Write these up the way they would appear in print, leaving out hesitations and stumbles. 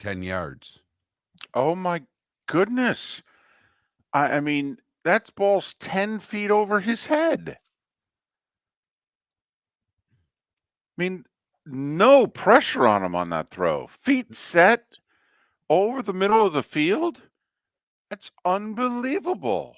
10 yards. Oh, my goodness. I mean, that ball's 10 feet over his head. I mean, no pressure on him on that throw. Feet set over the middle of the field. That's unbelievable.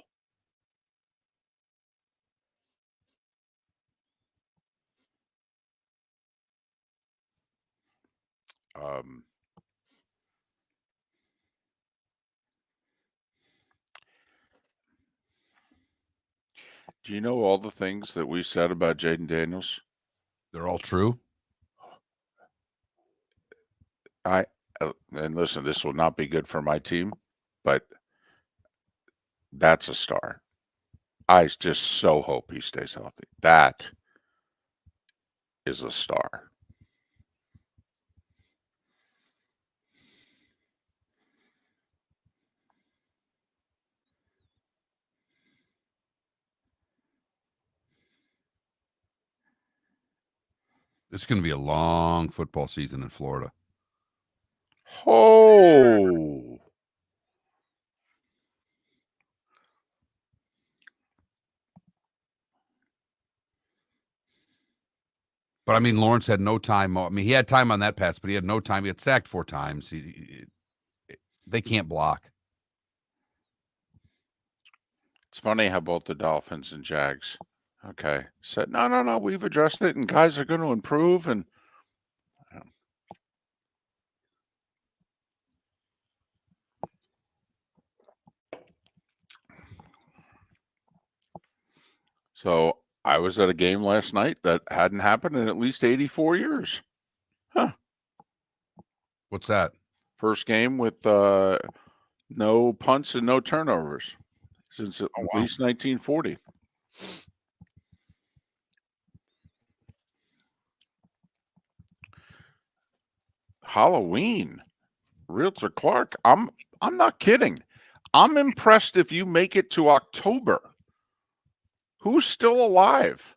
Do you know all the things that we said about Jaden Daniels? They're all true. And listen, this will not be good for my team, but that's a star. I just so hope he stays healthy. That is a star. It's going to be a long football season in Florida. Oh. But I mean, Lawrence had no time. I mean, he had time on that pass, but he had no time. He had sacked 4 times. They can't block. It's funny how both the Dolphins and Jags, said, no, we've addressed it, and guys are going to improve. And so I was at a game last night that hadn't happened in at least 84 years. Huh. What's that? First game with no punts and no turnovers since at least 1940. Halloween. Realtor Clark, I'm not kidding. I'm impressed if you make it to October. Who's still alive?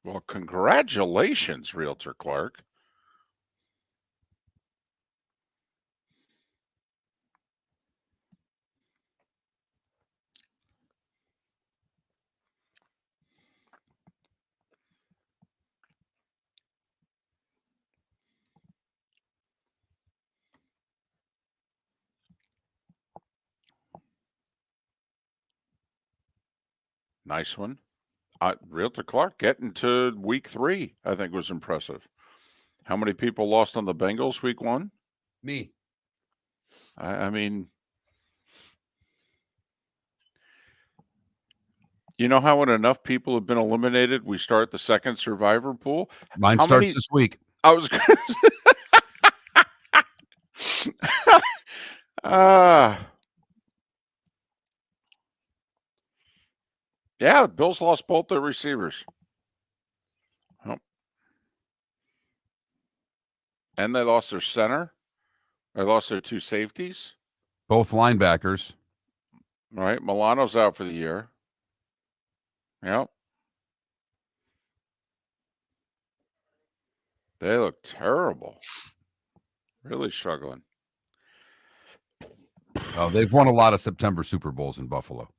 Well, congratulations, Realtor Clark. Nice one. Realtor Clark getting to week 3, I think, was impressive. How many people lost on the Bengals week 1? Me. I mean, you know how when enough people have been eliminated, we start the second survivor pool? Mine starts this week. I was going to yeah, the Bills lost both their receivers. And they lost their center. They lost their 2 safeties. Both linebackers. Right. Milano's out for the year. Yep. They look terrible. Really struggling. Oh, they've won a lot of September Super Bowls in Buffalo.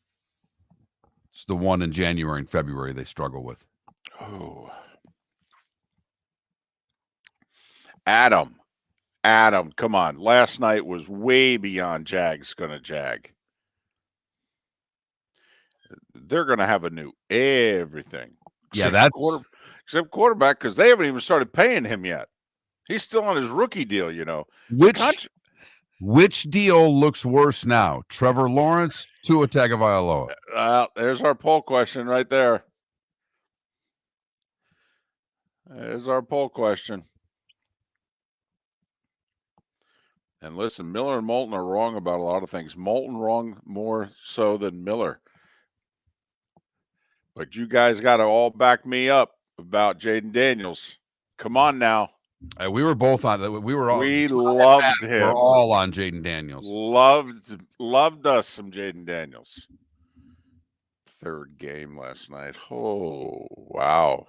It's the one in January and February they struggle with. Oh. Adam, come on. Last night was way beyond Jags going to jag. They're going to have a new everything. Yeah, except quarterback, because they haven't even started paying him yet. He's still on his rookie deal, you know. Which deal looks worse now? Trevor Lawrence, Tua Tagovailoa? There's our poll question right there. There's our poll question. And listen, Miller and Moulton are wrong about a lot of things. Moulton wrong more so than Miller. But you guys got to all back me up about Jaden Daniels. Come on now. We were both on. We were all. We loved him. We're all on Jaden Daniels. Loved us some Jaden Daniels. Third game last night. Oh, wow.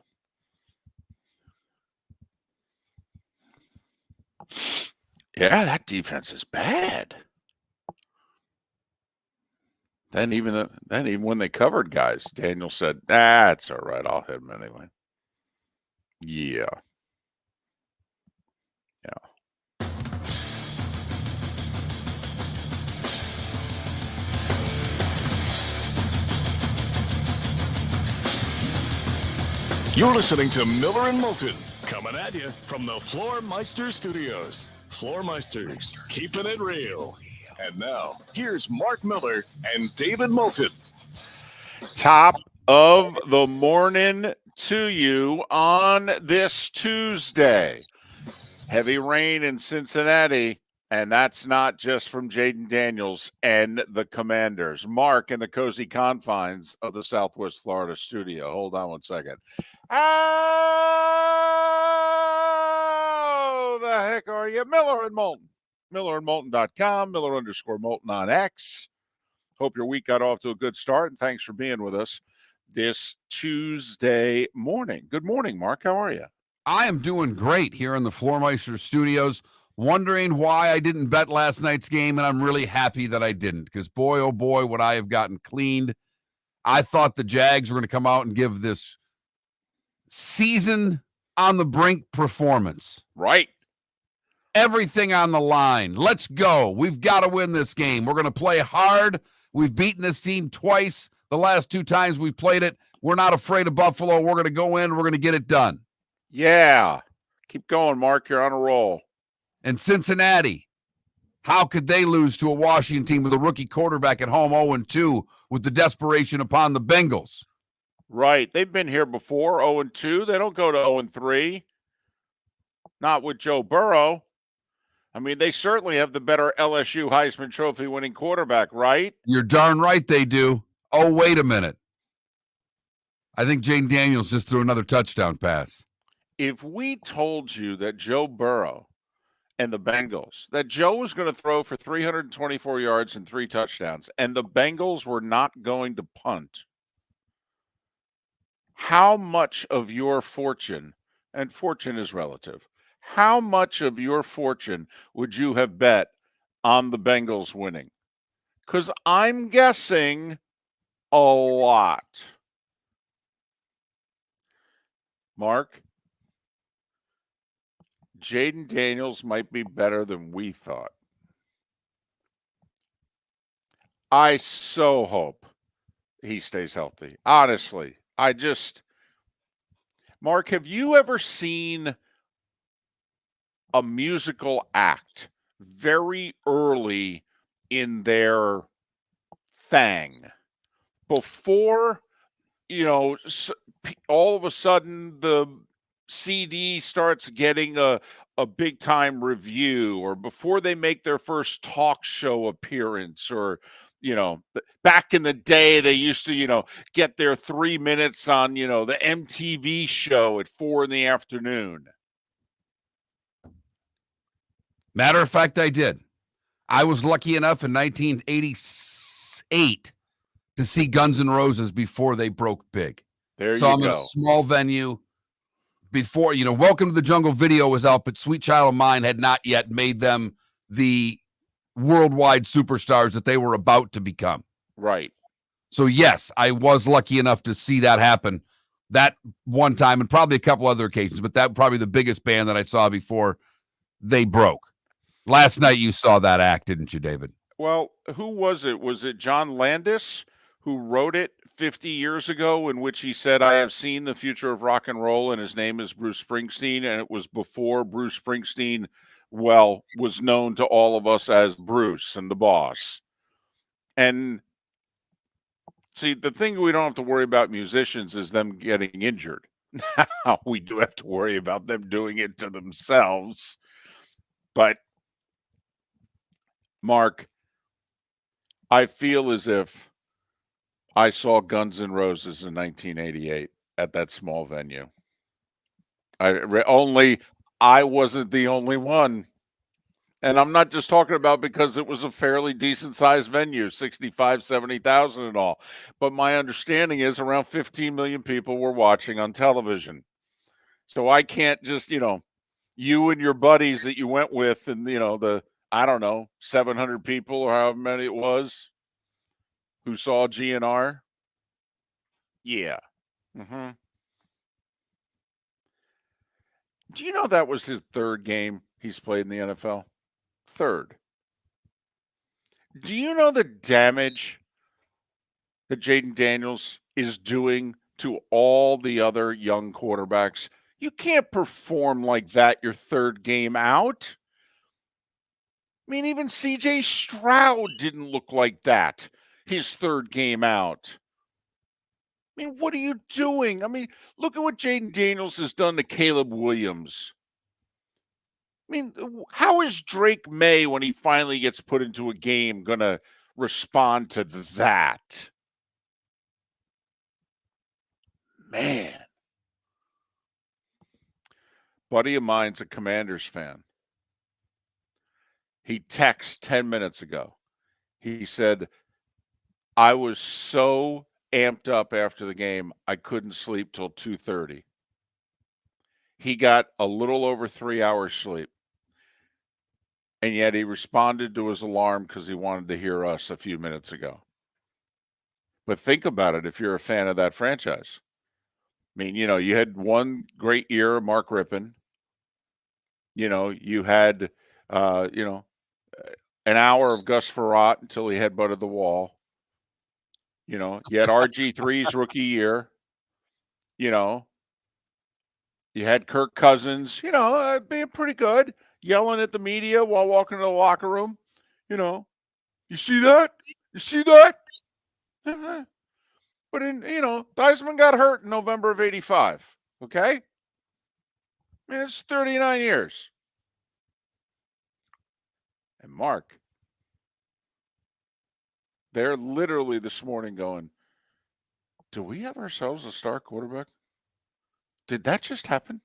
Yeah, that defense is bad. Then even when they covered guys, Daniel said, it's all right. I'll hit him anyway. Yeah. You're listening to Miller and Moulton, coming at you from the Floormeister Studios. Floormeisters, keeping it real. And now, here's Mark Miller and David Moulton. Top of the morning to you on this Tuesday. Heavy rain in Cincinnati, and that's not just from Jaden Daniels and the Commanders. Mark in the cozy confines of the Southwest Florida studio. Hold on one second. How the heck are you? Miller and Moulton. MillerandMoulton.com, Miller_Moulton on X. Hope your week got off to a good start, and thanks for being with us this Tuesday morning. Good morning, Mark. How are you? I am doing great here in the Floormeister Studios, wondering why I didn't bet last night's game, and I'm really happy that I didn't, because boy, oh boy, would I have gotten cleaned. I thought the Jags were going to come out and give this season on the brink performance. Right. Everything on the line. Let's go. We've got to win this game. We're going to play hard. We've beaten this team twice. The last two times we've played it, we're not afraid of Buffalo. We're going to go in. We're going to get it done. Yeah. Keep going, Mark. You're on a roll. And Cincinnati, how could they lose to a Washington team with a rookie quarterback at home 0-2 with the desperation upon the Bengals? Right. They've been here before, 0-2. They don't go to 0-3. Not with Joe Burrow. I mean, they certainly have the better LSU Heisman Trophy winning quarterback, right? You're darn right they do. Oh, wait a minute. I think Jaden Daniels just threw another touchdown pass. If we told you that Joe Burrow and the Bengals, that Joe was going to throw for 324 yards and 3 touchdowns, and the Bengals were not going to punt, how much of your fortune, and fortune is relative, how much of your fortune would you have bet on the Bengals winning? Because I'm guessing a lot. Mark, Jaden Daniels might be better than we thought. I so hope he stays healthy. Honestly, Mark, have you ever seen a musical act very early in their thing before, all of a sudden the CD starts getting a big time review, or before they make their first talk show appearance, or, back in the day, they used to, get their 3 minutes on, the MTV show at 4 p.m. Matter of fact, I did. I was lucky enough in 1988 to see Guns N' Roses before they broke big. There so you I'm go. In a small venue before, Welcome to the Jungle video was out, but Sweet Child of Mine had not yet made them the worldwide superstars that they were about to become. Right. So yes, I was lucky enough to see that happen that one time, and probably a couple other occasions, but that probably the biggest band that I saw before they broke. Last night you saw that act, didn't you, David? Well, who was it? Was it John Landis who wrote it 50 years ago, in which he said, I have seen the future of rock and roll, and his name is Bruce Springsteen, and it was before Bruce Springsteen, was known to all of us as Bruce and the Boss. And see, the thing we don't have to worry about musicians is them getting injured. Now, we do have to worry about them doing it to themselves. But, Mark, I feel as if I saw Guns N' Roses in 1988 at that small venue. I wasn't the only one. And I'm not just talking about because it was a fairly decent-sized venue, 65, 70,000 and all. But my understanding is around 15 million people were watching on television. So I can't just, you and your buddies that you went with and, I don't know, 700 people or however many it was who saw GNR. Yeah. Mm-hmm. Do you know that was his third game he's played in the NFL? Third. Do you know the damage that Jaden Daniels is doing to all the other young quarterbacks? You can't perform like that your third game out. I mean, even C.J. Stroud didn't look like that his third game out. I mean, what are you doing? I mean, look at what Jaden Daniels has done to Caleb Williams. I mean, how is Drake May, when he finally gets put into a game, going to respond to that? Man. Buddy of mine's a Commanders fan. He texted 10 minutes ago. He said, I was so amped up after the game, I couldn't sleep till 2:30. He got a little over 3 hours sleep. And yet he responded to his alarm because he wanted to hear us a few minutes ago. But think about it if you're a fan of that franchise. I mean, you had one great year of Mark Rippon. You had, an hour of Gus Frerotte until he headbutted the wall. You had RG3's rookie year. You had Kirk Cousins, being pretty good, yelling at the media while walking to the locker room. You see that? You see that? But Theismann got hurt in November of 85. Okay? I mean, it's 39 years. And Mark, they're literally this morning going, do we have ourselves a star quarterback? Did that just happen?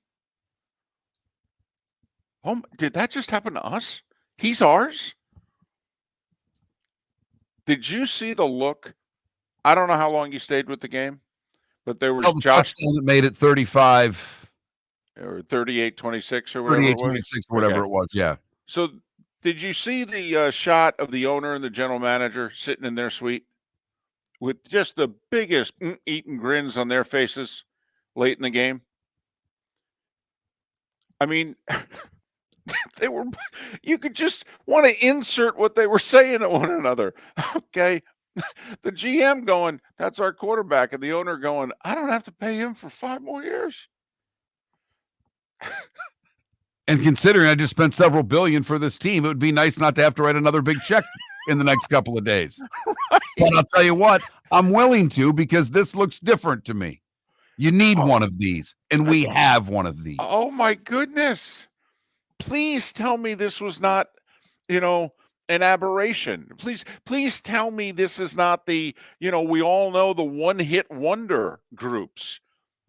Oh, did that just happen to us? He's ours? Did you see the look? I don't know how long you stayed with the game, but there was the Josh touchdown that made it 35 or 38-26 or whatever it was. 38-26 or whatever it was, yeah. So did you see the shot of the owner and the general manager sitting in their suite with just the biggest eating grins on their faces late in the game? I mean, you could just want to insert what they were saying to one another. Okay. The GM going, that's our quarterback. And the owner going, I don't have to pay him for 5 more years. And considering I just spent several billion for this team, it would be nice not to have to write another big check in the next couple of days. Right. But I'll tell you what, I'm willing to, because this looks different to me. You need one of these, and we have one of these. Oh, my goodness. Please tell me this was not, an aberration. Please tell me this is not the, we all know the one-hit wonder groups,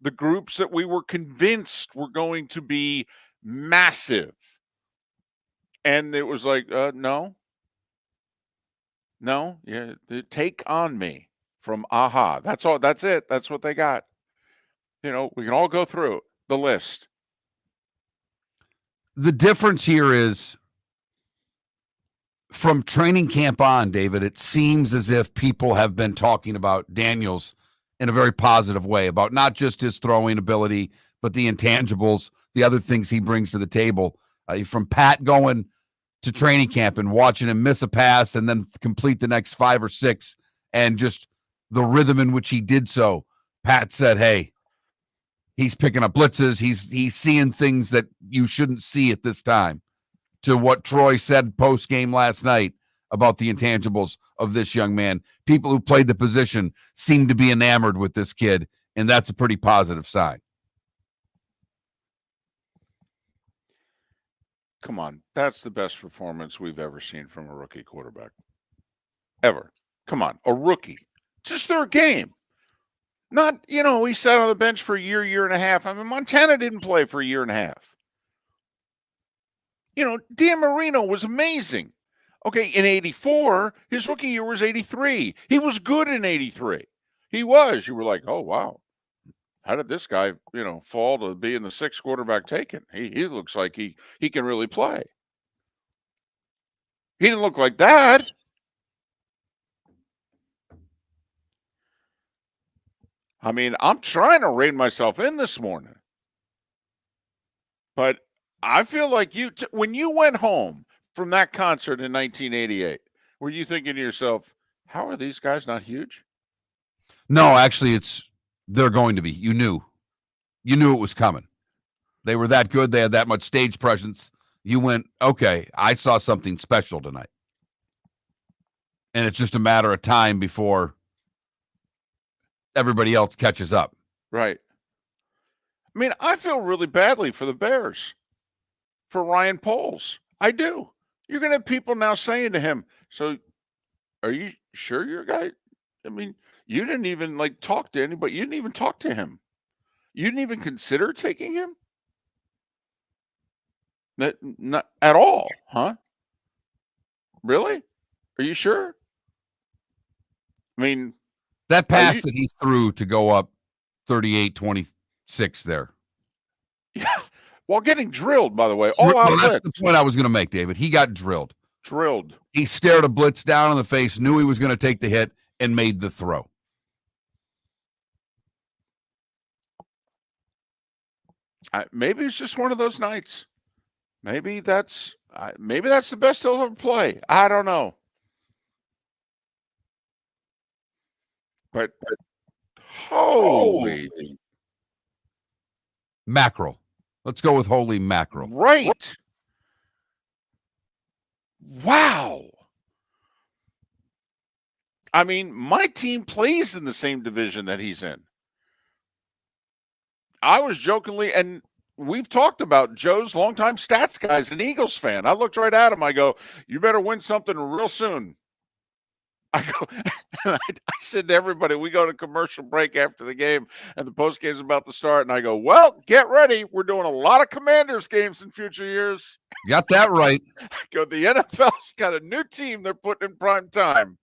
the groups that we were convinced were going to be massive. And it was like, no, yeah, Take On Me from AHA. That's all. That's it. That's what they got. We can all go through the list. The difference here is, from training camp on, David, it seems as if people have been talking about Daniels in a very positive way, about not just his throwing ability, but the intangibles, the other things he brings to the table. From Pat going to training camp and watching him miss a pass and then complete the next 5 or 6, and just the rhythm in which he did so, Pat said, hey, he's picking up blitzes. He's seeing things that you shouldn't see at this time. To what Troy said post-game last night about the intangibles of this young man. People who played the position seem to be enamored with this kid, and that's a pretty positive sign. Come on. That's the best performance we've ever seen from a rookie quarterback. Ever. Come on. A rookie. Just their game. Not, he sat on the bench for a year and a half. I mean, Montana didn't play for a year and a half. Dan Marino was amazing. Okay, in 84, his rookie year was 83. He was good in 83. He was. You were like, oh, wow. How did this guy, fall to being the sixth quarterback taken? He looks like he can really play. He didn't look like that. I mean, I'm trying to rein myself in this morning. But I feel like when you went home from that concert in 1988, were you thinking to yourself, how are these guys not huge? No, actually, they're going to be. You knew it was coming. They were that good. They had that much stage presence. You went, okay, I saw something special tonight. And it's just a matter of time before everybody else catches up. Right. I mean, I feel really badly for the Bears, for Ryan Poles. I do. You're going to have people now saying to him, so are you sure you're a guy? I mean, you didn't even talk to anybody. You didn't even talk to him. You didn't even consider taking him? Not at all, huh? Really? Are you sure? I mean, that pass that he threw to go up 38-26 there. Yeah. While getting drilled, by the way. That's the point I was going to make, David. He got drilled. He stared a blitz down in the face, knew he was going to take the hit, and made the throw. Maybe it's just one of those nights. Maybe that's the best he'll ever play. I don't know. But holy mackerel. Let's go with holy mackerel. Right. Wow. I mean, my team plays in the same division that he's in. I was jokingly, and we've talked about Joe's longtime stats guy is an Eagles fan. I looked right at him. I go, you better win something real soon. I said to everybody, we go to commercial break after the game, and the post game's about to start. And I go, well, get ready. We're doing a lot of Commanders games in future years. Got that right. I go, the NFL's got a new team they're putting in prime time.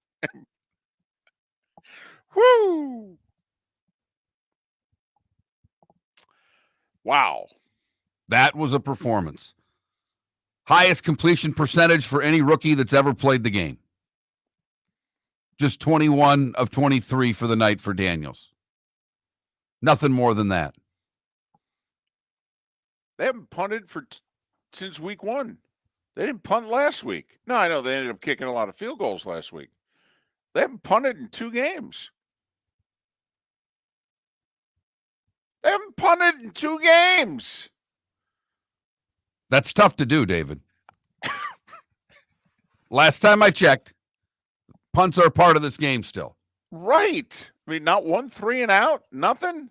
Woo! Wow. That was a performance. Highest completion percentage for any rookie that's ever played the game. Just 21 of 23 for the night for Daniels. Nothing more than that. They haven't punted since week 1. They didn't punt last week. No, I know they ended up kicking a lot of field goals last week. They haven't punted in 2 games. They haven't punted in 2 games. That's tough to do, David. Last time I checked, punts are part of this game still. Right. I mean, not 1 3 and out, nothing.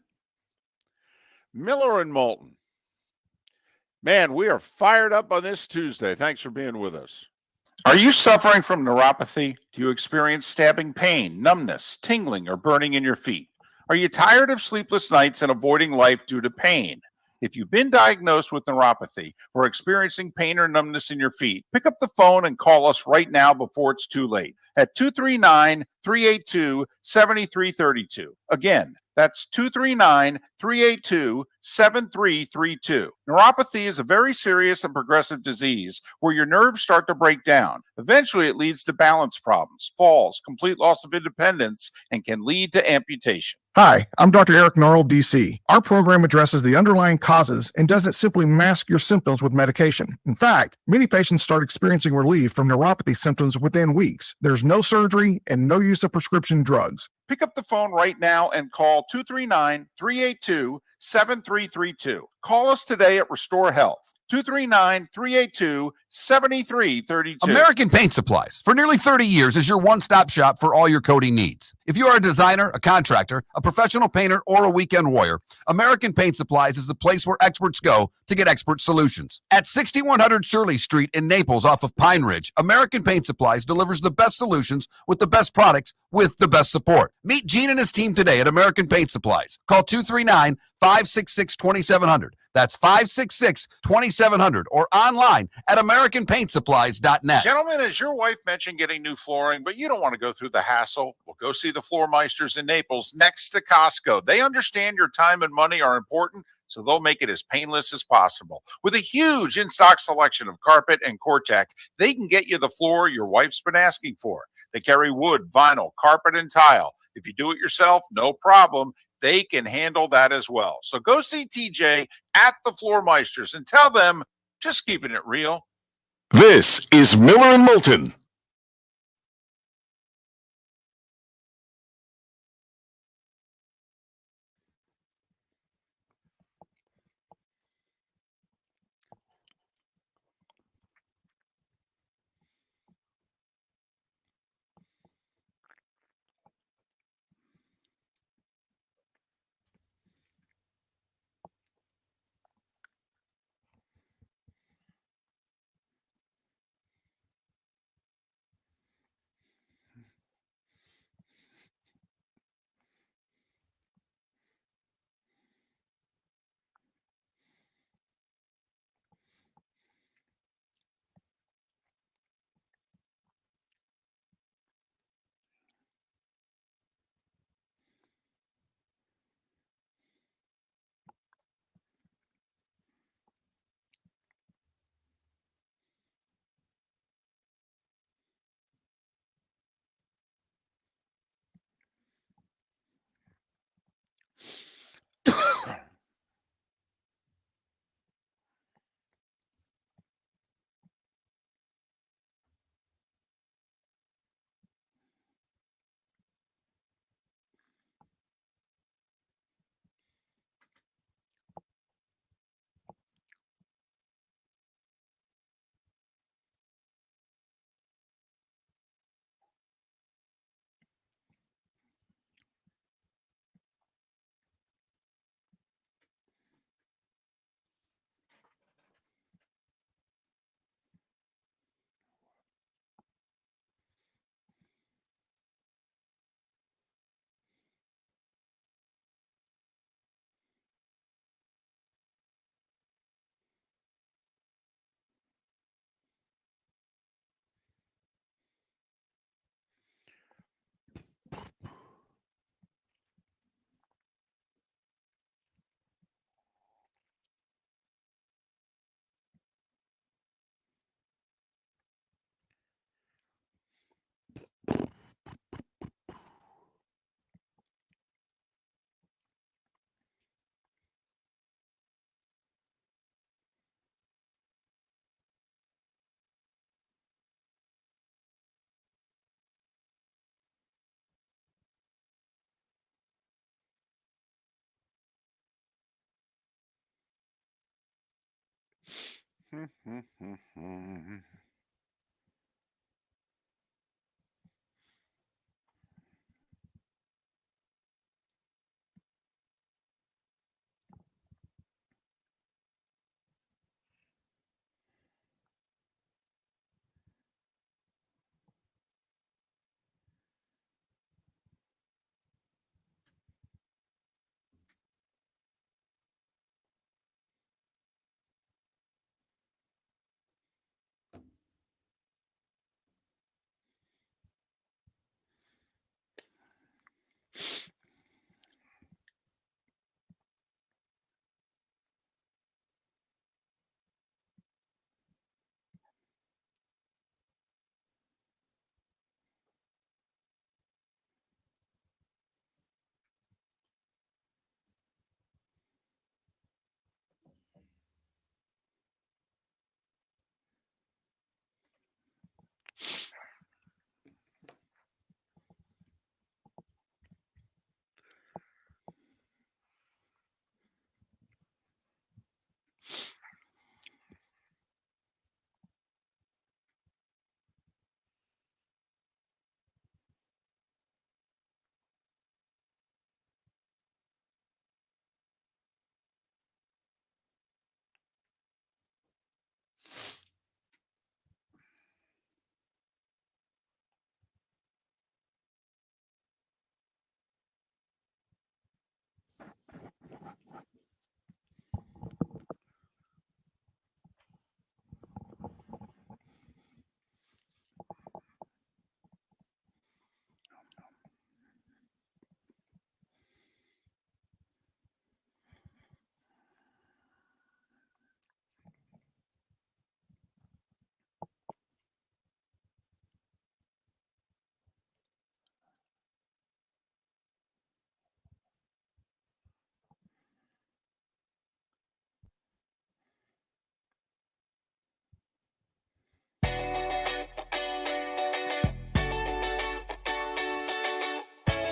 Miller and Moulton. Man, we are fired up on this Tuesday. Thanks for being with us. Are you suffering from neuropathy? Do you experience stabbing pain, numbness, tingling, or burning in your feet? Are you tired of sleepless nights and avoiding life due to pain? If you've been diagnosed with neuropathy or experiencing pain or numbness in your feet, pick up the phone and call us right now before it's too late at 239-382-7332. Again, that's 239-382-7332. Neuropathy is a very serious and progressive disease where your nerves start to break down. Eventually, it leads to balance problems, falls, complete loss of independence, and can lead to amputation. Hi, I'm Dr. Eric Norrell, DC. Our program addresses the underlying causes and doesn't simply mask your symptoms with medication. In fact, many patients start experiencing relief from neuropathy symptoms within weeks. There's no surgery and no use of prescription drugs. Pick up the phone right now and call 239-382-7332. Call us today at Restore Health. 239-382-7332. American Paint Supplies, for nearly 30 years, is your one-stop shop for all your coating needs. If you are a designer, a contractor, a professional painter, or a weekend warrior, American Paint Supplies is the place where experts go to get expert solutions. At 6100 Shirley Street in Naples off of Pine Ridge, American Paint Supplies delivers the best solutions with the best products with the best support. Meet Gene and his team today at American Paint Supplies. Call 239-566-2700. That's 566-2700 or online at AmericanPaintSupplies.net. Gentlemen, as your wife mentioned getting new flooring, but you don't want to go through the hassle, well, go see the Floor Meisters in Naples next to Costco. They understand your time and money are important, so they'll make it as painless as possible. With a huge in-stock selection of carpet and Cortec, they can get you the floor your wife's been asking for. They carry wood, vinyl, carpet, and tile. If you do it yourself, no problem. They can handle that as well. So go see TJ at the Floor Meisters and tell them, just keeping it real. This is Miller and Moulton.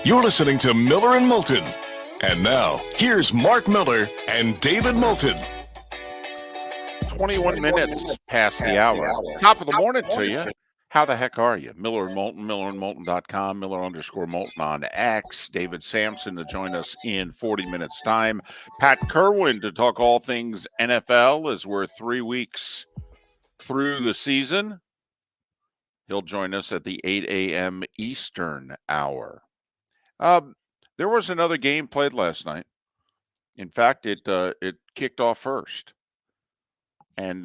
You're listening to Miller and Moulton. And now, here's Mark Miller and David Moulton. 21 minutes past the hour. Top of the morning to you. How the heck are you? Miller and Moulton, millerandmoulton.com, Miller_Moulton on X. David Samson to join us in 40 minutes time. Pat Kirwan to talk all things NFL as we're 3 weeks through the season. He'll join us at the 8 a.m. Eastern hour. There was another game played last night. In fact, it kicked off first. And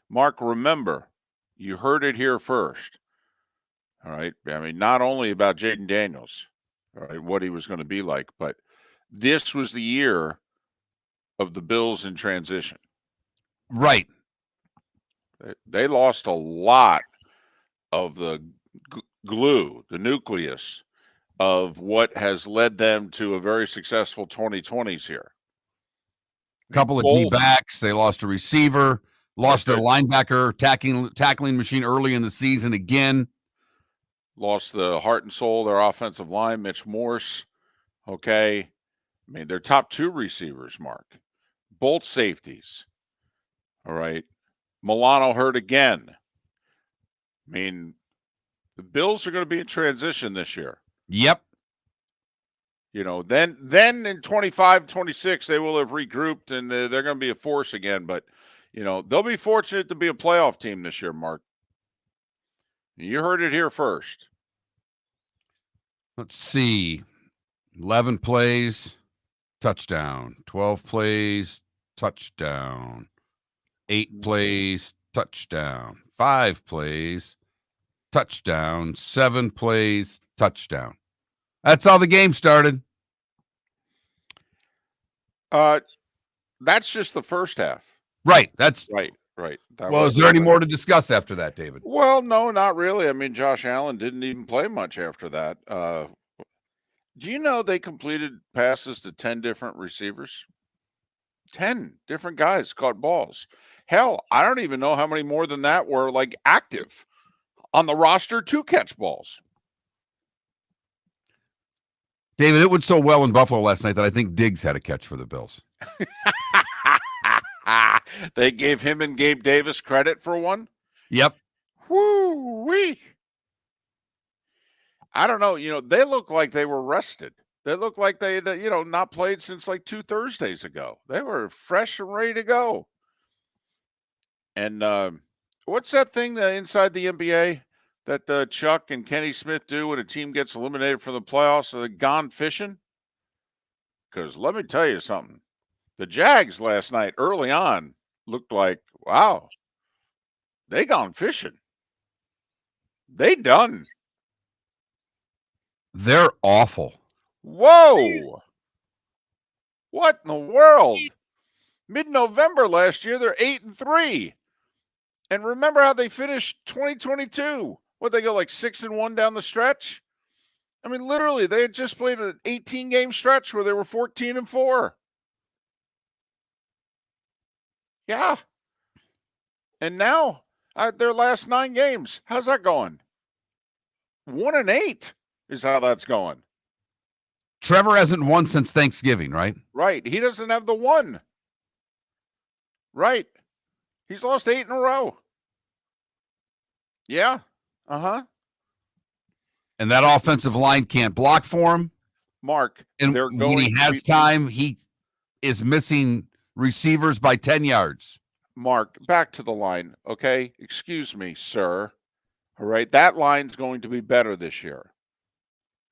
Mark, remember, you heard it here first. All right. I mean, not only about Jaden Daniels, all right, what he was going to be like, but this was the year of the Bills in transition. Right. They lost a lot of the glue, the nucleus of what has led them to a very successful 2020s here. Couple of D-backs. They lost a receiver, lost their linebacker, tackling machine early in the season again. Lost the heart and soul of their offensive line, Mitch Morse. Okay. I mean, their top 2 receivers, Mark. Both safeties. All right. Milano hurt again. I mean, the Bills are going to be in transition this year. Yep. You know, then in 25, 26, they will have regrouped and they're going to be a force again. But, you know, they'll be fortunate to be a playoff team this year, Mark. You heard it here first. Let's see. 11 plays, touchdown. 12 plays, touchdown. 8 plays, touchdown. 5 plays, touchdown. 7 plays, touchdown. That's how the game started. That's just the first half. Right. That's right. Well, is there any more to discuss after that, David? Well, no, not really. I mean, Josh Allen didn't even play much after that. Do you know they completed passes to 10 different receivers? 10 different guys caught balls. Hell, I don't even know how many more than that were like active on the roster to catch balls. David, it went so well in Buffalo last night that I think Diggs had a catch for the Bills. They gave him and Gabe Davis credit for one? Yep. Woo-wee. I don't know. You know, they look like they were rested. They look like they had, not played since like 2 Thursdays ago. They were fresh and ready to go. And what's that thing inside the NBA that Chuck and Kenny Smith do when a team gets eliminated from the playoffs? Are they gone fishing? Because let me tell you something. The Jags last night early on looked like, wow, they gone fishing. They done. They're awful. Whoa. What in the world? Mid-November last year, they're 8-3. And remember how they finished 2022? What, they go like 6-1 down the stretch? I mean, literally, they had just played an 18-game stretch where they were 14-4. Yeah. And now, their last 9 games, how's that going? 1-8 is how that's going. Trevor hasn't won since Thanksgiving, right? Right. He doesn't have the 1. Right. He's lost 8 in a row. Yeah. Uh-huh. And that offensive line can't block for him. Mark, and when he has time, he is missing receivers by 10 yards. Mark, back to the line, okay? Excuse me, sir. All right, that line's going to be better this year.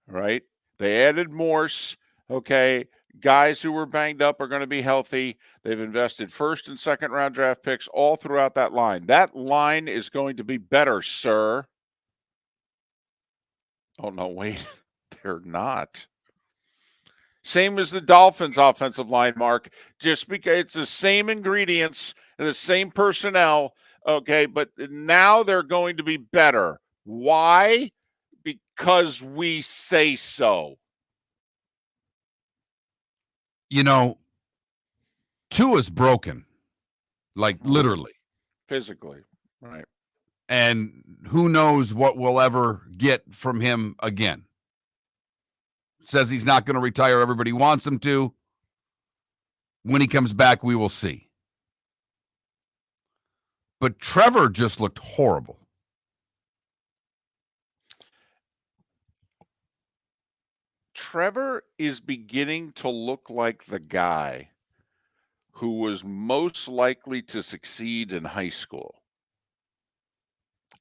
All right? They added Morse, okay? Guys who were banged up are going to be healthy. They've invested first and second round draft picks all throughout that line. That line is going to be better, sir. Oh, no, wait. They're not. Same as the Dolphins' offensive line, Mark. Just because it's the same ingredients and the same personnel, okay, but now they're going to be better. Why? Because we say so. You know, Tua's broken, like literally. Physically, right. And who knows what we'll ever get from him again. says he's not going to retire. Everybody wants him to. When he comes back, we will see. But Trevor just looked horrible. Trevor is beginning to look like the guy who was most likely to succeed in high school.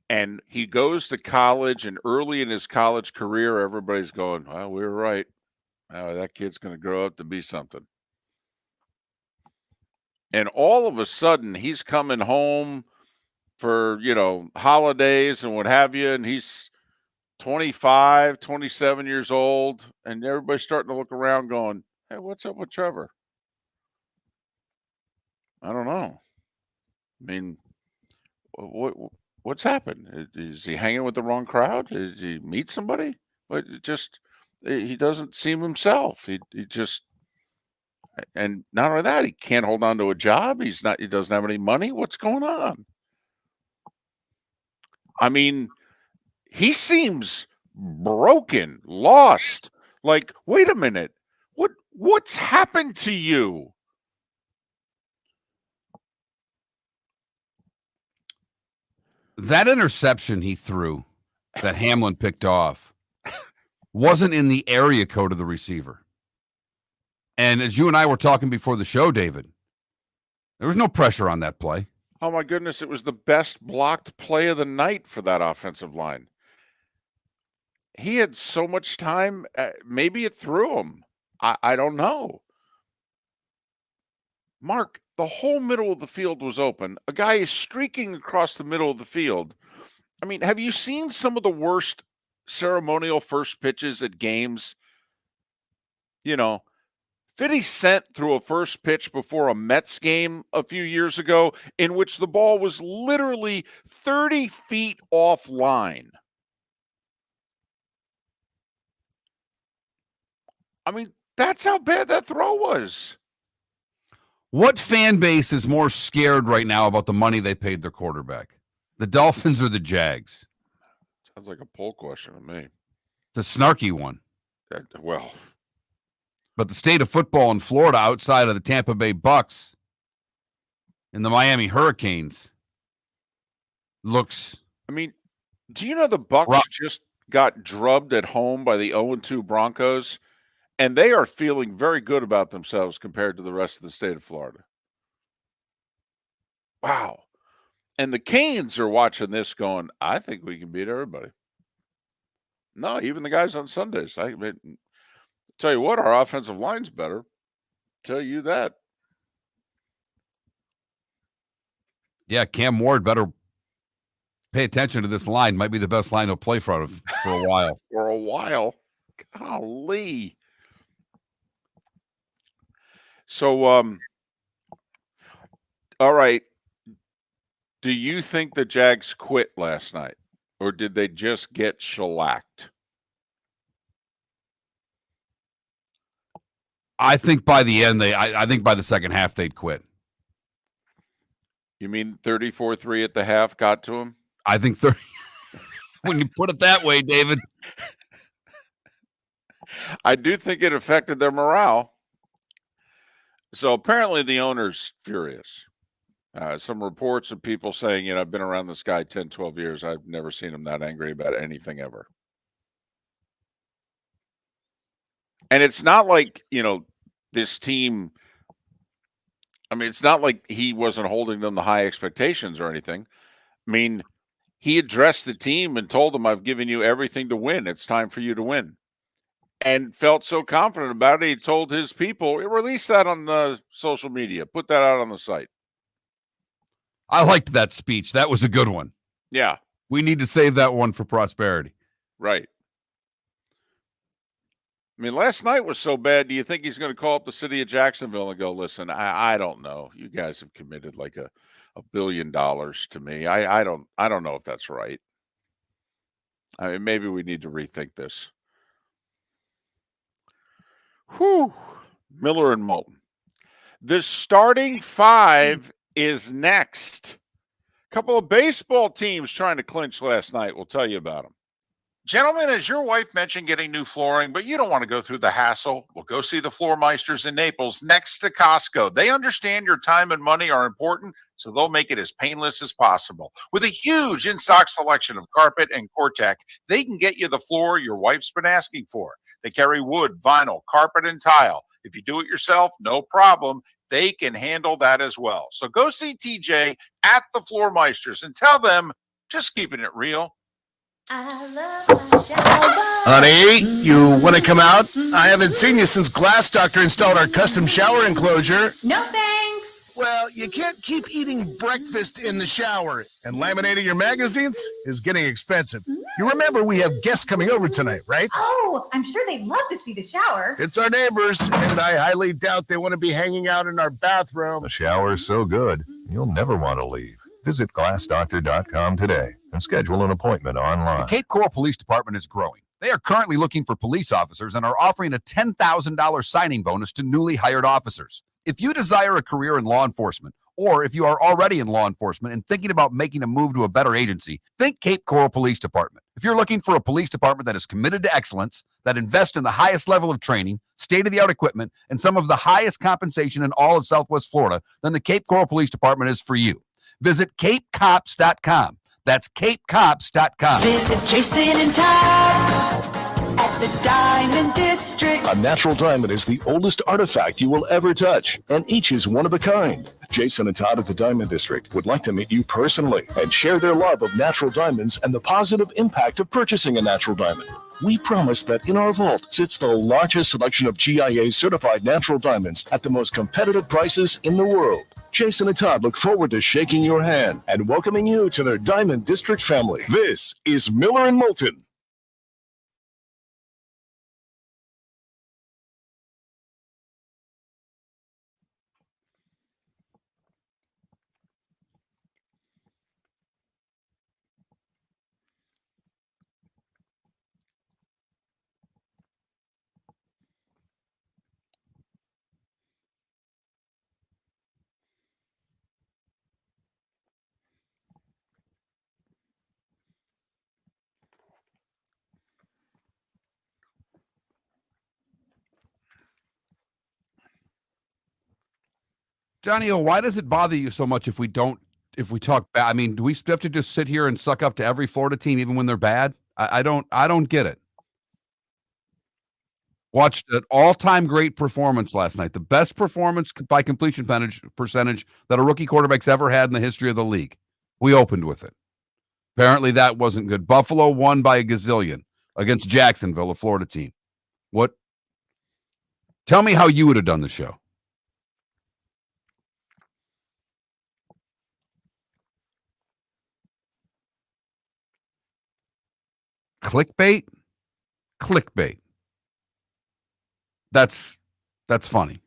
And he goes to college, and early in his college career, everybody's going, well, we were right. Oh, that kid's going to grow up to be something. And all of a sudden, he's coming home for, holidays and what have you, and he's 25, 27 years old, and everybody's starting to look around going, hey, what's up with Trevor? I don't know. I mean, what's happened? Is he hanging with the wrong crowd? Did he meet somebody? But he doesn't seem himself. He just, and not only that, he can't hold on to a job. He doesn't have any money. What's going on? I mean, he seems broken, lost. Like, wait a minute. What's happened to you? That interception he threw that Hamlin picked off wasn't in the area code of the receiver. And as you and I were talking before the show, David, there was no pressure on that play. Oh, my goodness. It was the best blocked play of the night for that offensive line. He had so much time. Maybe it threw him. I don't know. Mark, the whole middle of the field was open. A guy is streaking across the middle of the field. I mean, have you seen some of the worst ceremonial first pitches at games? 50 Cent threw a first pitch before a Mets game a few years ago in which the ball was literally 30 feet offline. I mean, that's how bad that throw was. What fan base is more scared right now about the money they paid their quarterback? The Dolphins or the Jags? Sounds like a poll question to me. It's a snarky one. Well, but the state of football in Florida, outside of the Tampa Bay Bucks and the Miami Hurricanes, looks. I mean, do you know the Bucks rough. Just got drubbed at home by the 0-2 Broncos? And they are feeling very good about themselves compared to the rest of the state of Florida. Wow. And the Canes are watching this going, I think we can beat everybody. No, even the guys on Sundays. I mean, tell you what, our offensive line's better. Tell you that. Yeah, Cam Ward better pay attention to this line. Might be the best line he'll play for a while. For a while. Golly. So, all right. Do you think the Jags quit last night, or did they just get shellacked? I think by the end, I think by the second half, they'd quit. You mean 34-3 at the half got to them? I think 30. When you put it that way, David. I do think it affected their morale. So apparently the owner's furious. Some reports of people saying, I've been around this guy 10, 12 years. I've never seen him that angry about anything ever. And it's not like, this team, I mean, it's not like he wasn't holding them to high expectations or anything. I mean, he addressed the team and told them, I've given you everything to win. It's time for you to win. And felt so confident about it, he told his people, release that on the social media. Put that out on the site. I liked that speech. That was a good one. Yeah. We need to save that one for prosperity. Right. I mean, last night was so bad, do you think he's going to call up the city of Jacksonville and go, listen, I don't know. You guys have committed like $1 billion to me. I don't know if that's right. I mean, maybe we need to rethink this. Whew. Miller and Moulton. The starting five is next. A couple of baseball teams trying to clinch last night. We'll tell you about them. Gentlemen, as your wife mentioned getting new flooring, but you don't want to go through the hassle, well, go see the Floor Meisters in Naples next to Costco. They understand your time and money are important, so they'll make it as painless as possible. With a huge in-stock selection of carpet and Cortec, they can get you the floor your wife's been asking for. They carry wood, vinyl, carpet, and tile. If you do it yourself, no problem. They can handle that as well. So go see TJ at the Floor Meisters and tell them, just keeping it real. I love my shower. Honey, you want to come out? I haven't seen you since Glass Doctor installed our custom shower enclosure. No thanks. Well, you can't keep eating breakfast in the shower, and laminating your magazines is getting expensive. You remember we have guests coming over tonight, right? Oh, I'm sure they'd love to see the shower. It's our neighbors, and I highly doubt they want to be hanging out in our bathroom. The shower's so good, you'll never want to leave. Visit glassdoctor.com today and schedule an appointment online. The Cape Coral Police Department is growing. They are currently looking for police officers and are offering a $10,000 signing bonus to newly hired officers. If you desire a career in law enforcement, or if you are already in law enforcement and thinking about making a move to a better agency, think Cape Coral Police Department. If you're looking for a police department that is committed to excellence, that invests in the highest level of training, state-of-the-art equipment, and some of the highest compensation in all of Southwest Florida, then the Cape Coral Police Department is for you. Visit capecops.com. That's capecops.com. Visit Jason and Todd at the Diamond District. A natural diamond is the oldest artifact you will ever touch, and each is one of a kind. Jason and Todd at the Diamond District would like to meet you personally and share their love of natural diamonds and the positive impact of purchasing a natural diamond. We promise that in our vault sits the largest selection of GIA certified natural diamonds at the most competitive prices in the world. Jason and Todd look forward to shaking your hand and welcoming you to their Diamond District family. This is Miller and Moulton. Johnny O, why does it bother you so much if we talk bad? I mean, do we have to just sit here and suck up to every Florida team even when they're bad? I don't get it. Watched an all-time great performance last night. The best performance by completion percentage that a rookie quarterback's ever had in the history of the league. We opened with it. Apparently that wasn't good. Buffalo won by a gazillion against Jacksonville, a Florida team. What? Tell me how you would have done the show. Clickbait? Clickbait. That's funny.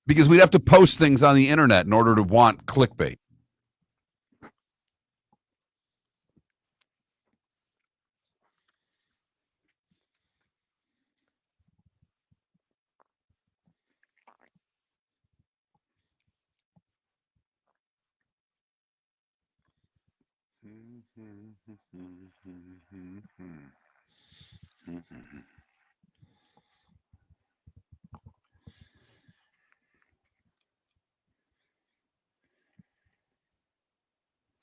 Because we'd have to post things on the internet in order to want clickbait.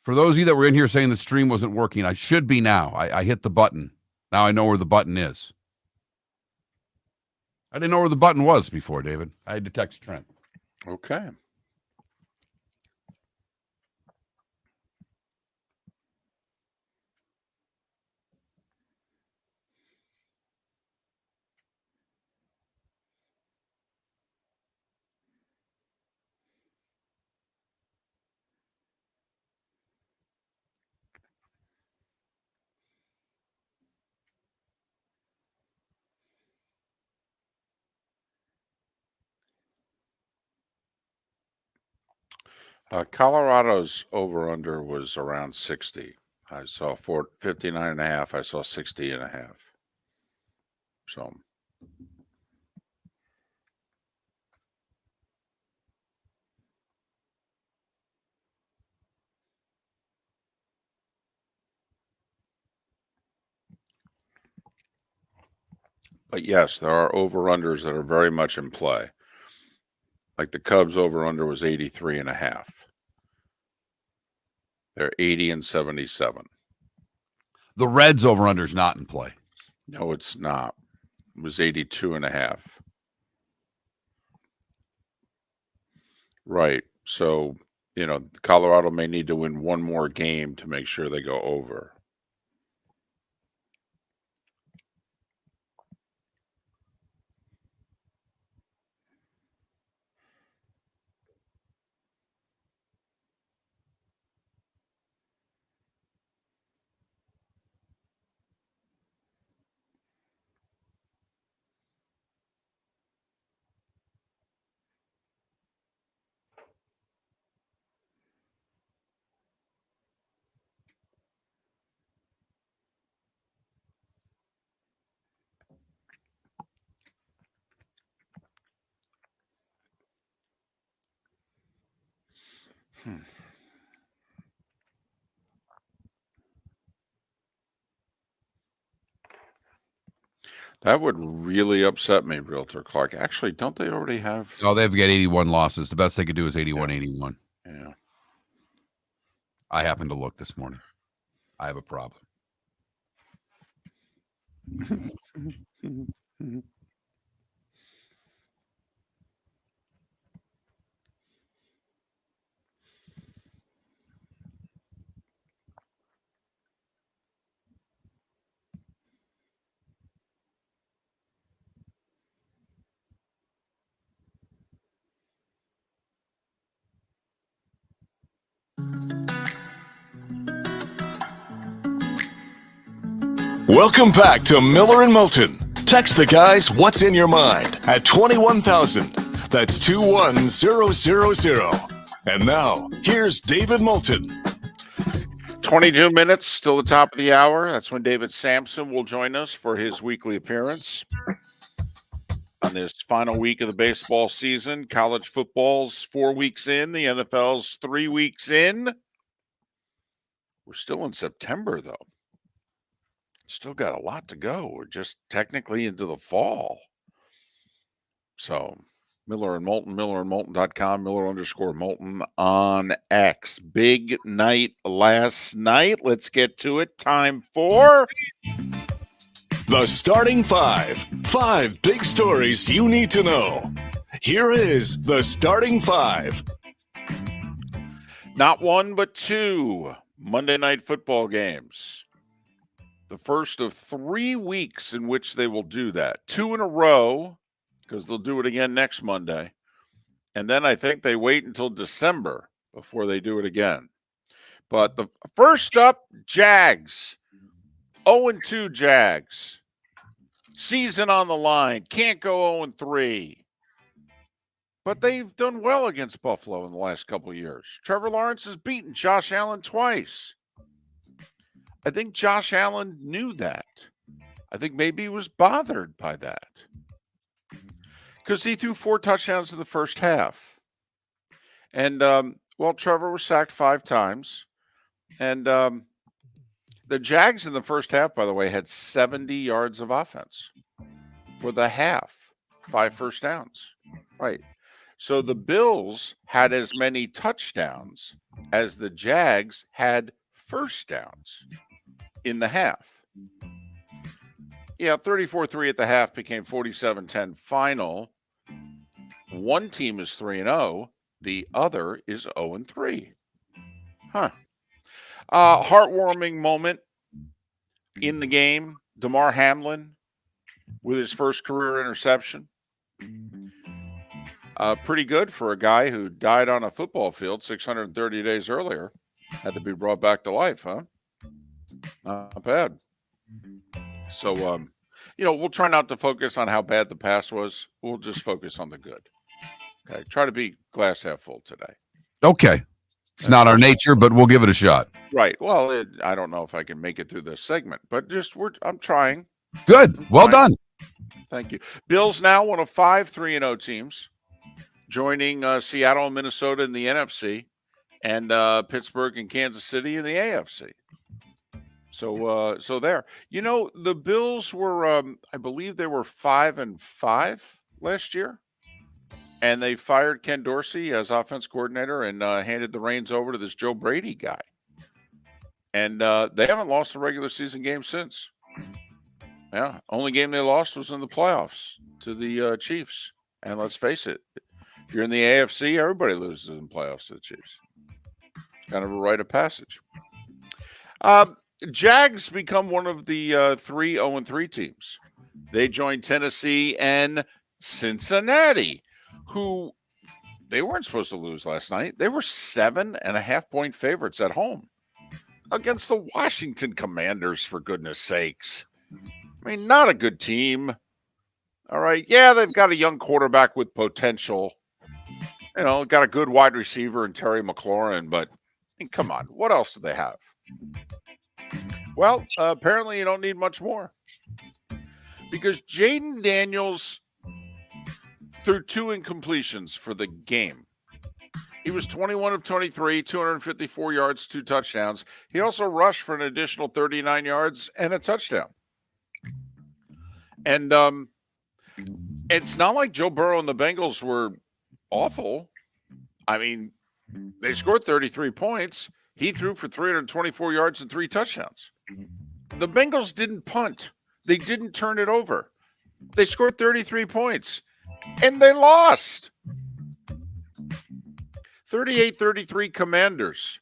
For those of you that were in here saying the stream wasn't working, I should be now. I hit the button. Now I know where the button is. I didn't know where the button was before, David. I had to text Trent. Okay. Colorado's over-under was around 60. I saw 59 and a half. I saw 60 and a half. So But yes, there are over-unders that are very much in play. Like the Cubs over-under was 83.5. They're 80 and 77. The Reds over-under is not in play. No, it's not. It was 82.5. Right. So, Colorado may need to win one more game to make sure they go over. That would really upset me, Realtor Clark. Actually, don't they already have? No, they've got 81 losses. The best they could do is 81. Yeah. I happened to look this morning. I have a problem. Welcome back to Miller and Moulton. Text the guys what's in your mind at 21,000. That's 21000. And now, here's David Moulton. 22 minutes, still the top of the hour. That's when David Samson will join us for his weekly appearance. On this final week of the baseball season, college football's 4 weeks in, the NFL's 3 weeks in. We're still in September, though. Still got a lot to go. We're just technically into the fall. So, Miller and Moulton, millerandmoulton.com, Miller_Moulton on X. Big night last night. Let's get to it. Time for The Starting Five. 5 big stories you need to know. Here is The Starting Five. not one, but 2 Monday Night Football games. The first of 3 weeks in which they will do that. 2 in a row, because they'll do it again next Monday. And then I think they wait until December before they do it again. But the first up, Jags. 0-2 Jags. Season on the line. Can't go 0-3. But they've done well against Buffalo in the last couple of years. Trevor Lawrence has beaten Josh Allen twice. I think Josh Allen knew that. I think maybe he was bothered by that. Because he threw 4 touchdowns in the first half. And, Trevor was sacked 5 times. And the Jags in the first half, by the way, had 70 yards of offense for the half. 5 first downs. Right. So the Bills had as many touchdowns as the Jags had first downs in the half. Yeah, 34-3 at the half became 47-10 final. One team is 3-0. The other is 0-3. Huh. Heartwarming moment in the game. Damar Hamlin with his first career interception. Pretty good for a guy who died on a football field 630 days earlier. Had to be brought back to life, huh? Not bad. So, we'll try not to focus on how bad the past was. We'll just focus on the good. Okay. Try to be glass half full today. Okay. It's not our nature, but we'll give it a shot. Right. Well, I don't know if I can make it through this segment, but I'm trying. Good. Well done. Thank you. Bills now one of 5 3-0 teams, joining Seattle and Minnesota in the NFC, and Pittsburgh and Kansas City in the AFC. So there. The Bills were, I believe they were 5-5 last year, and they fired Ken Dorsey as offense coordinator and handed the reins over to this Joe Brady guy. And they haven't lost a regular season game since. Yeah, only game they lost was in the playoffs to the Chiefs. And let's face it, if you're in the AFC, everybody loses in playoffs to the Chiefs. Kind of a rite of passage. Jags become one of the 3 0-3 teams. They joined Tennessee and Cincinnati, who they weren't supposed to lose last night. They were 7.5-point favorites at home against the Washington Commanders, for goodness sakes. I mean, not a good team. All right. Yeah, they've got a young quarterback with potential. Got a good wide receiver in Terry McLaurin, but come on. What else do they have? Well, apparently you don't need much more, because Jaden Daniels threw 2 incompletions for the game. He was 21 of 23, 254 yards, 2 touchdowns. He also rushed for an additional 39 yards and a touchdown. And it's not like Joe Burrow and the Bengals were awful. I mean, they scored 33 points. He threw for 324 yards and 3 touchdowns. The Bengals didn't punt. They didn't turn it over. They scored 33 points, and they lost. 38-33 Commanders.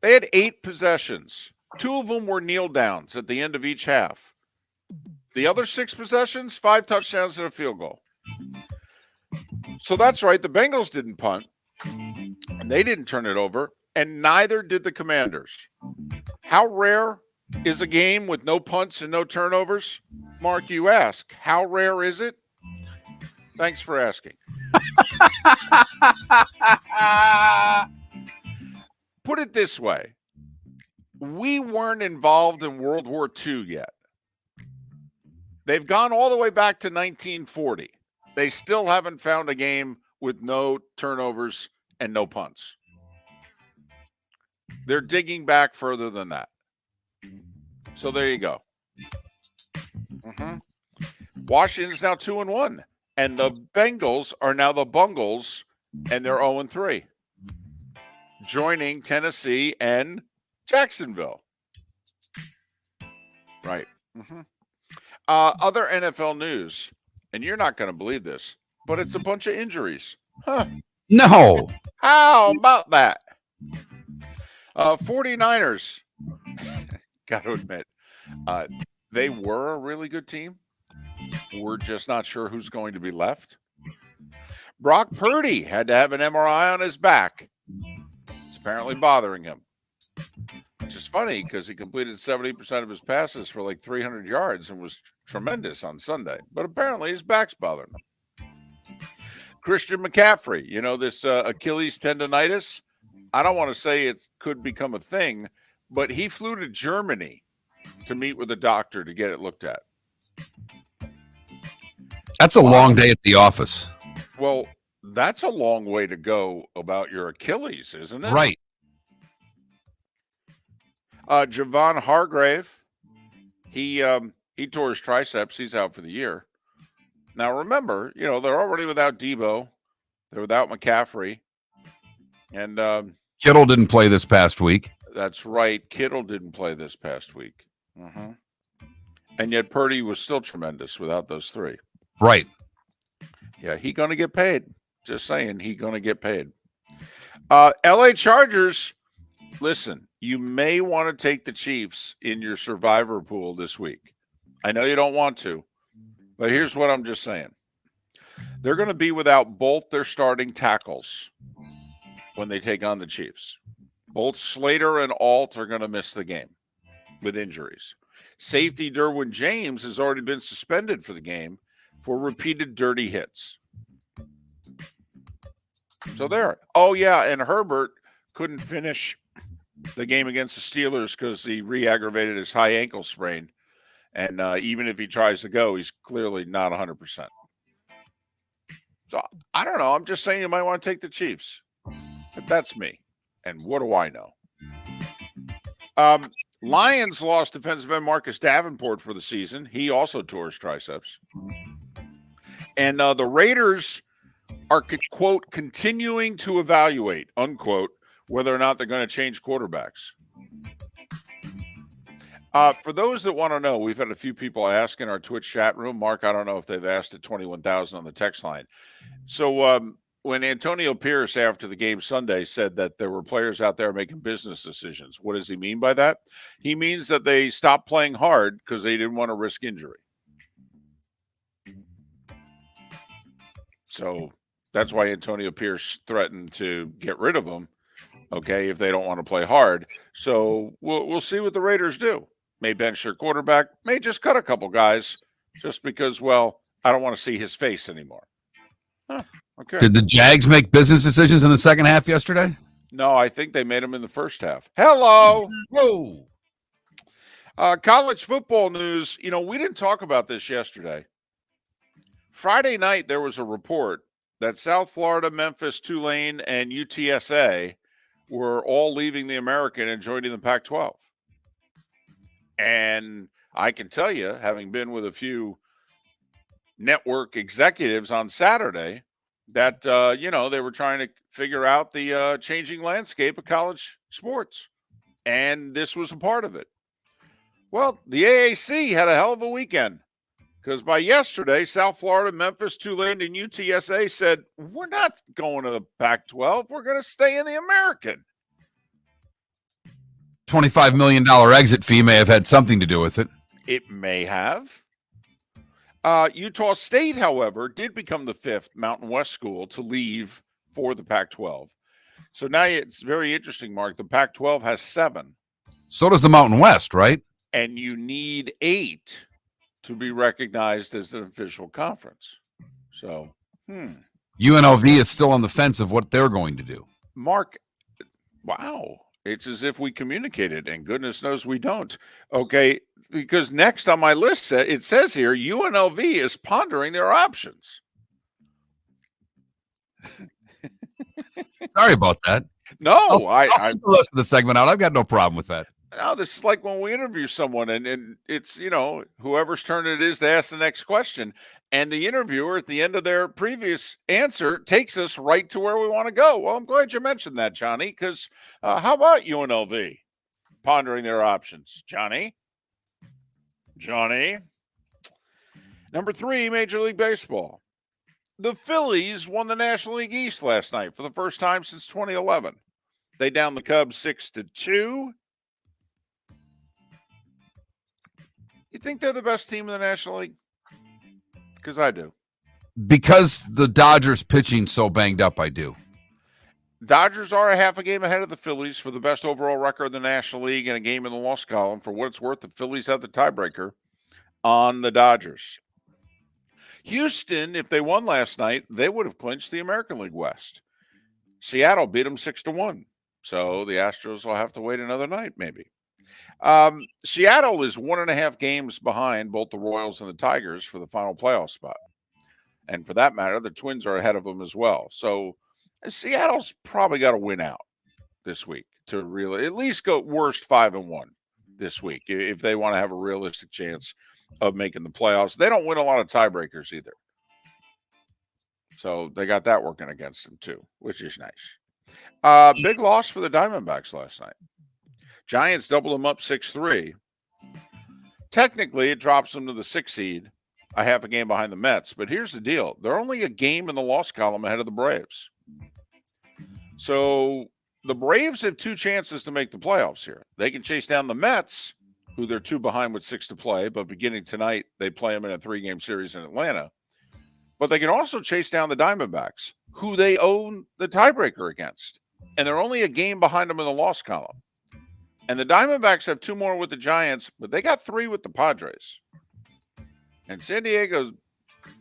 They had 8 possessions. 2 of them were kneel downs at the end of each half. The other 6 possessions, 5 touchdowns and a field goal. So that's right. The Bengals didn't punt, and they didn't turn it over, and neither did the Commanders. How rare is a game with no punts and no turnovers? Mark, you ask. How rare is it? Thanks for asking. Put it this way. We weren't involved in World War II yet. They've gone all the way back to 1940. They still haven't found a game with no turnovers and no punts. They're digging back further than that. So there you go. Washington's now 2-1. And the Bengals are now the Bungles, and they're 0-3. Joining Tennessee and Jacksonville. Right. Other NFL news, and you're not going to believe this, but it's a bunch of injuries. Huh. No. How about that? 49ers, got to admit, they were a really good team. We're just not sure who's going to be left. Brock Purdy had to have an MRI on his back. It's apparently bothering him. Which is funny because he completed 70% of his passes for like 300 yards and was tremendous on Sunday. But apparently his back's bothering him. Christian McCaffrey, this Achilles tendonitis. I don't want to say it could become a thing, but he flew to Germany to meet with a doctor to get it looked at. That's a long day at the office. Well, that's a long way to go about your Achilles, isn't it? Right. Javon Hargrave, he tore his triceps. He's out for the year. Now, remember, they're already without Debo. They're without McCaffrey. And Kittle didn't play this past week. That's right. Kittle didn't play this past week. And yet Purdy was still tremendous without those 3. Right. Yeah, he going to get paid. Just saying, he going to get paid. LA Chargers, listen, you may want to take the Chiefs in your survivor pool this week. I know you don't want to, but here's what I'm just saying. They're going to be without both their starting tackles when they take on the Chiefs. Both Slater and Alt are going to miss the game with injuries. Safety Derwin James has already been suspended for the game for repeated dirty hits. So there. Oh, yeah, and Herbert couldn't finish the game against the Steelers because he re-aggravated his high ankle sprain. And even if he tries to go, he's clearly not 100%. So, I don't know. I'm just saying you might want to take the Chiefs. But that's me. And what do I know? Lions lost defensive end Marcus Davenport for the season. He also tore his triceps. And the Raiders are, quote, continuing to evaluate, unquote, whether or not they're going to change quarterbacks. For those that want to know, we've had a few people ask in our Twitch chat room. Mark, I don't know if they've asked at 21,000 on the text line. So when Antonio Pierce, after the game Sunday, said that there were players out there making business decisions, what does he mean by that? He means that they stopped playing hard because they didn't want to risk injury. So that's why Antonio Pierce threatened to get rid of them, okay, if they don't want to play hard. So we'll see what the Raiders do. May bench their quarterback, may just cut a couple guys just because, well, I don't want to see his face anymore. Huh, okay. Did the Jags make business decisions in the second half yesterday? No, I think they made them in the first half. Hello. Whoa. College football news. You know, we didn't talk about this yesterday. Friday night, there was a report that South Florida, Memphis, Tulane, and UTSA were all leaving the American and joining the Pac-12. And I can tell you, having been with a few network executives on Saturday, that, they were trying to figure out the changing landscape of college sports. And this was a part of it. Well, the AAC had a hell of a weekend. Because by yesterday, South Florida, Memphis, Tulane, and UTSA said, we're not going to the Pac-12. We're going to stay in the American. $25 million exit fee may have had something to do with it. It may have. Utah State, however, did become the fifth Mountain West school to leave for the Pac-12. So now it's very interesting, Mark. The Pac-12 has 7. So does the Mountain West, right? And you need 8 to be recognized as an official conference. So, UNLV is still on the fence of what they're going to do. Mark, wow. It's as if we communicated, and goodness knows we don't. Okay, because next on my list, it says here, UNLV is pondering their options. Sorry about that. No, I'll see the rest of the segment out. I've got no problem with that. No, this is like when we interview someone and it's, whoever's turn it is to ask the next question. And the interviewer at the end of their previous answer takes us right to where we want to go. Well, I'm glad you mentioned that, Johnny, because how about UNLV pondering their options? Johnny? Number 3, Major League Baseball. The Phillies won the National League East last night for the first time since 2011. They downed the Cubs 6-2. You think they're the best team in the National League? Because I do. Because the Dodgers pitching so banged up, I do. Dodgers are a half a game ahead of the Phillies for the best overall record in the National League and a game in the loss column. For what it's worth, the Phillies have the tiebreaker on the Dodgers. Houston, if they won last night, they would have clinched the American League West. Seattle beat them 6-1. So the Astros will have to wait another night, maybe. Seattle is 1.5 games behind both the Royals and the Tigers for the final playoff spot. And for that matter, the Twins are ahead of them as well. So Seattle's probably got to win out this week to really at least go worst 5-1 this week if they want to have a realistic chance of making the playoffs. They don't win a lot of tiebreakers either. So they got that working against them too, which is nice. Big loss for the Diamondbacks last night. Giants doubled them up 6-3. Technically, it drops them to the 6th seed, a half a game behind the Mets. But here's the deal. They're only a game in the loss column ahead of the Braves. So the Braves have 2 chances to make the playoffs here. They can chase down the Mets, who they're 2 behind with 6 to play. But beginning tonight, they play them in a 3-game series in Atlanta. But they can also chase down the Diamondbacks, who they own the tiebreaker against. And they're only a game behind them in the loss column. And the Diamondbacks have 2 more with the Giants, but they got 3 with the Padres. And San Diego's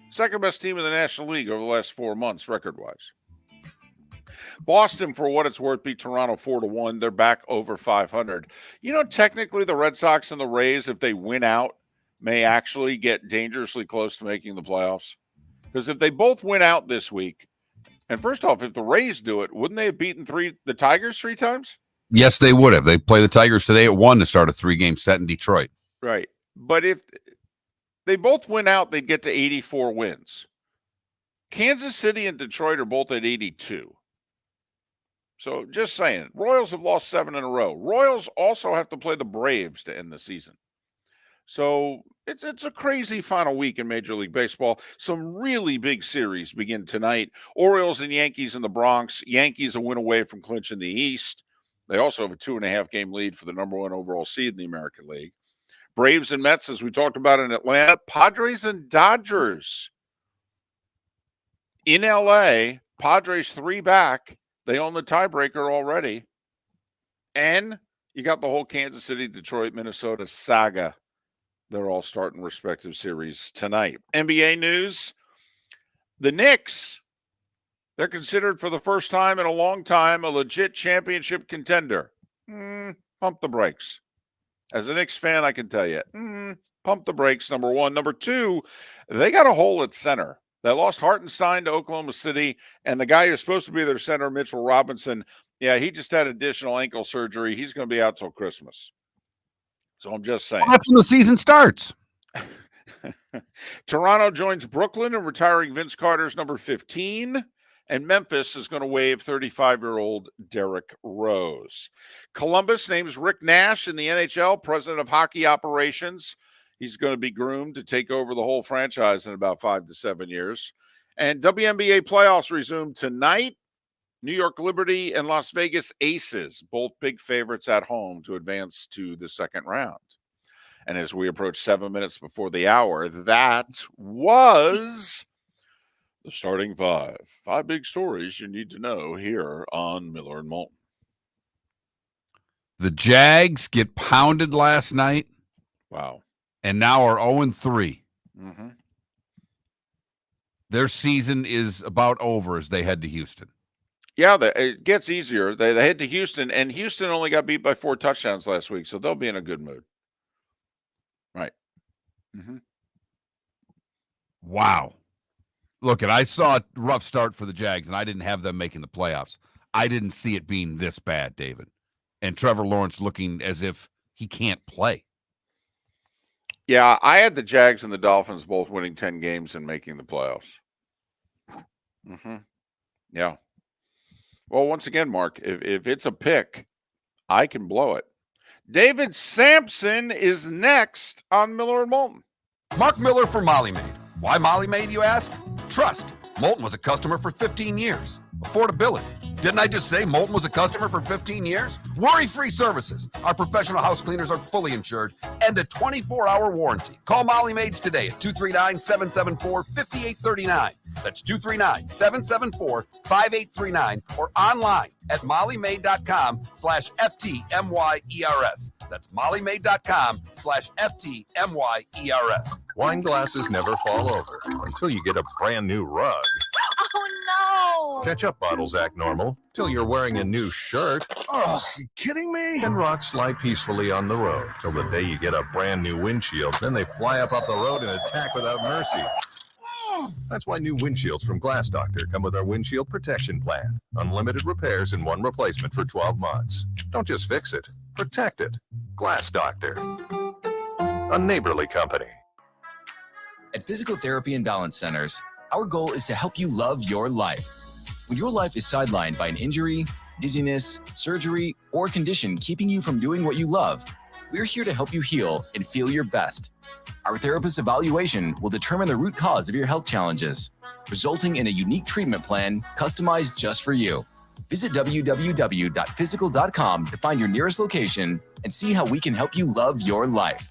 second best team in the National League over the last 4 months, record-wise. Boston, for what it's worth, beat Toronto 4-1. They're back over 500. Technically the Red Sox and the Rays, if they win out, may actually get dangerously close to making the playoffs. Because if they both win out this week, and first off, if the Rays do it, wouldn't they have beaten the Tigers 3 times? Yes, they would have. They play the Tigers today at 1 to start a 3-game set in Detroit. Right. But if they both win out, they'd get to 84 wins. Kansas City and Detroit are both at 82. So just saying, Royals have lost 7 in a row. Royals also have to play the Braves to end the season. So it's a crazy final week in Major League Baseball. Some really big series begin tonight. Orioles and Yankees in the Bronx. Yankees a win away from clinching the East. They also have a 2.5-game lead for the number 1 overall seed in the American League. Braves and Mets, as we talked about in Atlanta. Padres and Dodgers in L.A. Padres 3 back. They own the tiebreaker already. And you got the whole Kansas City, Detroit, Minnesota saga. They're all starting respective series tonight. NBA news. The Knicks, they're considered for the first time in a long time a legit championship contender. Pump the brakes. As a Knicks fan, I can tell you, pump the brakes, number 1. Number 2, they got a hole at center. They lost Hartenstein to Oklahoma City, and the guy who's supposed to be their center, Mitchell Robinson, he just had additional ankle surgery. He's going to be out till Christmas. So I'm just saying. That's when the season starts. Toronto joins Brooklyn in retiring Vince Carter's number 15. And Memphis is going to waive 35-year-old Derrick Rose. Columbus names Rick Nash in the NHL, president of hockey operations. He's going to be groomed to take over the whole franchise in about 5 to 7 years. And WNBA playoffs resume tonight. New York Liberty and Las Vegas Aces, both big favorites at home to advance to the second round. And as we approach 7 minutes before the hour, that was the starting 5. 5 big stories you need to know here on Miller and Moulton. The Jags get pounded last night. Wow. And now are 0-3. Mm-hmm. Their season is about over as they head to Houston. Yeah, it gets easier. They head to Houston, and Houston only got beat by 4 touchdowns last week, so they'll be in a good mood. Right. Mm-hmm. Wow. Look, I saw a rough start for the Jags, and I didn't have them making the playoffs. I didn't see it being this bad, David. And Trevor Lawrence looking as if he can't play. Yeah, I had the Jags and the Dolphins both winning 10 games and making the playoffs. Mm-hmm. Yeah. Well, once again, Mark, if it's a pick, I can blow it. David Samson is next on Miller and Moulton. Mark Miller for Molly Maid. Why Molly Maid, you ask? Trust. Moulton was a customer for 15 years. Affordability. Didn't I just say Moulton was a customer for 15 years? Worry-free services. Our professional house cleaners are fully insured and a 24-hour warranty. Call Molly Maids today at 239-774-5839. That's 239-774-5839 or online at mollymaid.com/FTMYERS. That's mollymaid.com/FTMYERS. Wine glasses never fall over until you get a brand new rug. Oh, no. Ketchup bottles act normal till you're wearing a new shirt. Oh, you kidding me? And rocks slide peacefully on the road till the day you get a brand new windshield. Then they fly up off the road and attack without mercy. That's why new windshields from Glass Doctor come with our windshield protection plan. Unlimited repairs and 1 replacement for 12 months. Don't just fix it, protect it. Glass Doctor. A neighborly company. At Physical Therapy and Balance Centers, our goal is to help you love your life. When your life is sidelined by an injury, dizziness, surgery, or condition keeping you from doing what you love, we're here to help you heal and feel your best. Our therapist evaluation will determine the root cause of your health challenges, resulting in a unique treatment plan customized just for you. Visit www.physical.com to find your nearest location and see how we can help you love your life.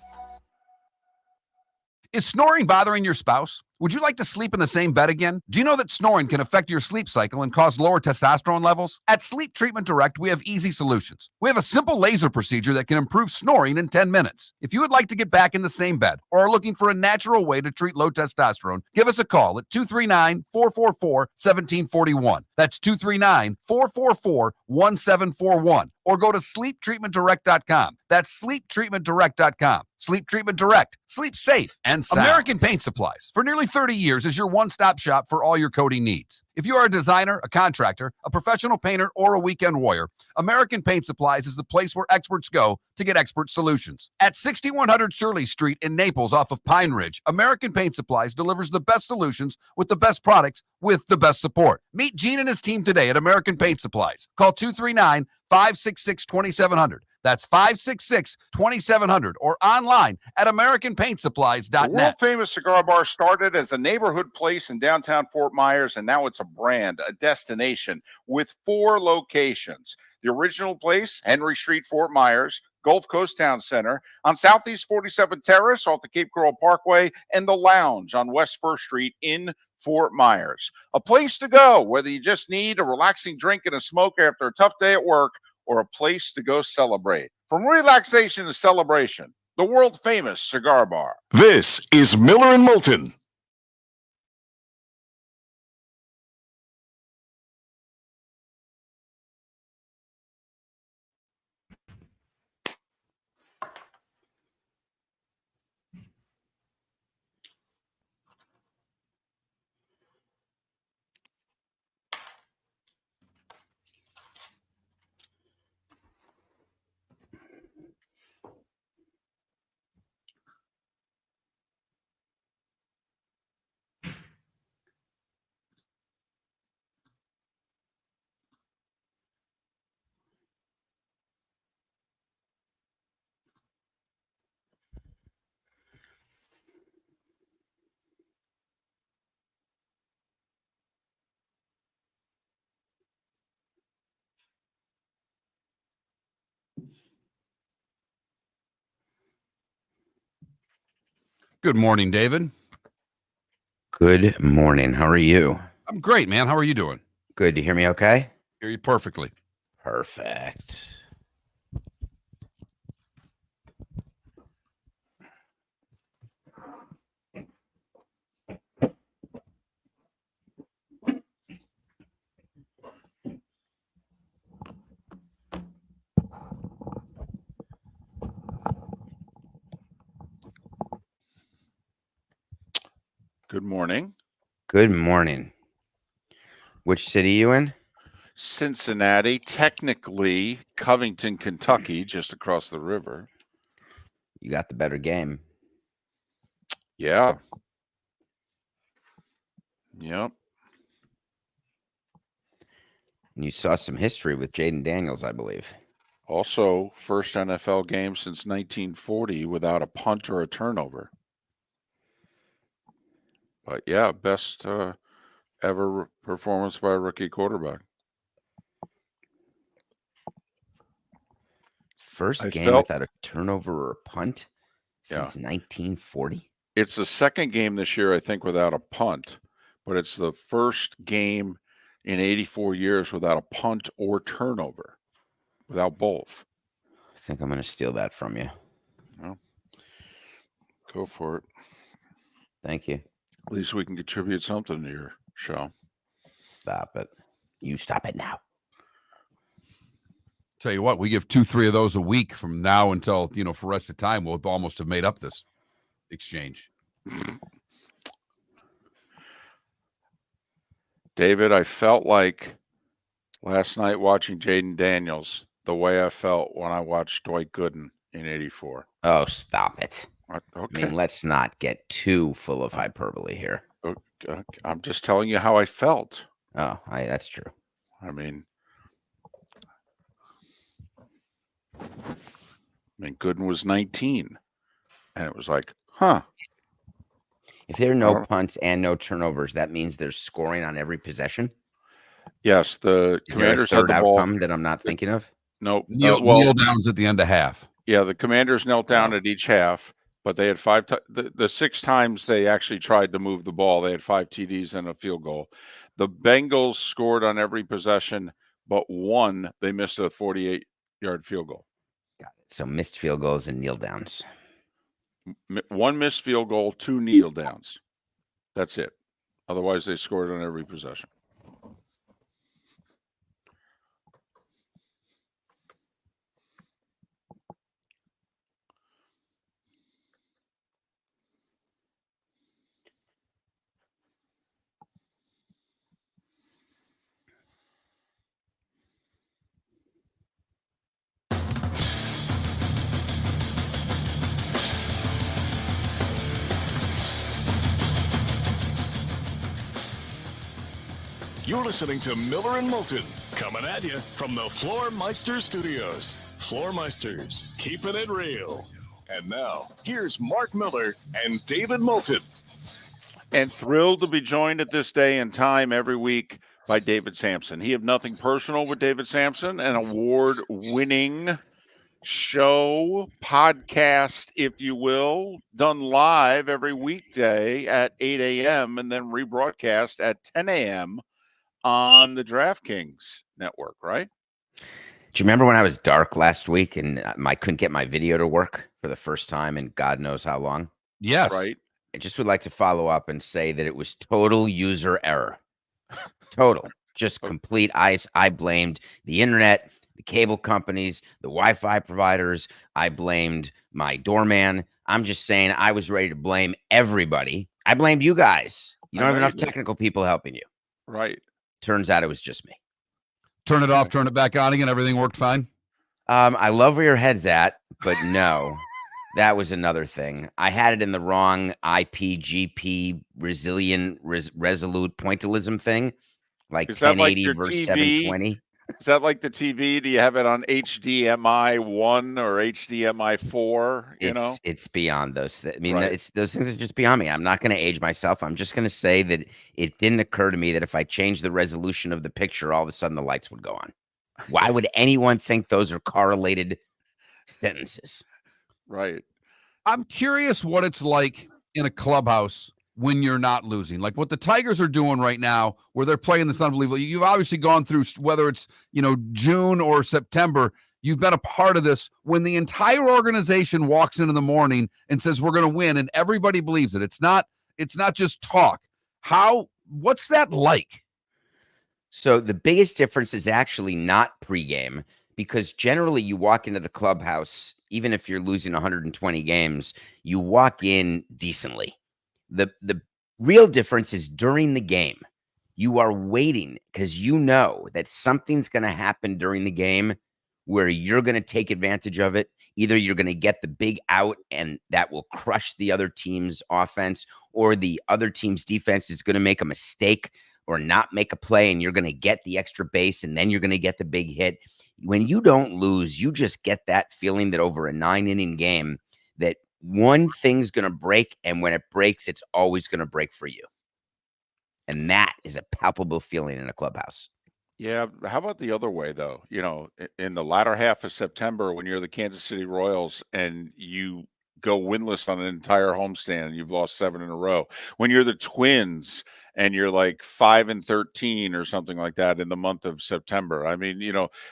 Is snoring bothering your spouse? Would you like to sleep in the same bed again? Do you know that snoring can affect your sleep cycle and cause lower testosterone levels? At Sleep Treatment Direct, we have easy solutions. We have a simple laser procedure that can improve snoring in 10 minutes. If you would like to get back in the same bed or are looking for a natural way to treat low testosterone, give us a call at 239-444-1741. That's 239-444-1741. Or go to sleeptreatmentdirect.com. That's sleeptreatmentdirect.com. Sleep Treatment Direct. Sleep safe and sound. American Paint Supplies, for nearly 30 years, is your one-stop shop for all your coating needs. If you are a designer, a contractor, a professional painter, or a weekend warrior, American Paint Supplies is the place where experts go to get expert solutions. At 6100 Shirley Street in Naples off of Pine Ridge, American Paint Supplies delivers the best solutions with the best products with the best support. Meet Gene and his team today at American Paint Supplies. Call 239-566-2700. That's 566-2700 or online at The AmericanPaintSupplies.net. world famous cigar bar started as a neighborhood place in downtown Fort Myers, and now it's a brand, a destination with 4 locations. The original place, Henry Street, Fort Myers, Gulf Coast Town Center, on Southeast 47th Terrace off the Cape Coral Parkway, and the Lounge on West 1st Street in Fort Myers. A place to go, whether you just need a relaxing drink and a smoke after a tough day at work, or a place to go celebrate. From relaxation to celebration, the world famous cigar bar. This is Miller and Moulton. Good morning, David. Good morning. How are you? I'm great, man. How are you doing? Good. Do you hear me okay? Hear you perfectly. Perfect. Good morning. Good morning. Which city you in? Cincinnati, technically Covington, Kentucky, just across the river. You got the better game. Yeah. Yep. And you saw some history with Jaden Daniels, I believe. Also, first NFL game since 1940 without a punt or a turnover. But yeah, best ever performance by a rookie quarterback. First I game felt- without a turnover or a punt Yeah. since 1940. It's the second game this year, I think, without a punt, but it's the first game in 84 years without a punt or turnover, without both. I think I'm going to steal that from you. Well, go for it. Thank you. At least we can contribute something to your show. Stop it. You stop it now. Tell you what, we give 2-3 of those a week from now until, for the rest of the time, we'll almost have made up this exchange. David, I felt like last night watching Jaden Daniels the way I felt when I watched Dwight Gooden in 84. Oh, stop it. Okay. I mean, let's not get too full of hyperbole here. I'm just telling you how I felt. Oh, that's true. I mean, Gooden was 19, and it was like, huh. If there are no punts and no turnovers, that means there's scoring on every possession. Yes, the Is there a Commanders had third the ball. outcome that I'm not thinking of? Nope. Kneel downs at the end of half. Yeah, the Commanders knelt down at each half, but they had the 6 times they actually tried to move the ball. They had 5 TDs and a field goal. The Bengals scored on every possession, but one they missed a 48-yard field goal. Got it. So missed field goals and kneel downs. 1 missed field goal, 2 kneel downs. That's it. Otherwise, they scored on every possession. You're listening to Miller and Moulton, coming at you from the Floor Meister Studios. Floor Meisters, keeping it real. And now, here's Mark Miller and David Moulton. And thrilled to be joined at this day and time every week by David Samson. He have nothing personal with David Samson, an award-winning show, podcast, if you will, done live every weekday at 8 a.m. and then rebroadcast at 10 a.m. on the DraftKings network, right? Do you remember when I was dark last week and I couldn't get my video to work for the first time in God knows how long? Yes. Right. I just would like to follow up and say that it was total user error. Total. Just complete. I blamed the internet, the cable companies, the Wi-Fi providers. I blamed my doorman. I'm just saying I was ready to blame everybody. I blamed you guys. You don't have enough technical people helping you. Right. Turns out it was just me. Turn it off, turn it back on again. Everything worked fine. I love where your head's at, but no, that was another thing. I had it in the wrong IPGP resolute pointillism thing, like 1080 versus 720. Is that like the TV? Do you have it on HDMI 1 or HDMI 4? It's beyond those things. I mean, Right. those things are just beyond me. I'm not going to age myself. I'm just going to say that it didn't occur to me that if I changed the resolution of the picture, all of a sudden the lights would go on. Why would anyone think those are correlated sentences? Right. I'm curious what it's like in a clubhouse when you're not losing, like what the Tigers are doing right now, where they're playing this unbelievable. You've obviously gone through, whether it's, June or September, you've been a part of this when the entire organization walks in the morning and says, we're going to win. And everybody believes it. It's not just talk. What's that like? So the biggest difference is actually not pregame, because generally you walk into the clubhouse, even if you're losing 120 games, you walk in decently. The real difference is during the game. You are waiting because you know that something's going to happen during the game where you're going to take advantage of it. Either you're going to get the big out and that will crush the other team's offense, or the other team's defense is going to make a mistake or not make a play, and you're going to get the extra base, and then you're going to get the big hit. When you don't lose, you just get that feeling that over a 9-inning game, that one thing's going to break, and when it breaks, it's always going to break for you. And that is a palpable feeling in a clubhouse. Yeah. How about the other way, though? In the latter half of September, when you're the Kansas City Royals and you go winless on an entire homestand and you've lost 7 in a row, when you're the Twins and you're like 5-13 or something like that in the month of September. I mean,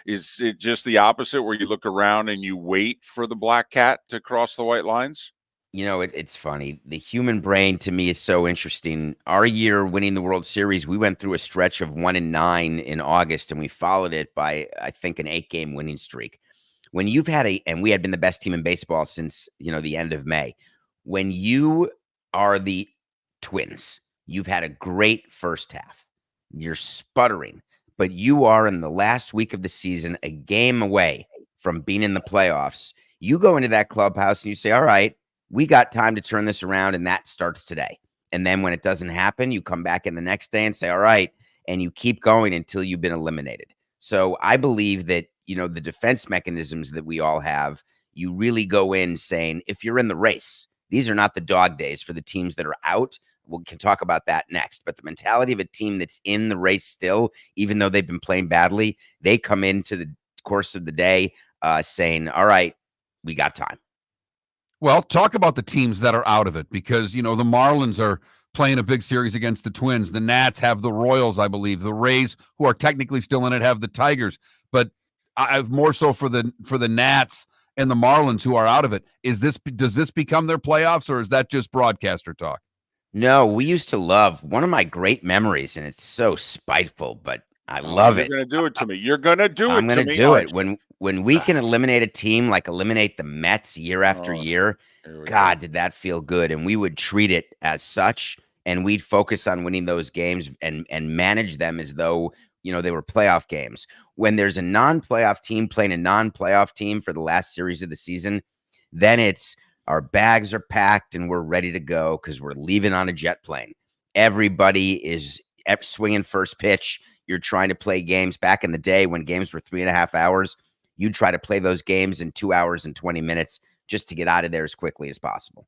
is it just the opposite where you look around and you wait for the black cat to cross the white lines? It's funny. The human brain to me is so interesting. Our year winning the World Series, we went through a stretch of 1-9 in August, and we followed it by, I think, an 8-game winning streak. When you've had and we had been the best team in baseball since, the end of May. When you are the Twins, you've had a great first half. You're sputtering, but you are in the last week of the season, a game away from being in the playoffs. You go into that clubhouse and you say, all right, we got time to turn this around, and that starts today. And then when it doesn't happen, you come back in the next day and say, all right, and you keep going until you've been eliminated. So I believe that, the defense mechanisms that we all have, you really go in saying, if you're in the race, these are not the dog days for the teams that are out. We can talk about that next. But the mentality of a team that's in the race still, even though they've been playing badly, they come into the course of the day saying, all right, we got time. Well, talk about the teams that are out of it, because, the Marlins are playing a big series against the Twins. The Nats have the Royals, I believe. The Rays, who are technically still in it, have the Tigers. But I've more so for the Nats and the Marlins, who are out of it. Does this become their playoffs, or is that just broadcaster talk? No, we used to love, one of my great memories, and it's so spiteful, but I love it. You're going to do it to me. You're going to do it to me. I'm going to do it. When we can eliminate a team, like eliminate the Mets year after year, God, did that feel good. And we would treat it as such, and we'd focus on winning those games and manage them as though, they were playoff games. When there's a non-playoff team playing a non-playoff team for the last series of the season, then it's our bags are packed and we're ready to go because we're leaving on a jet plane. Everybody is swinging first pitch. you're trying to play games back in the day when games were 3.5 hours, you'd try to play those games in 2 hours and 20 minutes just to get out of there as quickly as possible.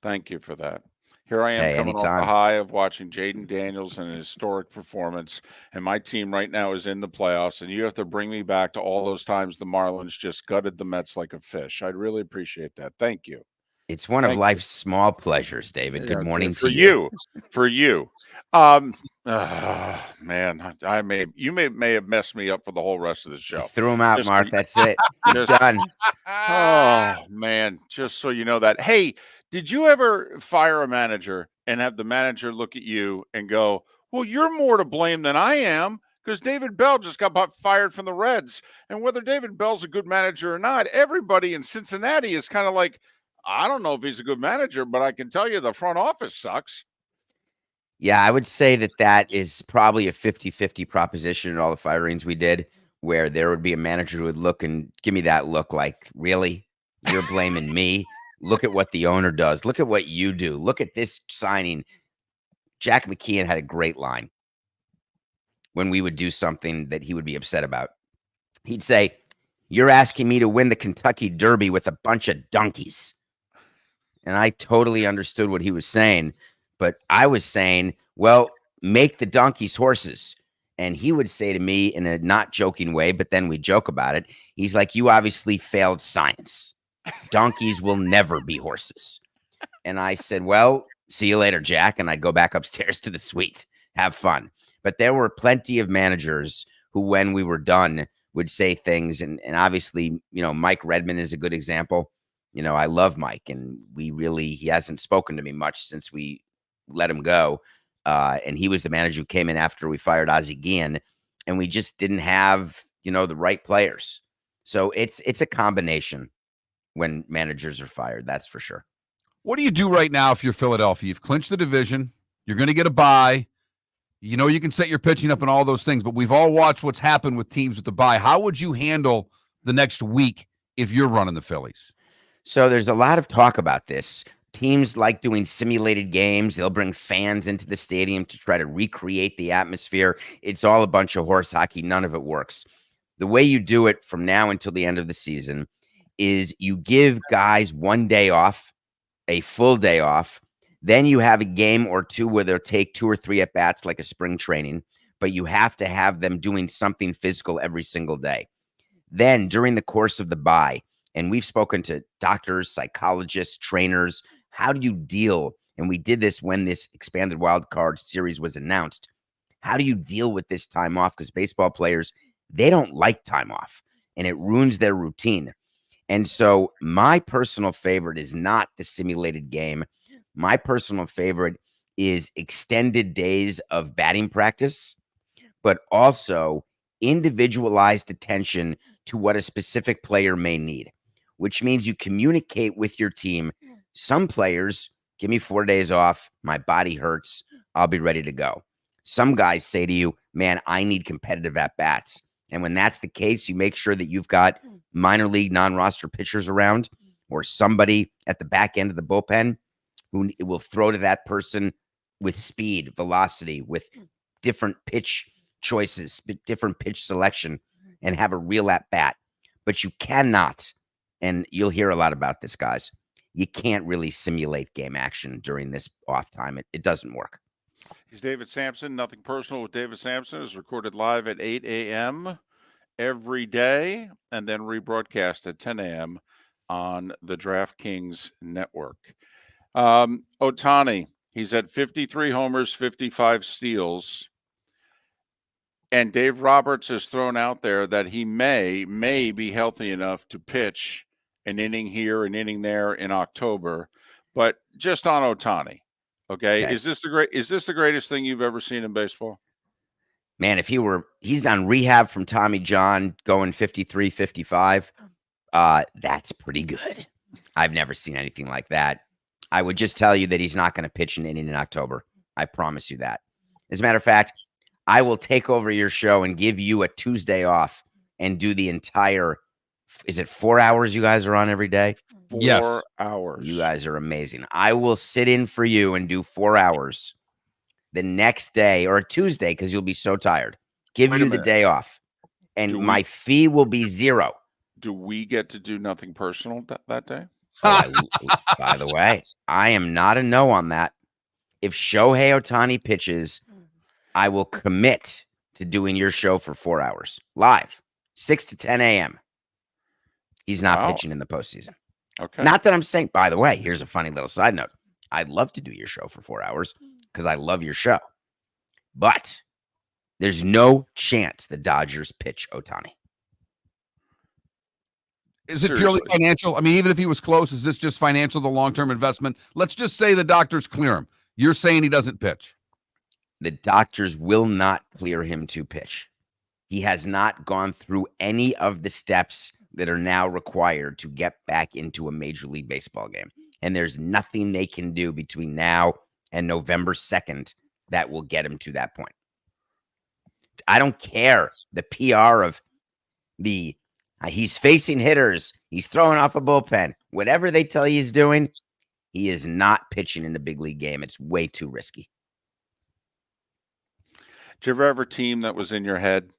Thank you for that. Here I am Hey, coming off anytime. the high of watching Jaden Daniels and a historic performance, and my team right now is in the playoffs, and you have to bring me back to all those times the Marlins just gutted the Mets like a fish. I'd really appreciate that. Thank you. It's one of Thank you. life's small pleasures, David. Yeah, Good morning for to you. For you. Man, you may have messed me up for the whole rest of the show. Threw him out, Just Mark. so- That's it. He's done. Oh man, just so you know that. Hey, did you ever fire a manager and have the manager look at you and go, "Well, you're more to blame than I am because David Bell just got fired from the Reds." And whether David Bell's a good manager or not, everybody in Cincinnati is kind of like, I don't know if he's a good manager, but I can tell you the front office sucks. Yeah, I would say that is probably a 50-50 proposition in all the firings we did, where there would be a manager who would look and give me that look like, really? You're blaming me? Look at what the owner does. Look at what you do. Look at this signing. Jack McKeon had a great line when we would do something that he would be upset about. He'd say, "You're asking me to win the Kentucky Derby with a bunch of donkeys." And I totally understood what he was saying, but I was saying, well, make the donkeys horses. And he would say to me in a not joking way, but then we joke about it. He's like, "You obviously failed science. Donkeys will never be horses." And I said, "Well, see you later, Jack." And I'd go back upstairs to the suite, have fun. But there were plenty of managers who, when we were done, would say things. And obviously, Mike Redmond is a good example. I love Mike, and he hasn't spoken to me much since we let him go. And he was the manager who came in after we fired Ozzie Guillen, and we just didn't have, the right players. So it's a combination when managers are fired. That's for sure. What do you do right now if you're Philadelphia? You've clinched the division. You're going to get a bye. You can set your pitching up and all those things, but we've all watched what's happened with teams with the bye. How would you handle the next week if you're running the Phillies? So there's a lot of talk about this. Teams like doing simulated games. They'll bring fans into the stadium to try to recreate the atmosphere. It's all a bunch of horse hockey. None of it works. The way you do it from now until the end of the season is you give guys 1 day off, a full day off. Then you have a game or two where they'll take 2 or 3 at-bats like a spring training, but you have to have them doing something physical every single day. Then during the course of the bye, and we've spoken to doctors, psychologists, trainers, how do you deal? And we did this when this expanded wild card series was announced. How do you deal with this time off? Because baseball players, they don't like time off, and it ruins their routine. And so my personal favorite is not the simulated game. My personal favorite is extended days of batting practice, but also individualized attention to what a specific player may need, which means you communicate with your team. Some players, give me 4 days off. My body hurts. I'll be ready to go. Some guys say to you, man, I need competitive at-bats. And when that's the case, you make sure that you've got minor league non-roster pitchers around or somebody at the back end of the bullpen who will throw to that person with speed, velocity, with different pitch choices, different pitch selection, and have a real at-bat. But you cannot, and you'll hear a lot about this, guys, you can't really simulate game action during this off time. It doesn't work. He's David Samson. Nothing Personal with David Samson is recorded live at 8 a.m. every day and then rebroadcast at 10 a.m. on the DraftKings network. Ohtani, he's at 53 homers, 55 steals. And Dave Roberts has thrown out there that he may be healthy enough to pitch an inning here, an inning there in October. But just on Ohtani, okay. Is this the greatest thing you've ever seen in baseball? Man, if he's on rehab from Tommy John going 53, 55, that's pretty good. I've never seen anything like that. I would just tell you that he's not going to pitch an inning in October. I promise you that. As a matter of fact, I will take over your show and give you a Tuesday off and do the entire, is it 4 hours you guys are on every day? 4 hours. You guys are amazing. I will sit in for you and do 4 hours. the next day or a Tuesday because you'll be so tired. Give Wait a you the minute. day off. And Do my we- fee will be $0. Do we get to do nothing personal that day? By the way, I am not a no on that. If Shohei Ohtani pitches, I will commit to doing your show for 4 hours live, 6 to 10 a.m. He's not Wow. pitching in the postseason. Okay. Not that I'm saying, by the way, here's a funny little side note. I'd love to do your show for 4 hours because I love your show. But there's no chance the Dodgers pitch Ohtani. Is it purely Seriously. financial? I mean, even if he was close, is this just financial, the long-term investment? Let's just say the doctors clear him. You're saying he doesn't pitch. The doctors will not clear him to pitch. He has not gone through any of the steps that are now required to get back into a Major League Baseball game. And there's nothing they can do between now and November 2nd that will get him to that point. I don't care the PR of the he's facing hitters, he's throwing off a bullpen. Whatever they tell you he's doing, he is not pitching in the big league game. It's way too risky. Did you ever have a team that was in your head?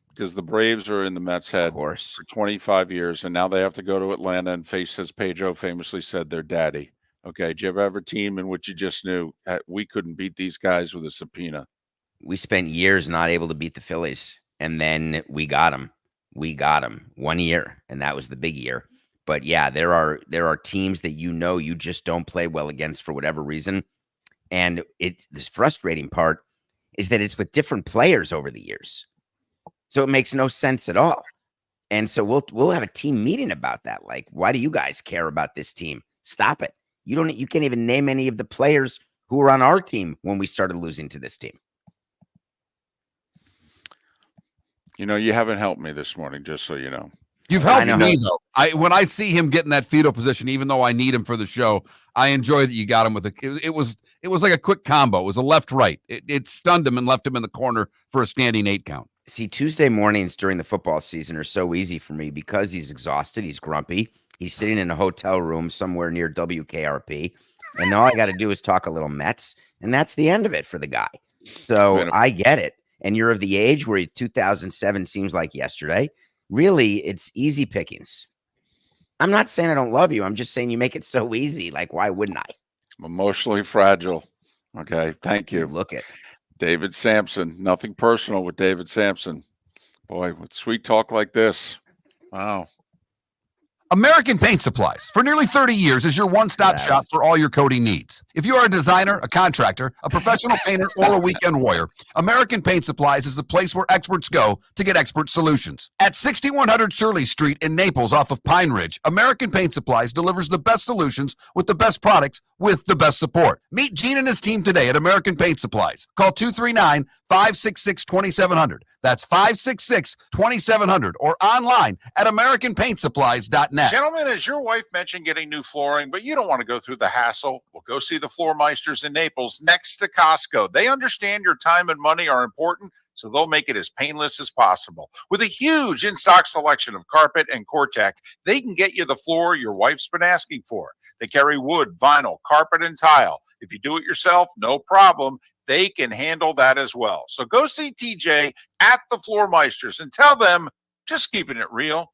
Because the Braves are in the Mets' head Of course. for 25 years, and now they have to go to Atlanta and face, as Pedro famously said, their daddy. Okay. Did you ever have a team in which you just knew we couldn't beat these guys with a subpoena? We spent years not able to beat the Phillies, and then we got them. We got them 1 year, and that was the big year. But yeah, there are teams that you just don't play well against for whatever reason. And it's this frustrating part is that it's with different players over the years. So it makes no sense at all. And so we'll have a team meeting about that. Like, why do you guys care about this team? Stop it. You can't even name any of the players who were on our team when we started losing to this team. You know, you haven't helped me this morning, just so you know. You've helped me, though. When I see him get in that fetal position, even though I need him for the show, I enjoy that you got him with it was like a quick combo. It was a left-right. It stunned him and left him in the corner for a standing 8 count. See, Tuesday mornings during the football season are so easy for me because he's exhausted. He's grumpy. He's sitting in a hotel room somewhere near WKRP. And all I got to do is talk a little Mets. And that's the end of it for the guy. So I get it. And you're of the age where 2007 seems like yesterday. Really, it's easy pickings. I'm not saying I don't love you. I'm just saying you make it so easy. Like, why wouldn't I? I'm emotionally fragile. Okay. Thank you. Look at David Samson. Nothing personal with David Samson. Boy, with sweet talk like this. Wow. American Paint Supplies, for nearly 30 years, is your one-stop shop for all your coating needs. If you are a designer, a contractor, a professional painter, or a weekend warrior, American Paint Supplies is the place where experts go to get expert solutions. At 6100 Shirley Street in Naples off of Pine Ridge, American Paint Supplies delivers the best solutions with the best products with the best support. Meet Gene and his team today at American Paint Supplies. Call 239-566-2700. That's 566-2700 or online at AmericanPaintSupplies.net. Gentlemen, as your wife mentioned getting new flooring, but you don't want to go through the hassle, well, go see the Floor Meisters in Naples next to Costco. They understand your time and money are important, so they'll make it as painless as possible. With a huge in-stock selection of carpet and Cortec, they can get you the floor your wife's been asking for. They carry wood, vinyl, carpet, and tile. If you do it yourself, no problem. They can handle that as well. So go see TJ at the Floor Meisters and tell them, just keeping it real.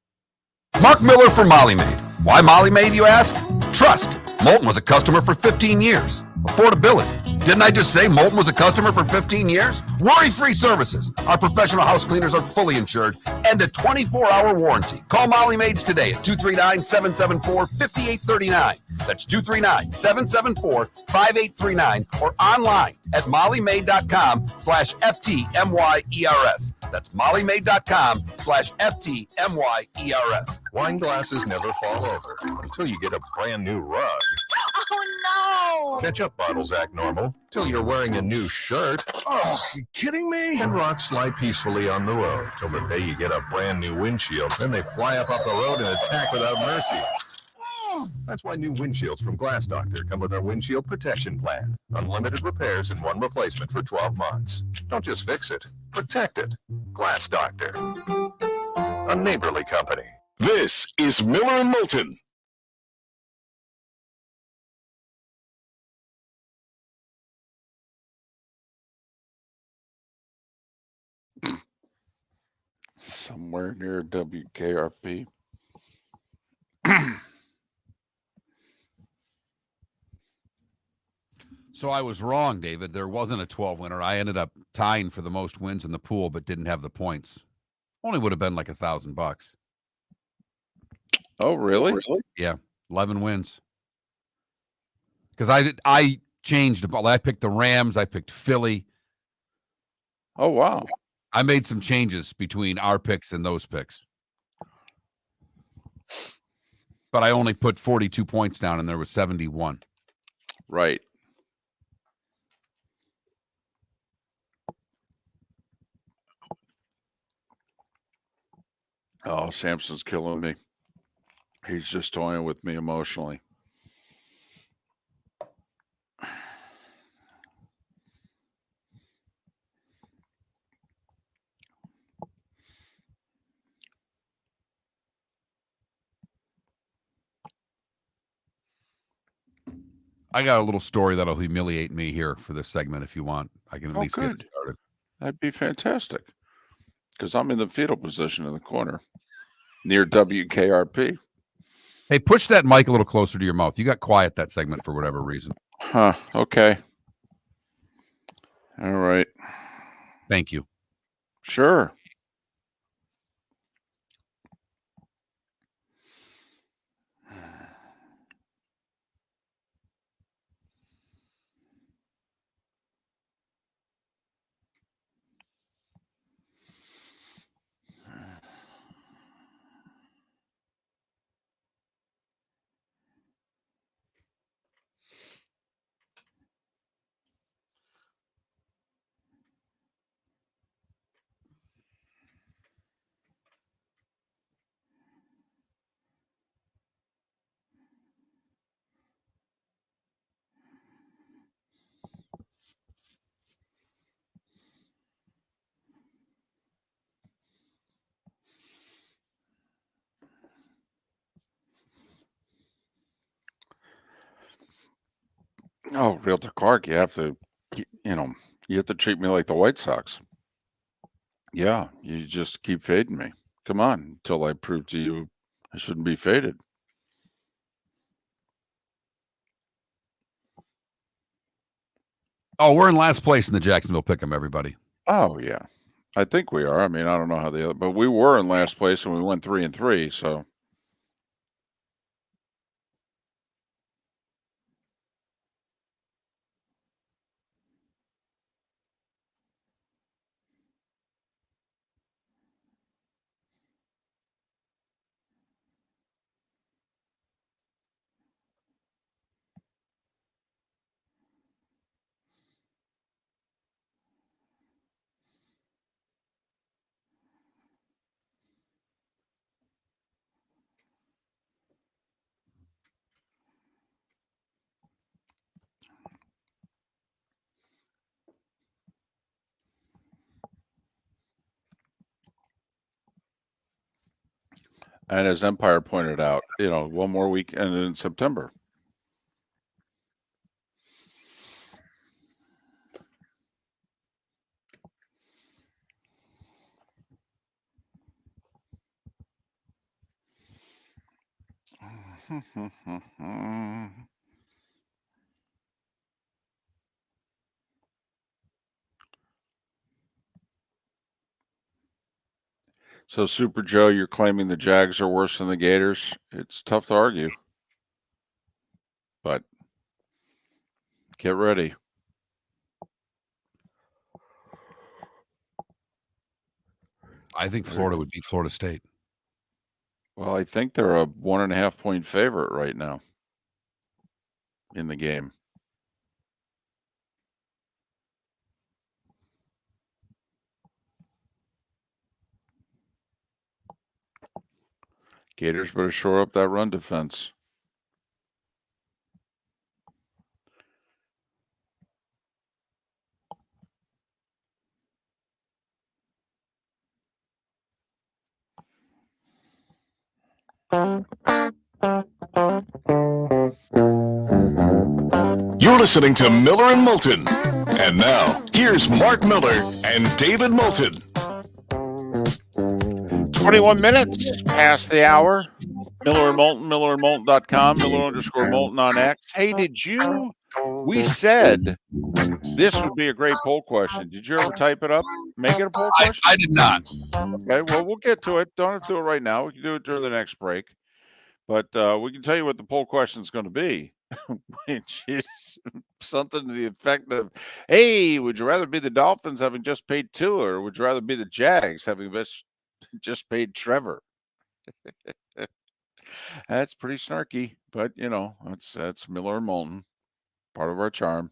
Mark Miller for Molly Maid. Why Molly Maid, you ask? Trust. Moulton was a customer for 15 years. Affordability. Didn't I just say Moulton was a customer for 15 years? Worry-free services. Our professional house cleaners are fully insured and a 24-hour warranty. Call Molly Maids today at 239-774-5839. That's 239-774-5839 or online at mollymaid.com/FTMYERS. That's mollymaid.com/FTMYERS. Wine glasses never fall over until you get a brand new rug. Oh, no. Ketchup bottles act normal till you're wearing a new shirt. Oh, you kidding me? And rocks slide peacefully on the road till the day you get a brand new windshield. Then they fly up off the road and attack without mercy. That's why new windshields from Glass Doctor come with our windshield protection plan. Unlimited repairs and one replacement for 12 months. Don't just fix it, protect it. Glass Doctor. A neighborly company. This is Miller and Moulton. Somewhere near WKRP. So I was wrong, David. There wasn't a 12 winner. I ended up tying for the most wins in the pool, but didn't have the points. Only would have been like $1,000. Oh, really? Yeah, 11 wins. Because I changed. I picked the Rams. I picked Philly. Oh, wow. I made some changes between our picks and those picks. But I only put 42 points down, and there was 71. Right. Oh, Samson's killing me. He's just toying with me emotionally. I got a little story that'll humiliate me here for this segment if you want. I can at least get it started. That'd be fantastic. Because I'm in the fetal position in the corner near WKRP. Hey, push that mic a little closer to your mouth. You got quiet that segment for whatever reason. Huh. Okay. All right. Thank you. Sure. Oh, Realtor Clark, you have to, you have to treat me like the White Sox. Yeah, you just keep fading me. Come on, until I prove to you I shouldn't be faded. Oh, we're in last place in the Jacksonville Pick'em, everybody. Oh, yeah. I think we are. I mean, I don't know how the other, but we were in last place and we went 3-3, so. And as Empire pointed out, one more weekend in September. So, Super Joe, you're claiming the Jags are worse than the Gators? It's tough to argue. But get ready. I think Florida would beat Florida State. Well, I think they're a 1.5 point favorite right now in the game. Gators better shore up that run defense. You're listening to Miller and Moulton. And now, here's Mark Miller and David Moulton. 21 minutes past the hour. Miller and Moulton, millerandmoulton.com, Miller_Moulton on X. Hey, we said this would be a great poll question. Did you ever type it up? Make it a poll question? I did not. Okay, well, we'll get to it. Don't have to do it right now. We can do it during the next break. But we can tell you what the poll question is going to be, which is something to the effect of, hey, would you rather be the Dolphins having just paid Tua, or would you rather be the Jags having just paid Trevor? That's pretty snarky, but, that's Miller and Moulton, part of our charm.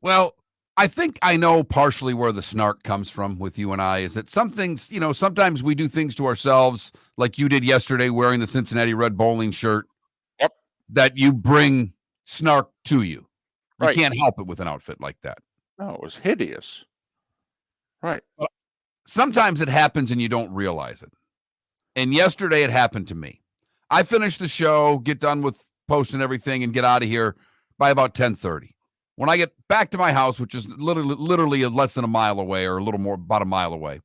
Well, I think I know partially where the snark comes from with you and I, is that some things, sometimes we do things to ourselves, like you did yesterday wearing the Cincinnati Red bowling shirt. Yep. That you bring snark to you. You Right. can't help it with an outfit like that. No, it was hideous. Right. Sometimes it happens and you don't realize it. And yesterday it happened to me. I finished the show, get done with posting everything, and get out of here by about 10:30. When I get back to my house, which is literally less than a mile away, or a little more, about a mile away,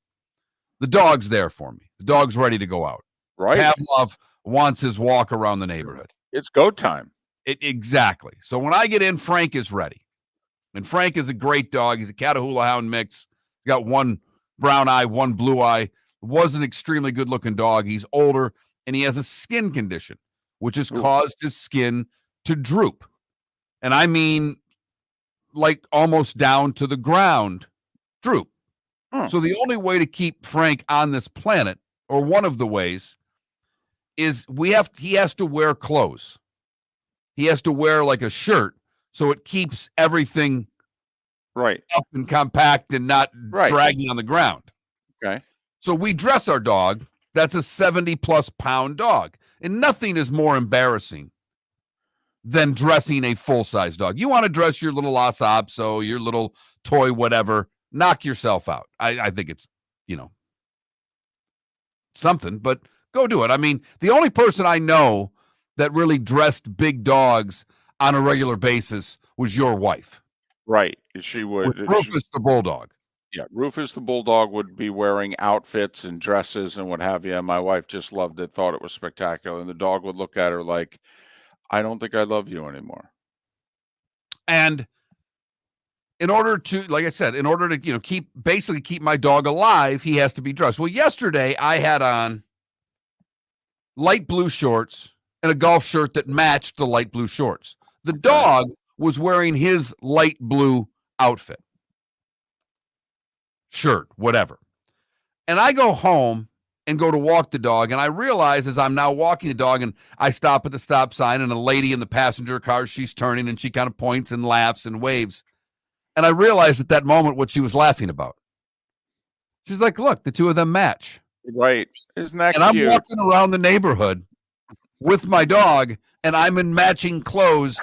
the dog's there for me. The dog's ready to go out. Right. Pavlov wants his walk around the neighborhood. It's go time. Exactly. So when I get in, Frank is ready. And Frank is a great dog. He's a Catahoula Hound mix. He's got one brown eye, one blue eye. Was an extremely good-looking dog. He's older, and he has a skin condition, which has caused his skin to droop. And I mean, like almost down to the ground droop. So the only way to keep Frank on this planet, or one of the ways, is he has to wear clothes. He has to wear like a shirt, so it keeps everything right up and compact and not dragging on the ground. Okay. So we dress our dog. That's a 70+ pound dog. And nothing is more embarrassing than dressing a full-size dog. You want to dress your little Lhasa Apso, your little toy, whatever, knock yourself out. I think it's, something, but go do it. I mean, the only person I know that really dressed big dogs on a regular basis was your wife. Right. She would. Rufus the Bulldog. Yeah, Rufus the Bulldog would be wearing outfits and dresses and what have you. And my wife just loved it, thought it was spectacular. And the dog would look at her like, I don't think I love you anymore. And in order to, like I said, in order to, keep my dog alive, he has to be dressed. Well, yesterday I had on light blue shorts and a golf shirt that matched the light blue shorts. The dog was wearing his light blue outfit, shirt, whatever. And I go home and go to walk the dog, and I realize as I'm now walking the dog, and I stop at the stop sign, and a lady in the passenger car, she's turning, and she kind of points and laughs and waves. And I realized at that moment what she was laughing about. She's like, look, the two of them match. Right. Isn't that cute? And I'm walking around the neighborhood with my dog, and I'm in matching clothes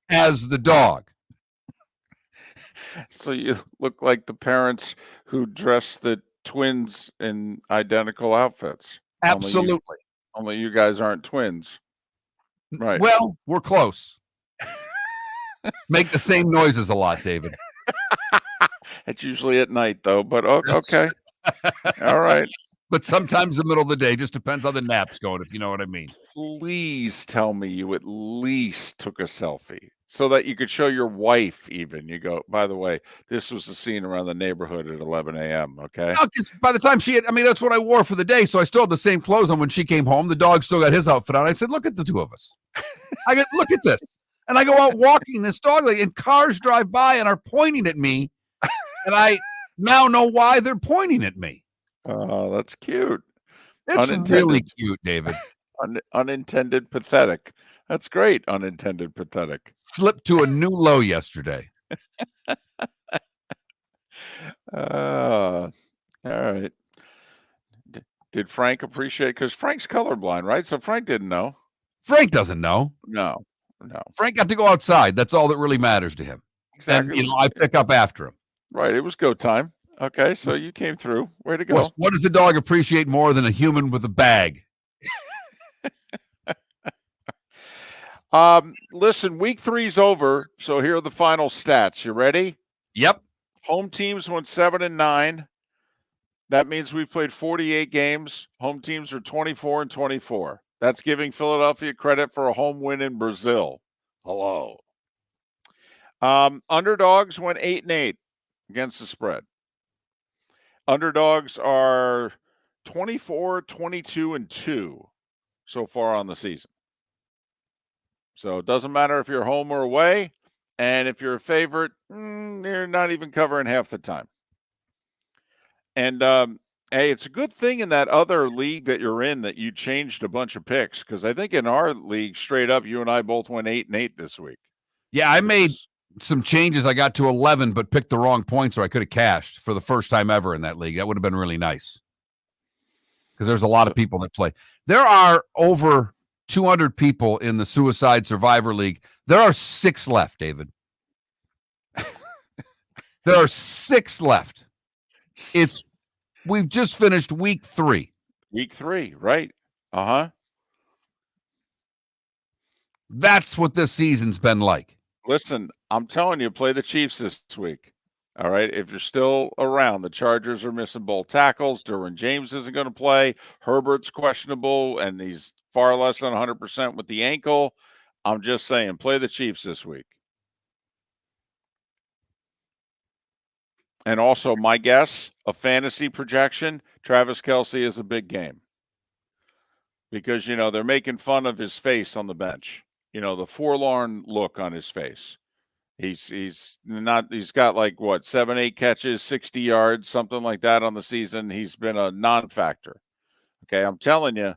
as the dog. So you look like the parents who dress the twins in identical outfits. Absolutely. Only you guys aren't twins. Right. Well, we're close. Make the same noises a lot, David. It's usually at night, though, but okay. All right. But sometimes the middle of the day, just depends how the nap's going, if you know what I mean. Please tell me you at least took a selfie so that you could show your wife even. You go, by the way, this was the scene around the neighborhood at 11 a.m., okay? No, because by the time that's what I wore for the day, so I still had the same clothes on when she came home. The dog still got his outfit on. I said, look at the two of us. Look at this. And I go out walking this dog, and cars drive by and are pointing at me, and I now know why they're pointing at me. Oh, that's cute. It's really cute, David. Unintended pathetic. That's great. Unintended pathetic. Slipped to a new low yesterday. All right. Did Frank appreciate? Because Frank's colorblind, right? So Frank didn't know. Frank doesn't know. No. Frank got to go outside. That's all that really matters to him. Exactly. And, I pick up after him. Right. It was go time. Okay, so you came through. Way to go. What does the dog appreciate more than a human with a bag? Listen, week 3's over, so here are the final stats. You ready? Yep. Home teams went 7-9. That means we've played 48 games. Home teams are 24-24. That's giving Philadelphia credit for a home win in Brazil. Hello. Underdogs went 8-8 against the spread. Underdogs are 24-22-2 so far on the season. So it doesn't matter if you're home or away. And if you're a favorite, you're not even covering half the time. And hey, it's a good thing in that other league that you're in that you changed a bunch of picks, because I think in our league, straight up, you and I both went 8-8 this week. Yeah, I made some changes. I got to 11, but picked the wrong point, so I could have cashed for the first time ever in that league. That would have been really nice, because there's a lot of people that play. There are over 200 people in the Suicide Survivor League. There are 6 left, David. There are 6 left. We've just finished week 3. Week 3, right? Uh-huh. That's what this season's been like. Listen, I'm telling you, play the Chiefs this week. All right. If you're still around, the Chargers are missing both tackles. Derwin James isn't going to play. Herbert's questionable, and he's far less than 100% with the ankle. I'm just saying, play the Chiefs this week. And also, my guess, a fantasy projection, Travis Kelce is a big game. Because, they're making fun of his face on the bench. The forlorn look on his face. He's got like 7, 8 catches, 60 yards, something like that on the season. He's been a non-factor. Okay, I'm telling you,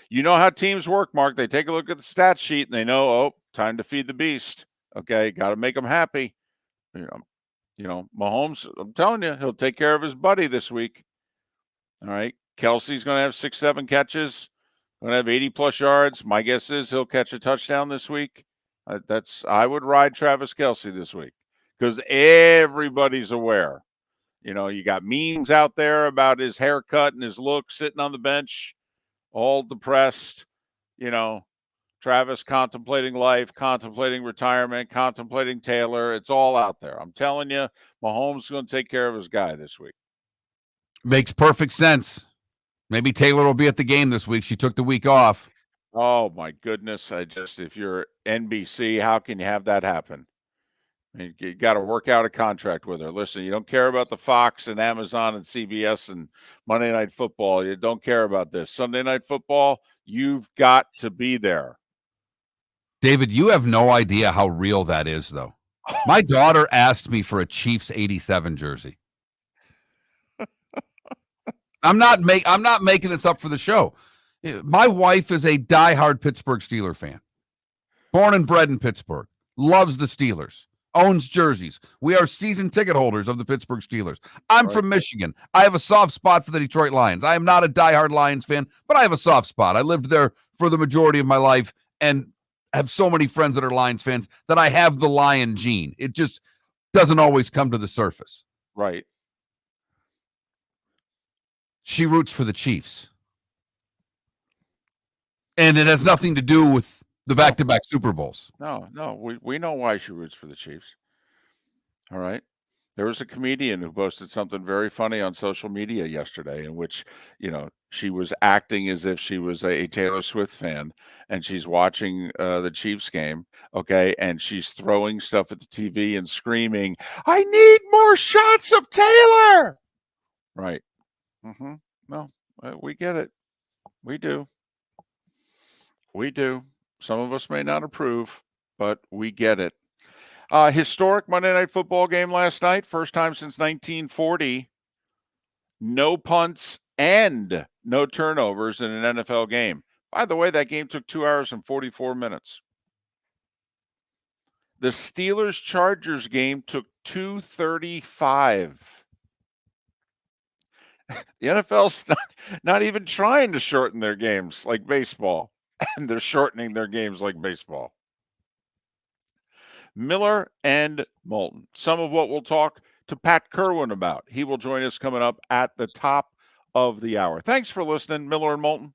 you know how teams work, Mark. They take a look at the stat sheet and they know, time to feed the beast. Okay, got to make them happy. Mahomes, I'm telling you, he'll take care of his buddy this week. All right, Kelsey's going to have 6, 7 catches. Going to have 80-plus yards. My guess is he'll catch a touchdown this week. I would ride Travis Kelce this week because everybody's aware. You got memes out there about his haircut and his look sitting on the bench, all depressed. Travis contemplating life, contemplating retirement, contemplating Taylor. It's all out there. I'm telling you, Mahomes is going to take care of his guy this week. Makes perfect sense. Maybe Taylor will be at the game this week. She took the week off. Oh, my goodness. If you're NBC, how can you have that happen? You got to work out a contract with her. Listen, you don't care about the Fox and Amazon and CBS and Monday Night Football. You don't care about this. Sunday Night Football, you've got to be there. David, you have no idea how real that is, though. My daughter asked me for a Chiefs 87 jersey. I'm not making this up for the show. My wife is a diehard Pittsburgh Steeler fan. Born and bred in Pittsburgh. Loves the Steelers. Owns jerseys. We are season ticket holders of the Pittsburgh Steelers. I'm from Michigan. I have a soft spot for the Detroit Lions. I am not a diehard Lions fan, but I have a soft spot. I lived there for the majority of my life and have so many friends that are Lions fans that I have the Lion gene. It just doesn't always come to the surface. Right. She roots for the Chiefs. And it has nothing to do with the back-to-back Super Bowls. No. We know why she roots for the Chiefs. All right. There was a comedian who posted something very funny on social media yesterday in which, she was acting as if she was a Taylor Swift fan and she's watching the Chiefs game, okay, and she's throwing stuff at the TV and screaming, "I need more shots of Taylor!" Right. Mm-hmm. No, we get it. We do. We do. Some of us may not approve, but we get it. Historic Monday Night Football game last night. First time since 1940. No punts and no turnovers in an NFL game. By the way, that game took 2 hours and 44 minutes. The Steelers-Chargers game took 2:35. The NFL's not even trying to shorten their games like baseball, and they're shortening their games like baseball. Miller and Moulton. Some of what we'll talk to Pat Kirwan about. He will join us coming up at the top of the hour. Thanks for listening, Miller and Moulton.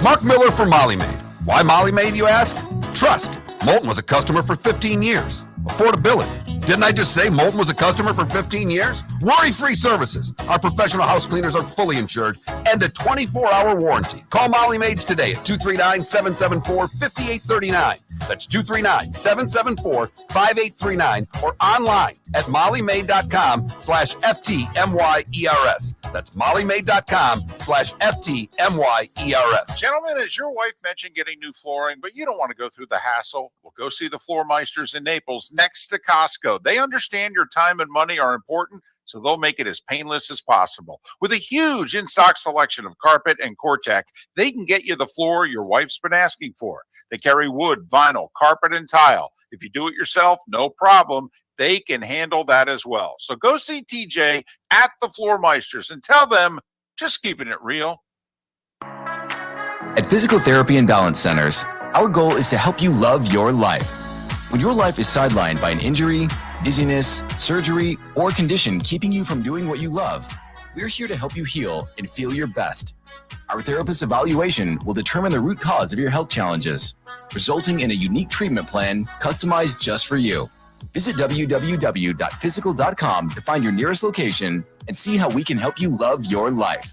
Mark Miller for Molly Maid. Why Molly Maid, you ask? Trust. Moulton was a customer for 15 years. Affordability. Didn't I just say Moulton was a customer for 15 years? Worry-free services. Our professional house cleaners are fully insured and a 24-hour warranty. Call Molly Maids today at 239-774-5839. That's 239-774-5839 or online at mollymaid.com/FTMYERS. That's mollymaid.com/FTMYERS. Gentlemen, has your wife mentioned getting new flooring, but you don't want to go through the hassle? Well, go see the Floor Meisters in Naples next to Costco. They understand your time and money are important, so they'll make it as painless as possible. With a huge in-stock selection of carpet and Cortec, they can get you the floor your wife's been asking for. They carry wood, vinyl, carpet, and tile. If you do it yourself, no problem. They can handle that as well. So go see TJ at the Floor Meisters and tell them, just keeping it real. At Physical Therapy and Balance Centers, our goal is to help you love your life. When your life is sidelined by an injury, dizziness, surgery, or condition keeping you from doing what you love, we're here to help you heal and feel your best. Our therapist evaluation will determine the root cause of your health challenges, resulting in a unique treatment plan customized just for you. Visit www.physical.com to find your nearest location and see how we can help you love your life.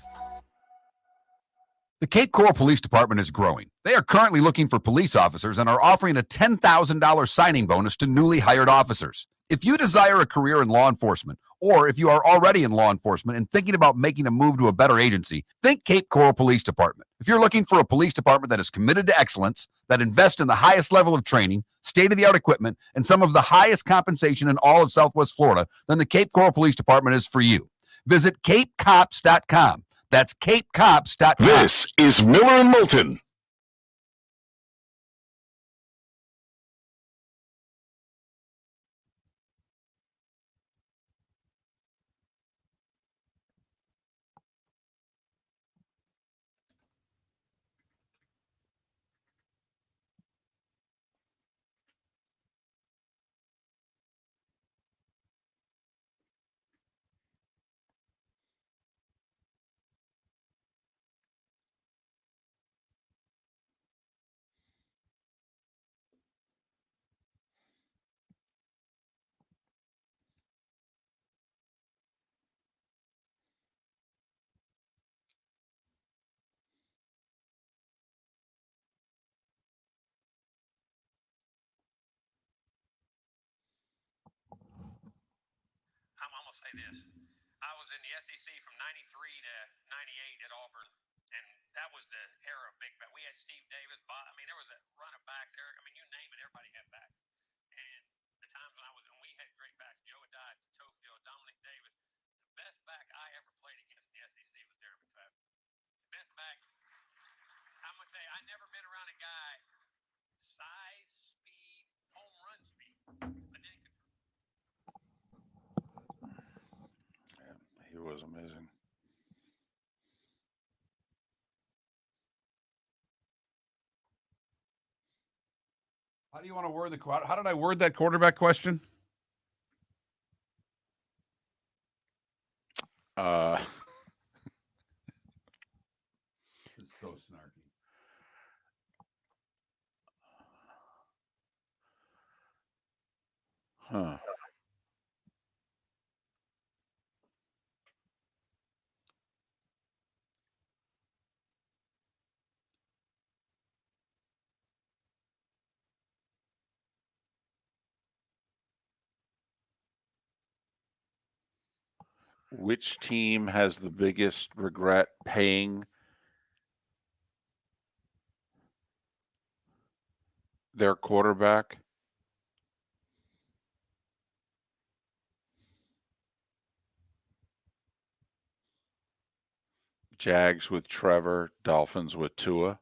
The Cape Coral Police Department is growing. They are currently looking for police officers and are offering a $10,000 signing bonus to newly hired officers. If you desire a career in law enforcement, or if you are already in law enforcement and thinking about making a move to a better agency, think Cape Coral Police Department. If you're looking for a police department that is committed to excellence, that invests in the highest level of training, state-of-the-art equipment, and some of the highest compensation in all of Southwest Florida, then the Cape Coral Police Department is for you. Visit capecops.com. That's capecops.com. This is Miller and Moulton. I'm gonna say this. I was in the SEC from '93 to '98 at Auburn, and that was the era of big back. We had Steve Davis. There was a run of backs. Eric, you name it, everybody had backs. And the times when we had great backs, Joe Adai, Tofield, Dominic Davis. The best back I ever played against in the SEC was Darren McFadden. The best back. I'm gonna tell you, I've never been around a guy size, speed, home run speed, but then He was amazing. How do you want to word how did I word that quarterback question? It's so snarky. Huh. Which team has the biggest regret paying their quarterback? Jags with Trevor, Dolphins with Tua.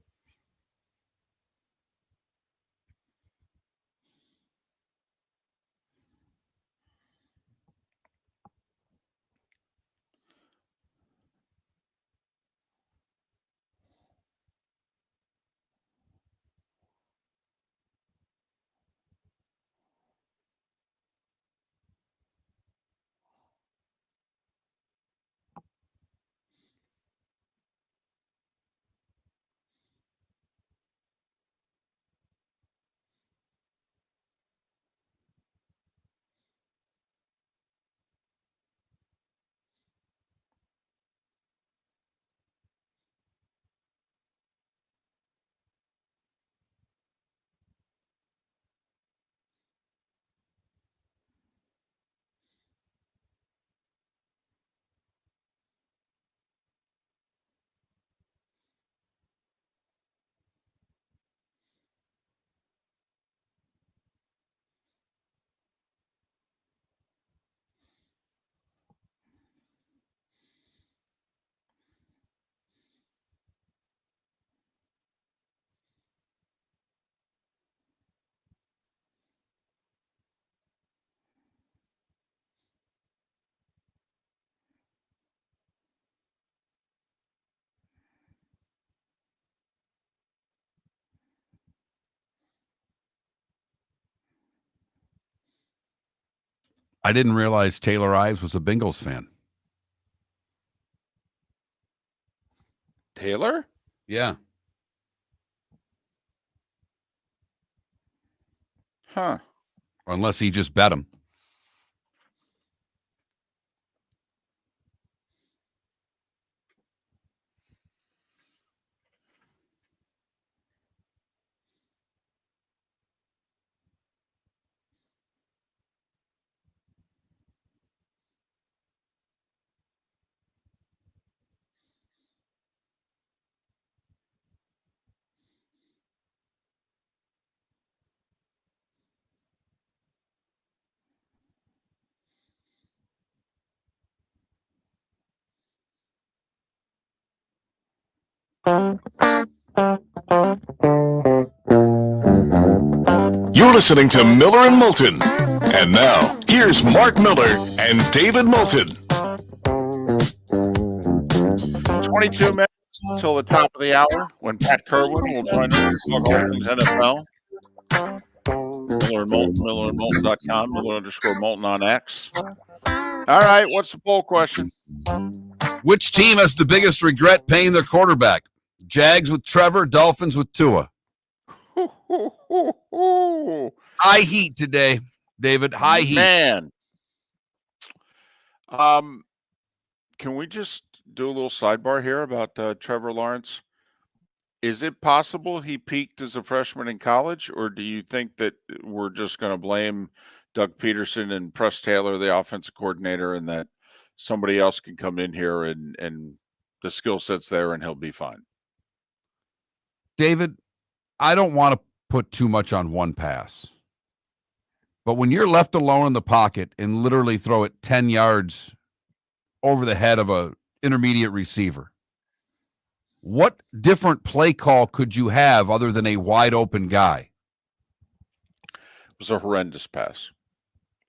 I didn't realize Taylor Ives was a Bengals fan. Taylor? Yeah. Huh. Unless he just bet him. You're listening to Miller and Moulton. And now, here's Mark Miller and David Moulton. 22 minutes until the top of the hour when Pat Kirwan will join us to talk all things NFL. Miller and Moulton, MillerandMoulton.com, Miller_Moulton on X. All right, what's the poll question? Which team has the biggest regret paying their quarterback? Jags with Trevor, Dolphins with Tua. High heat today, David. High heat. Man. Can we just do a little sidebar here about Trevor Lawrence? Is it possible he peaked as a freshman in college, or do you think that we're just going to blame Doug Peterson and Press Taylor, the offensive coordinator, and that somebody else can come in here and the skill set's there and he'll be fine? David, I don't want to put too much on one pass. But when you're left alone in the pocket and literally throw it 10 yards over the head of a intermediate receiver, what different play call could you have other than a wide open guy? It was a horrendous pass.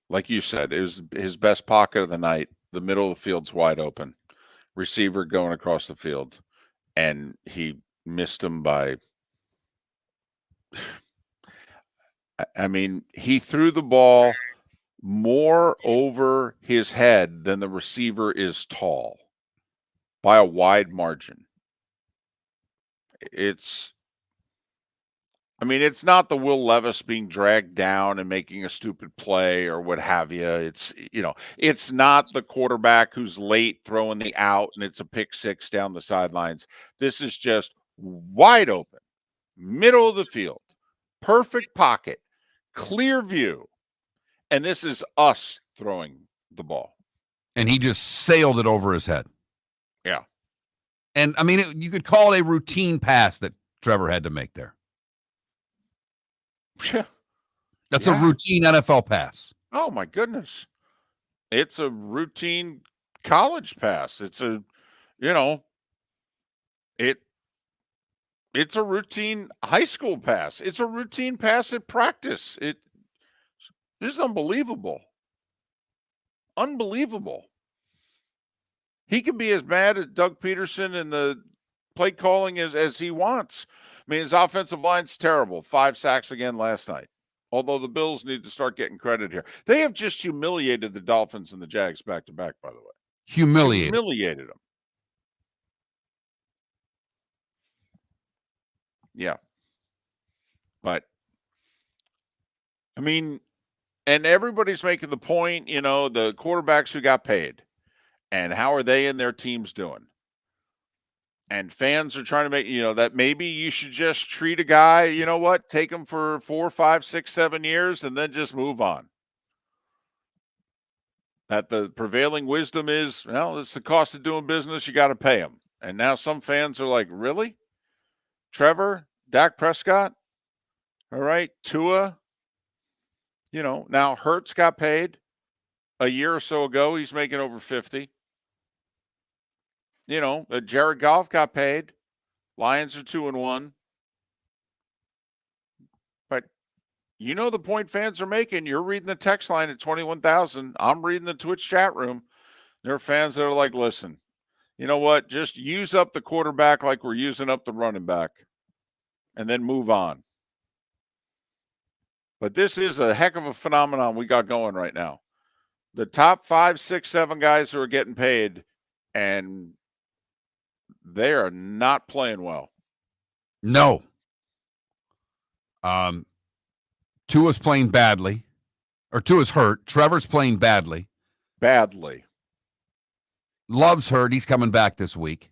Like you said, it was his best pocket of the night. The middle of the field's wide open. Receiver going across the field. And he missed him by... I mean, he threw the ball more over his head than the receiver is tall by a wide margin. It's not the Will Levis being dragged down and making a stupid play or what have you. It's not the quarterback who's late throwing the out and it's a pick six down the sidelines. This is just wide open, middle of the field, perfect pocket, clear view. And this is us throwing the ball. And he just sailed it over his head. Yeah. And, I mean, you could call it a routine pass that Trevor had to make there. That's a routine NFL pass. Oh, my goodness. It's a routine college pass. It's a, it's a routine high school pass. It's a routine pass at practice. This is unbelievable. Unbelievable. He could be as mad at Doug Peterson and the play calling as he wants. I mean, his offensive line's terrible. 5 sacks again last night. Although the Bills need to start getting credit here. They have just humiliated the Dolphins and the Jags back-to-back, by the way. Humiliated them. Yeah. But, I mean, and everybody's making the point, the quarterbacks who got paid. And how are they and their teams doing? And fans are trying to make, that maybe you should just treat a guy, take him for 4, 5, 6, 7 years and then just move on. That the prevailing wisdom is, it's the cost of doing business. You got to pay him. And now some fans are like, really? Trevor, Dak Prescott? All right, Tua? Now Hurts got paid a year or so ago. He's making over 50. Jared Goff got paid. Lions are 2-1. But the point fans are making. You're reading the text line at 21,000. I'm reading the Twitch chat room. There are fans that are like, listen, you know what? Just use up the quarterback like we're using up the running back and then move on. But this is a heck of a phenomenon we got going right now. The top 5, 6, 7 guys who are getting paid, and they are not playing well. No. Tua's playing badly. Or Tua's hurt. Trevor's playing badly. Badly. Love's hurt. He's coming back this week.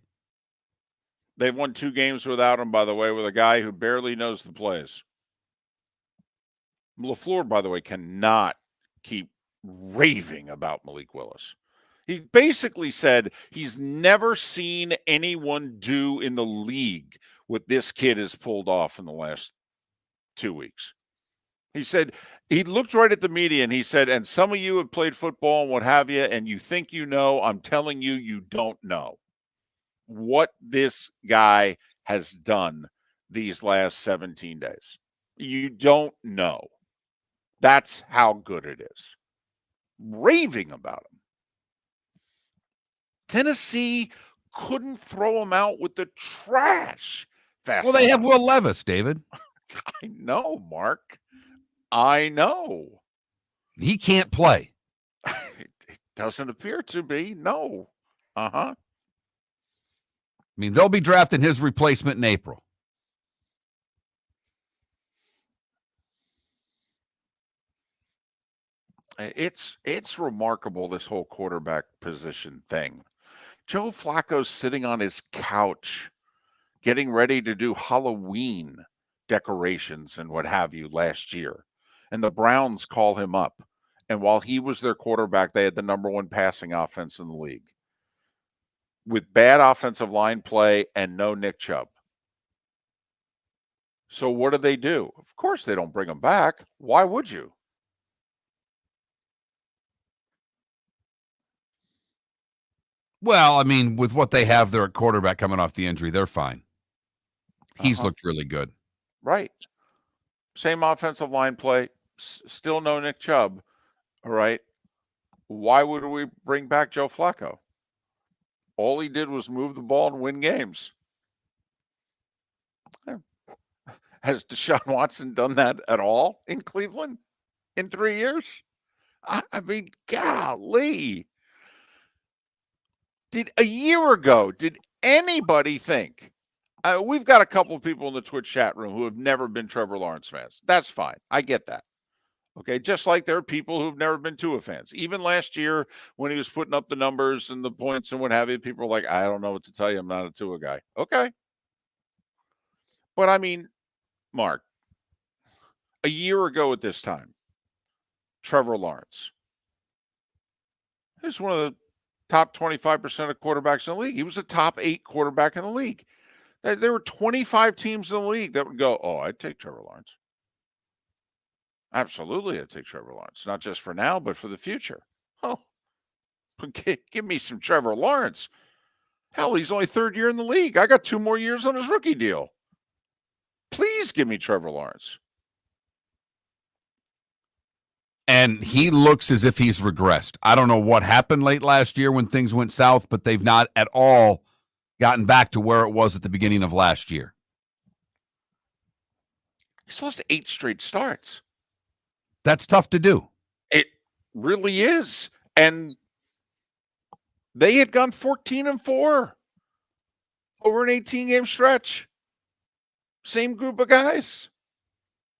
They've won 2 games without him, by the way, with a guy who barely knows the plays. LaFleur, by the way, cannot keep raving about Malik Willis. He basically said he's never seen anyone do in the league what this kid has pulled off in the last 2 weeks. He said, he looked right at the media and he said, and some of you have played football and what have you, and you think you know. I'm telling you, you don't know what this guy has done these last 17 days. You don't know. That's how good it is. Raving about him. Tennessee couldn't throw him out with the trash fast Well, they have enough. Will Levis, David. I know, Mark. I know. He can't play. It doesn't appear to be. No. Uh-huh. I mean, they'll be drafting his replacement in April. It's remarkable, this whole quarterback position thing. Joe Flacco's sitting on his couch getting ready to do Halloween decorations and what have you last year. And the Browns call him up. And while he was their quarterback, they had the number 1 passing offense in the league with bad offensive line play and no Nick Chubb. So what do? Of course they don't bring him back. Why would you? Well, I mean, with what they have there at quarterback coming off the injury, they're fine. He's looked really good. Right. Same offensive line play. Still no Nick Chubb. All right. Why would we bring back Joe Flacco? All he did was move the ball and win games. Has Deshaun Watson done that at all in Cleveland in 3 years? I mean, golly. A year ago, did anybody think? We've got a couple of people in the Twitch chat room who have never been Trevor Lawrence fans. That's fine. I get that. Okay, just like there are people who've never been Tua fans. Even last year when he was putting up the numbers and the points and what have you, people were like, I don't know what to tell you. I'm not a Tua guy. Okay. But I mean, Mark, a year ago at this time, Trevor Lawrence is one of the top 25% of quarterbacks in the league. He was a top 8 quarterback in the league. There were 25 teams in the league that would go, oh, I'd take Trevor Lawrence. Absolutely, I'd take Trevor Lawrence. Not just for now, but for the future. Oh, give me some Trevor Lawrence. Hell, he's only 3rd year in the league. I got 2 more years on his rookie deal. Please give me Trevor Lawrence. And he looks as if he's regressed. I don't know what happened late last year when things went south, but they've not at all gotten back to where it was at the beginning of last year. He's lost 8 straight starts. That's tough to do. It really is. And they had gone 14-4 over an 18-game stretch. Same group of guys.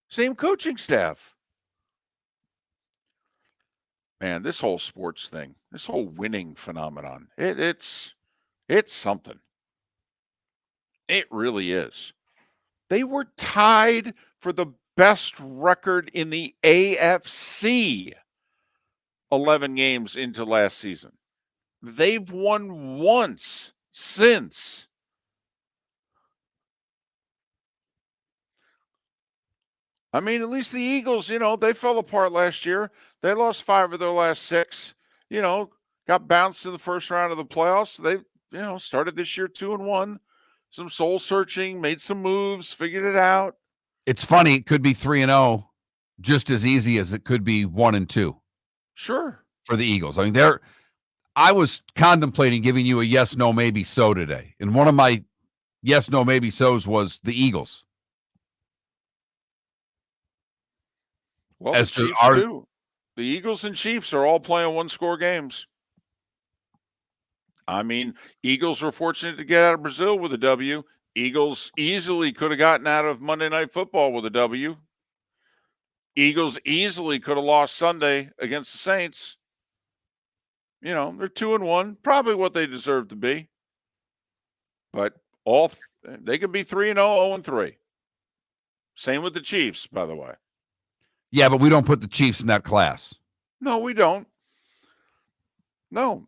Same coaching staff. Man, this whole sports thing, this whole winning phenomenon, it's something. It really is. They were tied for the best record in the AFC 11 games into last season. They've won once since. I mean, at least the Eagles, they fell apart last year. They lost 5 of their last 6, got bounced in the first round of the playoffs. They, started this year 2-1, some soul searching, made some moves, figured it out. It's funny. It could be 3-0 just as easy as it could be 1-2. Sure. For the Eagles. I mean, I was contemplating giving you a yes, no, maybe so today. And one of my yes, no, maybe so's was the Eagles. Well, as the to Chiefs our, too. The Eagles and Chiefs are all playing one-score games. I mean, Eagles were fortunate to get out of Brazil with a W. Eagles easily could have gotten out of Monday Night Football with a W. Eagles easily could have lost Sunday against the Saints. You know, they're 2-1, probably what they deserve to be. But they could be 3-0, 0-3. Same with the Chiefs, by the way. Yeah, but we don't put the Chiefs in that class. No, we don't. No.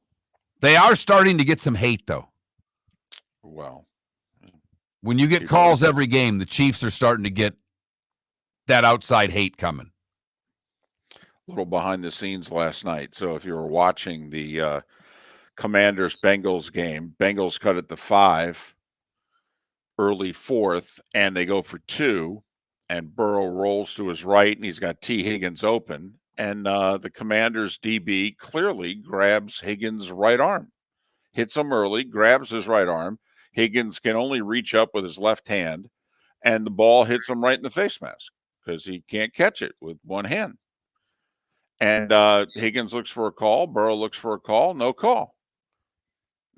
They are starting to get some hate, though. Well, when you get calls every game, the Chiefs are starting to get that outside hate coming. A little behind the scenes last night. So if you were watching the Commanders-Bengals game, Bengals cut it to 5, early 4th, and they go for 2, and Burrow rolls to his right, and he's got T. Higgins open, and the Commanders' DB clearly grabs Higgins' right arm, hits him early, grabs his right arm. Higgins can only reach up with his left hand, and the ball hits him right in the face mask because he can't catch it with one hand. And Higgins looks for a call. Burrow looks for a call. No call.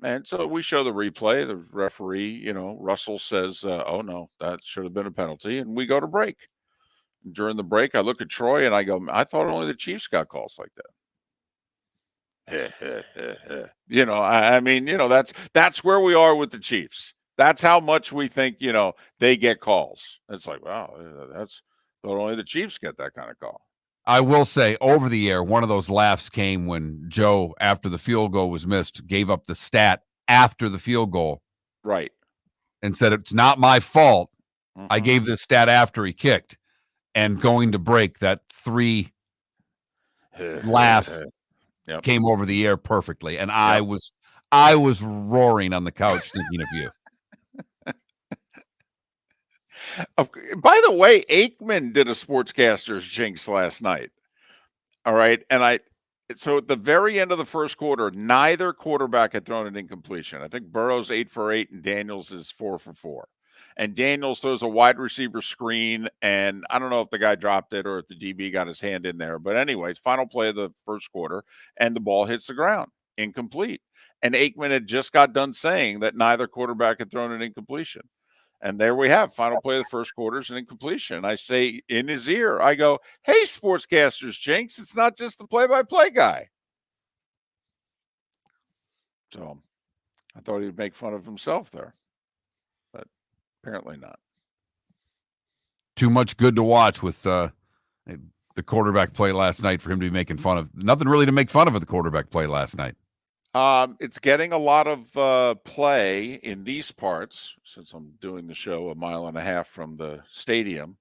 And so we show the replay. The referee, Russell says, oh, no, that should have been a penalty. And we go to break. During the break, I look at Troy and I go, I thought only the Chiefs got calls like that. That's where we are with the Chiefs. That's how much we think, they get calls. It's like, wow, thought only the Chiefs get that kind of call. I will say, over the air, one of those laughs came when Joe, after the field goal was missed, gave up the stat after the field goal. Right. And said, it's not my fault. Mm-hmm. I gave this stat after he kicked. And going to break, that 3 laugh came over the air perfectly. And I was roaring on the couch thinking of you. By the way, Aikman did a sportscaster's jinx last night. All right. And so at the very end of the first quarter, neither quarterback had thrown an incompletion. I think Burrow's 8 for 8 and Daniels is 4 for 4. And Daniels throws a wide receiver screen, and I don't know if the guy dropped it or if the DB got his hand in there. But anyway, final play of the first quarter, and the ball hits the ground, incomplete. And Aikman had just got done saying that neither quarterback had thrown an incompletion. And there we have final play of the first quarter is an incompletion. I say in his ear, I go, hey, sportscasters jinx, it's not just the play-by-play guy. So I thought he'd make fun of himself there. But apparently not. Too much good to watch with the quarterback play last night for him to be making fun of. Nothing really to make fun of at the quarterback play last night. It's getting a lot of play in these parts since I'm doing the show 1.5 miles from the stadium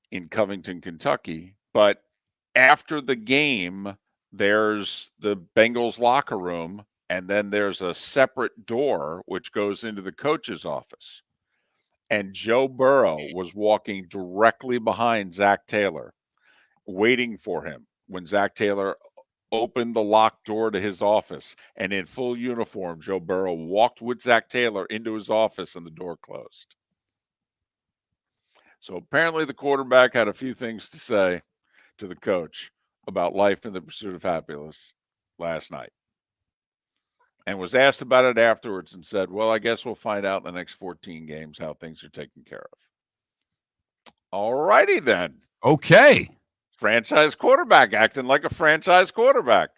in Covington, Kentucky. But after the game, there's the Bengals locker room, and then there's a separate door which goes into the coach's office. And Joe Burrow was walking directly behind Zach Taylor, waiting for him when Zach Taylor opened the locked door to his office, and in full uniform, Joe Burrow walked with Zach Taylor into his office and the door closed. So apparently the quarterback had a few things to say to the coach about life in the pursuit of happiness last night and was asked about it afterwards and said, well, I guess we'll find out in the next 14 games how things are taken care of. All righty then. Okay. Franchise quarterback acting like a franchise quarterback.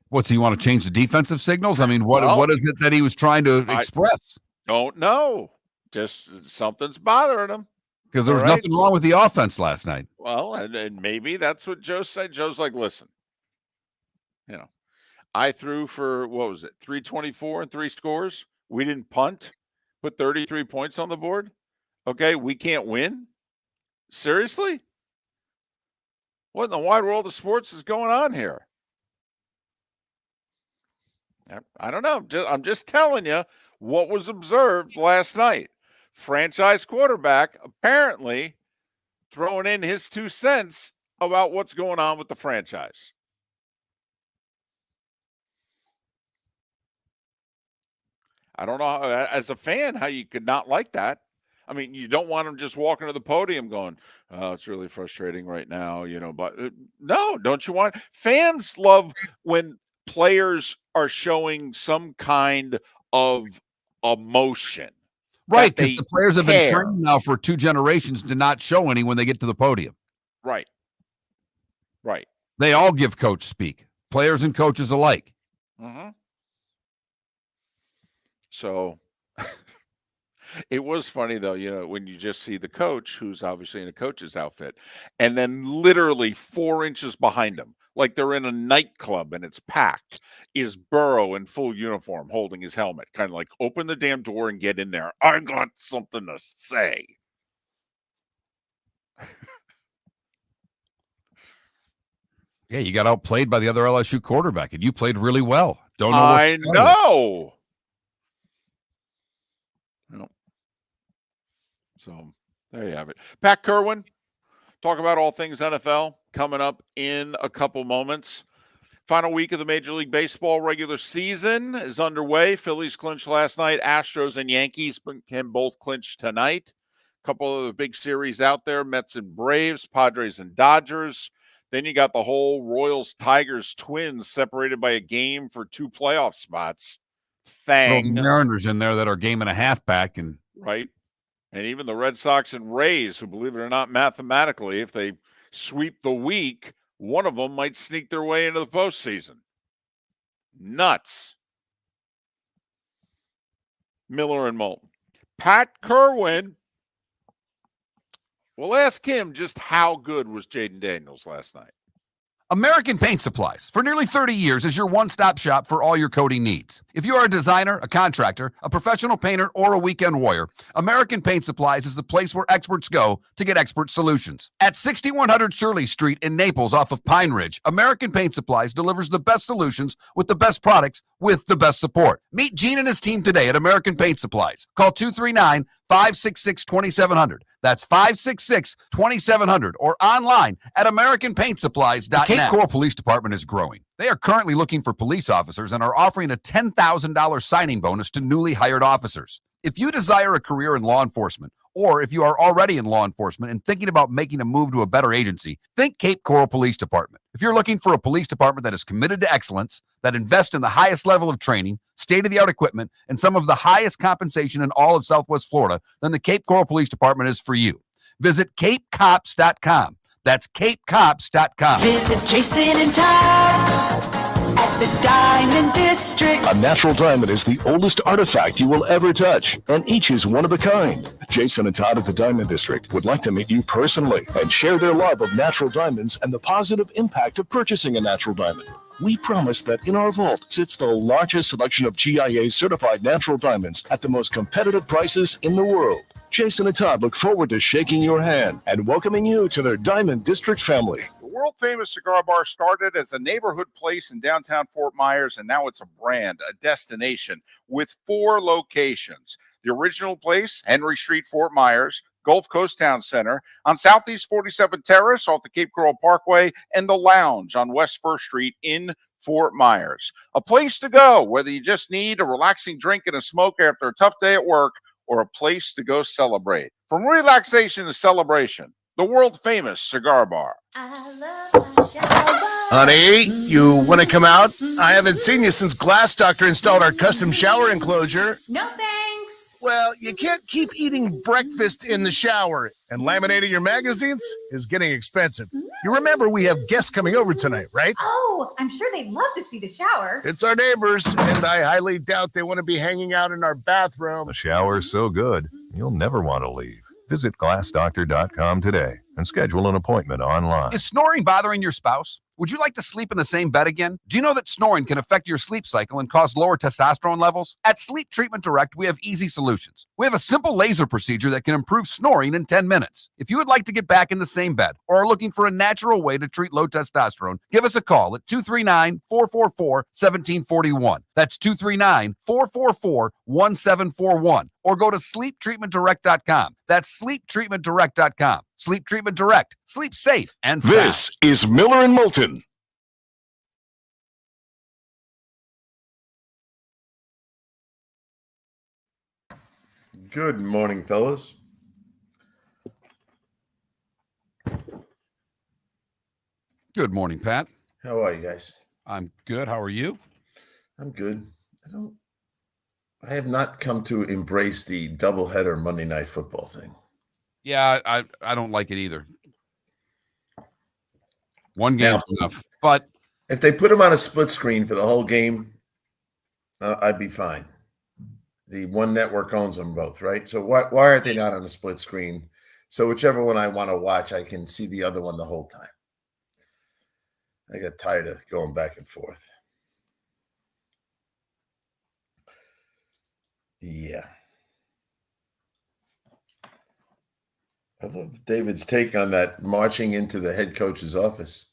What's he want to change the defensive signals? I mean, what is it that he was trying to express? Don't know. Just something's bothering him. Because there was nothing wrong with the offense last night. Well, and maybe that's what Joe said. Joe's like, listen, I threw for, 324 and 3 scores. We didn't punt, put 33 points on the board. Okay, we can't win. Seriously? What in the wide world of sports is going on here? I don't know. I'm just telling you what was observed last night. Franchise quarterback apparently throwing in his 2 cents about what's going on with the franchise. I don't know, as a fan, how you could not like that. I mean, you don't want them just walking to the podium going, "Oh, it's really frustrating right now," but no, don't you want fans love when players are showing some kind of emotion. Right, That because they the players have been care. trained now for 2 generations to not show any when they get to the podium. Right. Right. They all give coach speak, players and coaches alike. Mm-hmm. So it was funny though, when you just see the coach who's obviously in a coach's outfit, and then literally 4 inches behind him, like they're in a nightclub and it's packed, is Burrow in full uniform holding his helmet, kind of like, open the damn door and get in there. I got something to say. Yeah, you got outplayed by the other LSU quarterback, and you played really well. Don't know what I to tell you. know. No. So there you have it. Pat Kirwan, talk about all things NFL coming up in a couple moments. Final week of the Major League Baseball regular season is underway. Phillies clinched last night. Astros and Yankees can both clinch tonight. A couple of the big series out there, Mets and Braves, Padres and Dodgers. Then you got the whole Royals, Tigers, Twins separated by a game for 2 playoff spots. Throw the Mariners in there that are game and a half back. Right. And even the Red Sox and Rays, who, believe it or not, mathematically, if they sweep the week, one of them might sneak their way into the postseason. Nuts. Miller and Moulton. Pat Kirwan. We'll ask him just how good was Jaden Daniels last night. American Paint Supplies, for nearly 30 years, is your one-stop shop for all your coating needs. If you are a designer, a contractor, a professional painter, or a weekend warrior, American Paint Supplies is the place where experts go to get expert solutions. At 6100 Shirley Street in Naples off of Pine Ridge, American Paint Supplies delivers the best solutions with the best products with the best support. Meet Gene and his team today at American Paint Supplies. Call 239-566-2700. That's 566-2700 or online at AmericanPaintSupplies.net. The Cape Coral Police Department is growing. They are currently looking for police officers and are offering a $10,000 signing bonus to newly hired officers. If you desire a career in law enforcement, or if you are already in law enforcement and thinking about making a move to a better agency, think Cape Coral Police Department. If you're looking for a police department that is committed to excellence, that invests in the highest level of training, state-of-the-art equipment, and some of the highest compensation in all of Southwest Florida, then the Cape Coral Police Department is for you. Visit capecops.com. That's capecops.com. Visit Jason and Todd at the Diamond District. A natural diamond is the oldest artifact you will ever touch, and each is one of a kind. Jason and Todd at the Diamond District would like to meet you personally and share their love of natural diamonds and the positive impact of purchasing a natural diamond. We promise that in our vault sits the largest selection of GIA-certified natural diamonds at the most competitive prices in the world. Jason and Todd look forward to shaking your hand and welcoming you to their Diamond District family. The world-famous cigar bar started as a neighborhood place in downtown Fort Myers, and now it's a brand, a destination, with 4 locations. The original place, Henry Street, Fort Myers, Gulf Coast Town Center, on Southeast 47th Terrace off the Cape Coral Parkway, and the Lounge on West 1st Street in Fort Myers. A place to go, whether you just need a relaxing drink and a smoke after a tough day at work, or a place to go celebrate. From relaxation to celebration, the world-famous cigar bar. Honey, you want to come out? I haven't seen you since Glass Doctor installed our custom shower enclosure. No thanks. Well, you can't keep eating breakfast in the shower, and laminating your magazines is getting expensive. You remember we have guests coming over tonight, right? Oh, I'm sure they'd love to see the shower. It's our neighbors, and I highly doubt they want to be hanging out in our bathroom. The shower's so good, you'll never want to leave. Visit glassdoctor.com today and schedule an appointment online. Is snoring bothering your spouse? Would you like to sleep in the same bed again? Do you know that snoring can affect your sleep cycle and cause lower testosterone levels? At Sleep Treatment Direct, we have easy solutions. We have a simple laser procedure that can improve snoring in 10 minutes. If you would like to get back in the same bed or are looking for a natural way to treat low testosterone, give us a call at 239-444-1741. That's 239-444-1741. Or go to sleeptreatmentdirect.com. That's sleeptreatmentdirect.com. Sleep Treatment Direct. Sleep safe and sound. This is Miller and Moulton. Good morning, fellas. Good morning, Pat. How are you guys? I'm good. How are you? I'm good. I have not come to embrace the doubleheader Monday Night Football thing. Yeah, I don't like it either. One game's enough. But if they put them on a split screen for the whole game, I'd be fine. The one network owns them both, right? So why aren't they not on a split screen? So whichever one I want to watch, I can see the other one the whole time. I got tired of going back and forth. Yeah. I love David's take on that marching into the head coach's office.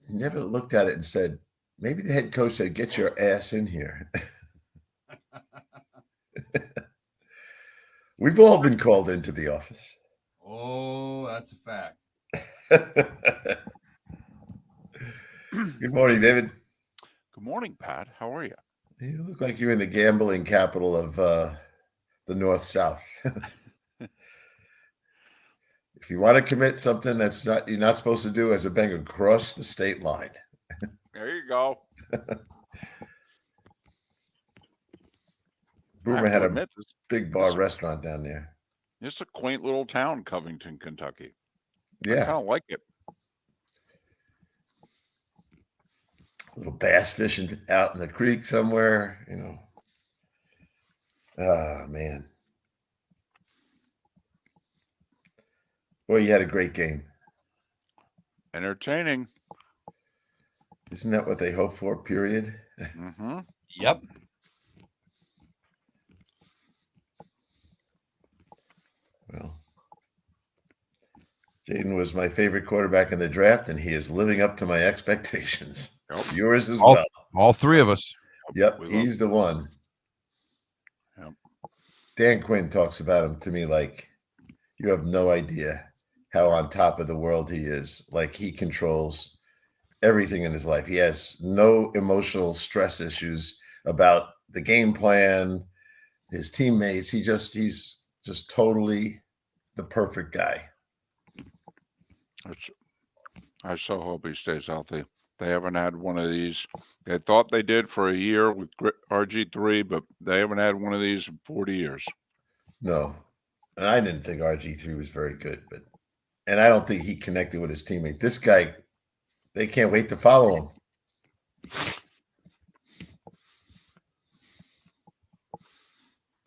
He never looked at it and said, maybe the head coach said, get your ass in here. We've all been called into the office. Oh, that's a fact. Good morning, David. Good morning, Pat. How are you? You look like you're in the gambling capital of the North-South. If you want to commit something you're not supposed to do as a banker, cross the state line. There you go. Boomer had a big bar restaurant down there. It's a quaint little town, Covington, Kentucky. Yeah. I kind of like it. A little bass fishing out in the creek somewhere, you know. Ah, man. Boy, you had a great game. Entertaining. Isn't that what they hope for, period? Mm-hmm. Yep. Well, Jaden was my favorite quarterback in the draft, and he is living up to my expectations. Yep. Yours as well. All three of us. Yep, he's the one. Yep. Dan Quinn talks about him to me like, you have no idea how on top of the world he is. Like, he controls everything in his life. He has no emotional stress issues about the game plan, his teammates. He's just totally the perfect guy. I so hope he stays healthy. They haven't had one of these. They thought they did for a year with RG3, but they haven't had one of these in 40 years. No. And I didn't think RG3 was very good, and I don't think he connected with his teammate. This guy, they can't wait to follow him.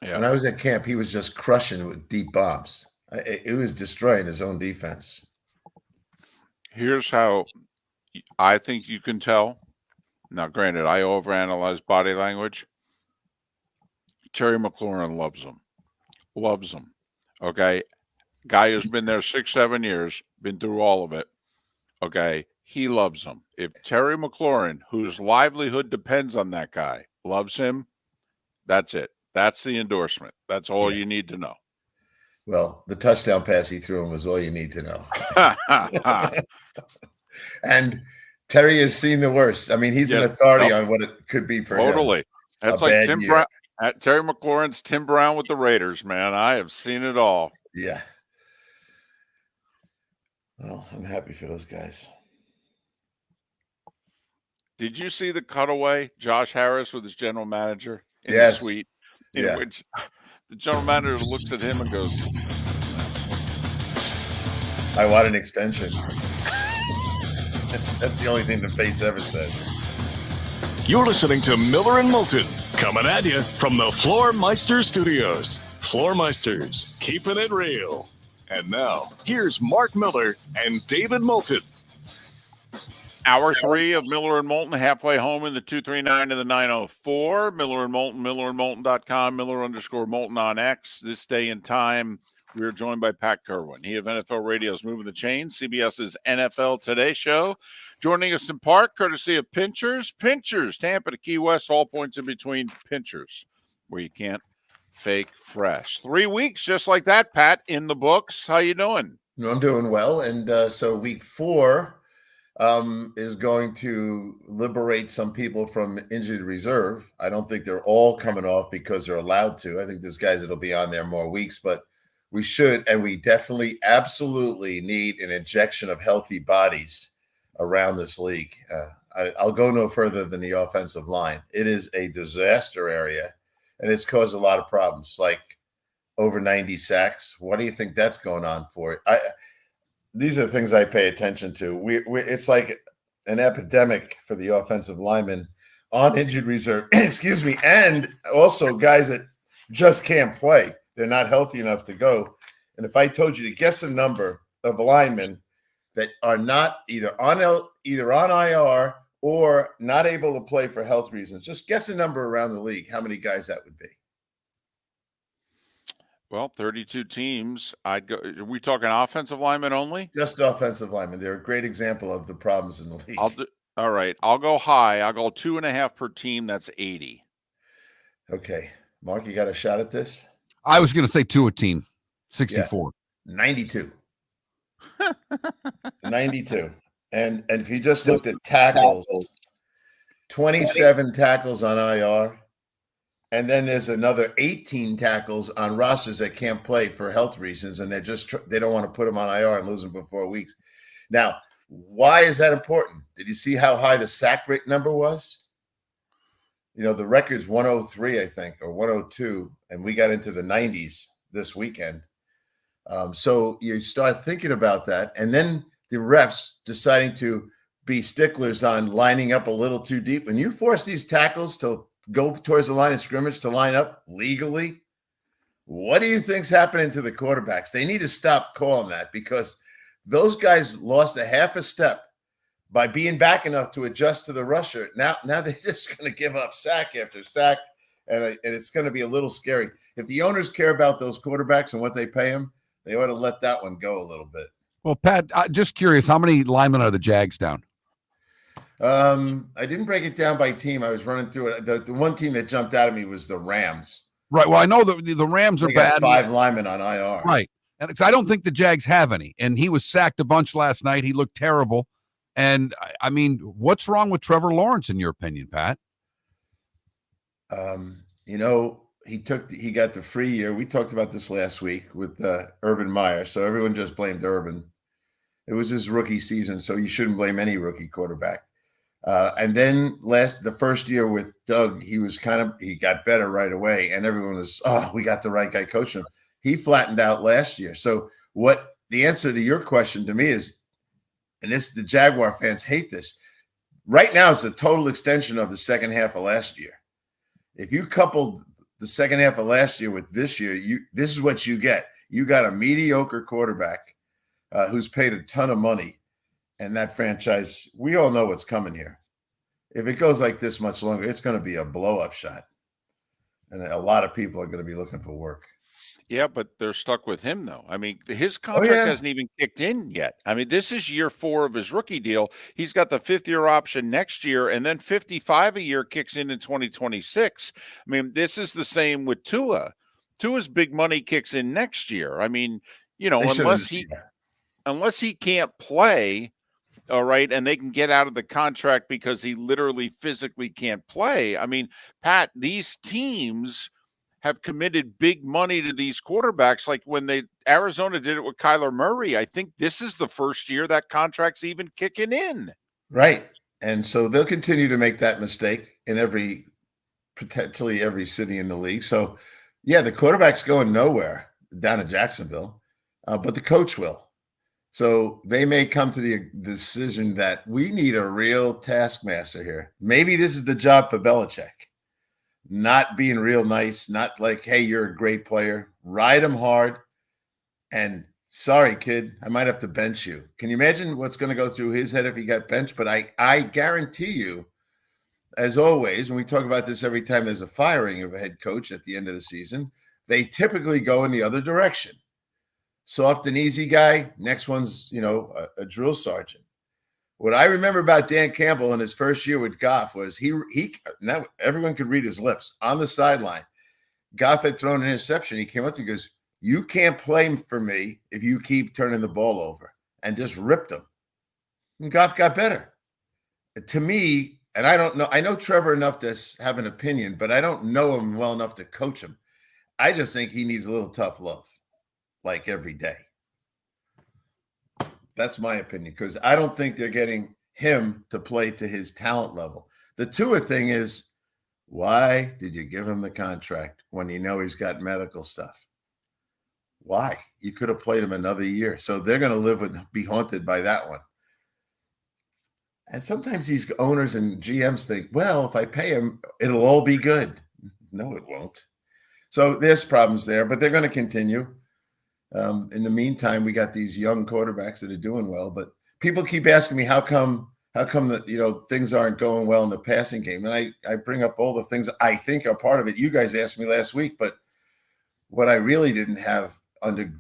Yeah. When I was at camp, he was just crushing with deep bombs. It was destroying his own defense. Here's how I think you can tell. Now, granted, I overanalyze body language. Terry McLaurin loves him. Loves him. Okay. Guy who's been there 6-7 years, been through all of it. Okay. He loves him. If Terry McLaurin, whose livelihood depends on that guy, loves him, that's it. That's the endorsement. That's all you need to know. Well, the touchdown pass he threw him was all you need to know. And Terry has seen the worst. I mean, he's an authority on what it could be for him. Totally. That's like Tim Brown. Terry McLaurin's Tim Brown with the Raiders, man. I have seen it all. Yeah. Well, I'm happy for those guys. Did you see the cutaway? Josh Harris with his general manager in the suite, in which the general manager looks at him and goes, I want an extension. That's the only thing the face ever said. You're listening to Miller and Moulton, coming at you from the Floor Meister Studios. Floor Meisters, keeping it real. And now, here's Mark Miller and David Moulton. Hour 3 of Miller and Moulton, halfway home in the 239 to the 904. Miller and Moulton, millerandmoulton.com, Miller_Moulton on X. This day and time, we are joined by Pat Kirwan. He of NFL Radio's Moving the Chain, CBS's NFL Today show. Joining us in part, courtesy of Pinchers. Pinchers, Tampa to Key West, all points in between. Pinchers, where you can't fake fresh. 3 weeks just like that, Pat, in the books. How you doing? I'm doing well. And so week 4 is going to liberate some people from injured reserve. I don't think they're all coming off because they're allowed to. I think there's guys that'll be on there more weeks, but we should, and we definitely absolutely need an injection of healthy bodies around this league. I'll go no further than the offensive line. It is a disaster area, and it's caused a lot of problems, like over 90 sacks. What do you think that's going on for? These are the things I pay attention to. It's like an epidemic for the offensive linemen on injured reserve, excuse me, and also guys that just can't play. They're not healthy enough to go. And if I told you to guess a number of linemen that are not either on IR or not able to play for health reasons, just guess a number around the league, how many guys that would be. Well, 32 teams. I'd go. Are we talking offensive linemen only? Just offensive linemen. They're a great example of the problems in the league. All right. I'll go high. I'll go 2.5 per team. That's 80. Okay. Mark, you got a shot at this? I was going to say 2 a team, 64. Yeah. 92. 92. And if you just looked at tackles, 27 tackles on IR, and then there's another 18 tackles on rosters that can't play for health reasons, and they don't want to put them on IR and lose them for 4 weeks. Now, why is that important? Did you see how high the sack rate number was? You know, the record's 103, I think, or 102, and we got into the 90s this weekend. So you start thinking about that, and then the refs deciding to be sticklers on lining up a little too deep. When you force these tackles to go towards the line of scrimmage to line up legally, what do you think's happening to the quarterbacks? They need to stop calling that, because those guys lost a half a step by being back enough to adjust to the rusher. Now they're just going to give up sack after sack, and it's going to be a little scary. If the owners care about those quarterbacks and what they pay them, they ought to let that one go a little bit. Well, Pat, just curious, how many linemen are the Jags down? I didn't break it down by team. I was running through it. The one team that jumped out at me was the Rams. Right. Well, I know the Rams are They got bad. 5 linemen on IR. Right. And I don't think the Jags have any. And he was sacked a bunch last night. He looked terrible. And I mean, what's wrong with Trevor Lawrence, in your opinion, Pat? You know, he got the free year. We talked about this last week with Urban Meyer. So everyone just blamed Urban. It was his rookie season, so you shouldn't blame any rookie quarterback. And then the first year with Doug, he got better right away, and everyone was, we got the right guy coaching him. He flattened out last year. So what the answer to your question to me is, and the Jaguar fans hate this, right now is the total extension of the second half of last year. If you coupled the second half of last year with this year, this is what you get. You got a mediocre quarterback who's paid a ton of money. And that franchise, we all know what's coming here. If it goes like this much longer, it's going to be a blow-up shot. And a lot of people are going to be looking for work. Yeah, but they're stuck with him, though. I mean, his contract hasn't even kicked in yet. I mean, this is year 4 of his rookie deal. He's got the 5th-year option next year, and then 55 a year kicks in 2026. I mean, this is the same with Tua. Tua's big money kicks in next year. I mean, you know, unless he can't play, all right, and they can get out of the contract because he literally physically can't play. I mean, Pat, these teams have committed big money to these quarterbacks. Like when Arizona did it with Kyler Murray, I think this is the first year that contract's even kicking in. Right. And so they'll continue to make that mistake in potentially every city in the league. So, yeah, the quarterback's going nowhere down in Jacksonville, but the coach will. So they may come to the decision that we need a real taskmaster here. Maybe this is the job for Belichick. Not being real nice, not like, hey, you're a great player. Ride him hard. And sorry, kid, I might have to bench you. Can you imagine what's going to go through his head if he got benched? But I guarantee you, as always, when we talk about this every time there's a firing of a head coach at the end of the season, they typically go in the other direction. Soft and easy guy. Next one's, a drill sergeant. What I remember about Dan Campbell in his first year with Goff was now everyone could read his lips on the sideline. Goff had thrown an interception. He came up to him and goes, "You can't play for me if you keep turning the ball over," and just ripped him. And Goff got better. To me, and I don't know, I know Trevor enough to have an opinion, but I don't know him well enough to coach him. I just think he needs a little tough love, like every day. That's my opinion, because I don't think they're getting him to play to his talent level. The Tua thing is, why did you give him the contract when you know he's got medical stuff? Why? You could have played him another year. So they're going to be haunted by that one. And sometimes these owners and GMs think, well, if I pay him, it'll all be good. No, it won't. So there's problems there, but they're going to continue. In the meantime, we got these young quarterbacks that are doing well, but people keep asking me, how come that, things aren't going well in the passing game? And I bring up all the things I think are part of it. You guys asked me last week, but what I really didn't have under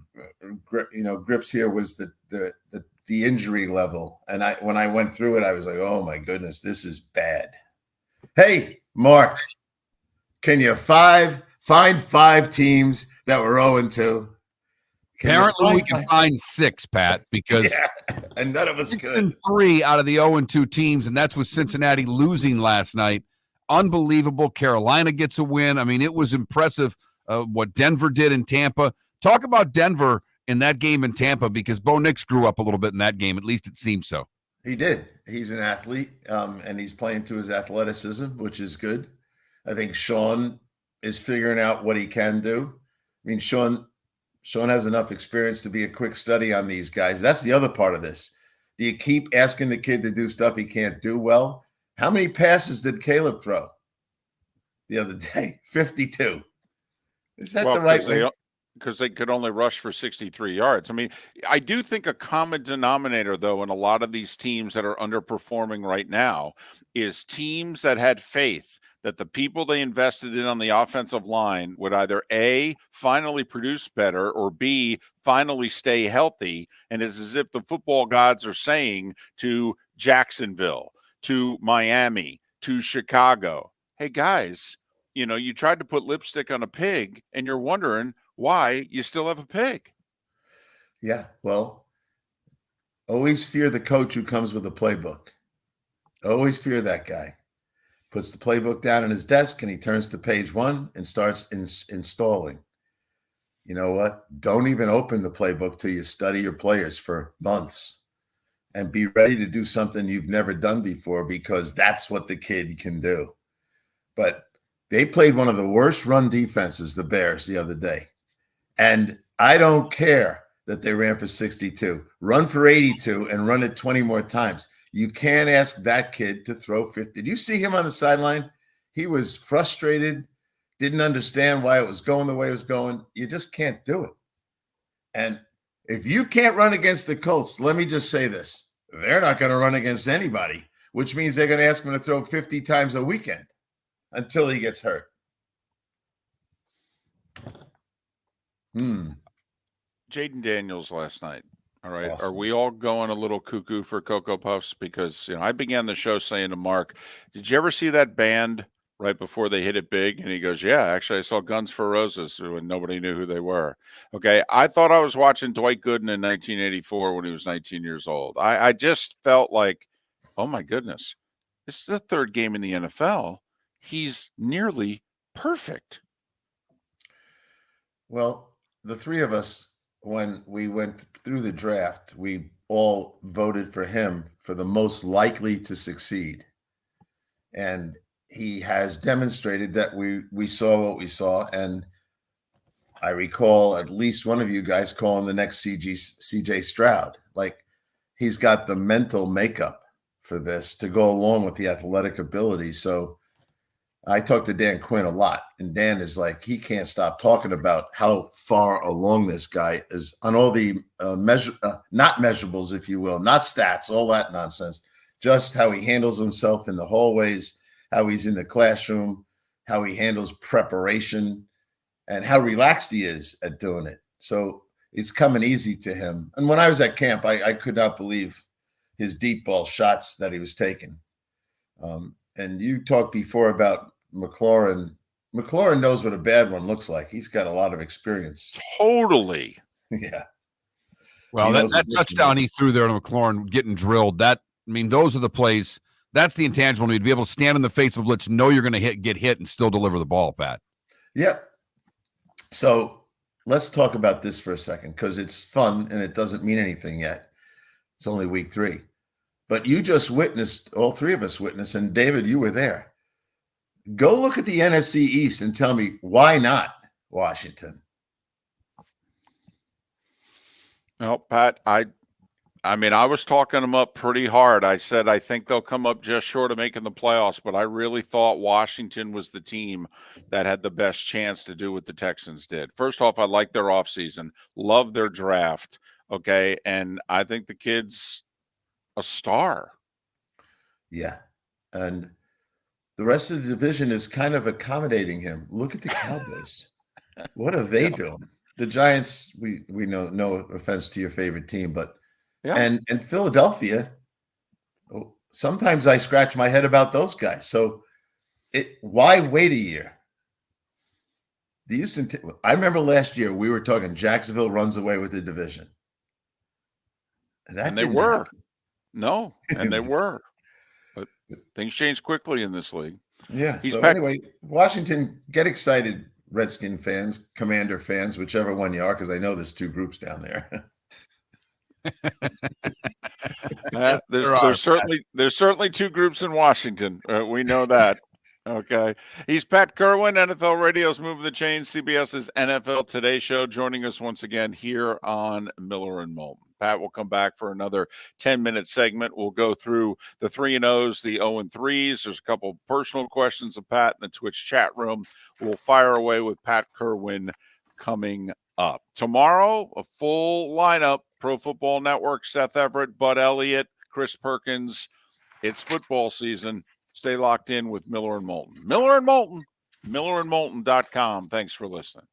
grips here was the injury level. And when I went through it, I was like, oh my goodness, this is bad. Hey, Mark, can you find 5 teams that were 0-2? Apparently, we can find 6, Pat, because and none of us could. 3 out of the 0-2 teams, and that's with Cincinnati losing last night. Unbelievable. Carolina gets a win. I mean, it was impressive what Denver did in Tampa. Talk about Denver in that game in Tampa, because Bo Nix grew up a little bit in that game. At least it seems so. He did. He's an athlete, and he's playing to his athleticism, which is good. I think Sean is figuring out what he can do. I mean, Sean has enough experience to be a quick study on these guys. That's the other part of this. Do you keep asking the kid to do stuff he can't do well? How many passes did Caleb throw the other day? 52. Is that the right way? Because they could only rush for 63 yards. I mean, I do think a common denominator, though, in a lot of these teams that are underperforming right now is teams that had faith that the people they invested in on the offensive line would either A, finally produce better, or B, finally stay healthy. And it's as if the football gods are saying to Jacksonville, to Miami, to Chicago, hey, guys, you tried to put lipstick on a pig, and you're wondering why you still have a pig. Yeah, well, always fear the coach who comes with a playbook. Always fear that guy. Puts the playbook down on his desk, and he turns to page 1 and starts installing. You know what? Don't even open the playbook till you study your players for months and be ready to do something you've never done before, because that's what the kid can do. But they played one of the worst run defenses, the Bears, the other day. And I don't care that they ran for 62. Run for 82 and run it 20 more times. You can't ask that kid to throw 50. Did you see him on the sideline? He was frustrated, didn't understand why it was going the way it was going. You just can't do it. And if you can't run against the Colts, let me just say this. They're not going to run against anybody, which means they're going to ask him to throw 50 times a weekend until he gets hurt. Jaden Daniels last night. All right. Awesome. Are we all going a little cuckoo for Cocoa Puffs? Because, I began the show saying to Mark, did you ever see that band right before they hit it big? And he goes, yeah, actually, I saw Guns for Roses when nobody knew who they were. Okay. I thought I was watching Dwight Gooden in 1984 when he was 19 years old. I just felt like, oh my goodness, this is the 3rd game in the NFL. He's nearly perfect. Well, the 3 of us, when we went through the draft, we all voted for him for the most likely to succeed. And he has demonstrated that we saw what we saw. And I recall at least one of you guys calling the next CJ Stroud. Like, he's got the mental makeup for this to go along with the athletic ability. So I talked to Dan Quinn a lot, and Dan is like, he can't stop talking about how far along this guy is on all the not measurables, if you will, not stats, all that nonsense, just how he handles himself in the hallways, how he's in the classroom, how he handles preparation, and how relaxed he is at doing it. So it's coming easy to him. And when I was at camp, I could not believe his deep ball shots that he was taking. And you talked before about McLaurin. McLaurin knows what a bad one looks like. He's got a lot of experience. Totally. Yeah. Well, that touchdown he threw there to McLaurin getting drilled, those are the plays. That's the intangible need to be able to stand in the face of a blitz, know you're going to get hit, and still deliver the ball, Pat. Yep. So let's talk about this for a second, because it's fun and it doesn't mean anything yet. It's only week 3. But you just witnessed, all three of us witnessed, and David, you were there. Go look at the NFC East and tell me why not Washington. No, Pat, I mean, I was talking them up pretty hard. I said I think they'll come up just short of making the playoffs, but I really thought Washington was the team that had the best chance to do what the Texans did. First off, I like their offseason, love their draft, okay? And I think the kid's a star. Yeah. And the rest of the division is kind of accommodating him. Look at the Cowboys. What are they doing? The Giants, we know, no offense to your favorite team, but and Philadelphia, sometimes I scratch my head about those guys. So why wait a year? The Houston, I remember last year we were talking Jacksonville runs away with the division. And they were. No, and they were. But things change quickly in this league. Yeah. Anyway, Washington, get excited, Redskin fans, Commander fans, whichever one you are, because I know there's two groups down there. There's certainly two groups in Washington. We know that. Okay. He's Pat Kirwan, NFL Radio's Move the Chain, CBS's NFL Today show, joining us once again here on Miller and Moulton. Pat will come back for another 10-minute segment. We'll go through the 3-0s, the 0-3s. There's a couple personal questions of Pat in the Twitch chat room. We'll fire away with Pat Kirwan coming up. Tomorrow, a full lineup. Pro Football Network, Seth Everett, Bud Elliott, Chris Perkins. It's football season. Stay locked in with Miller and Moulton. Miller and Moulton, millerandmoulton.com. Thanks for listening.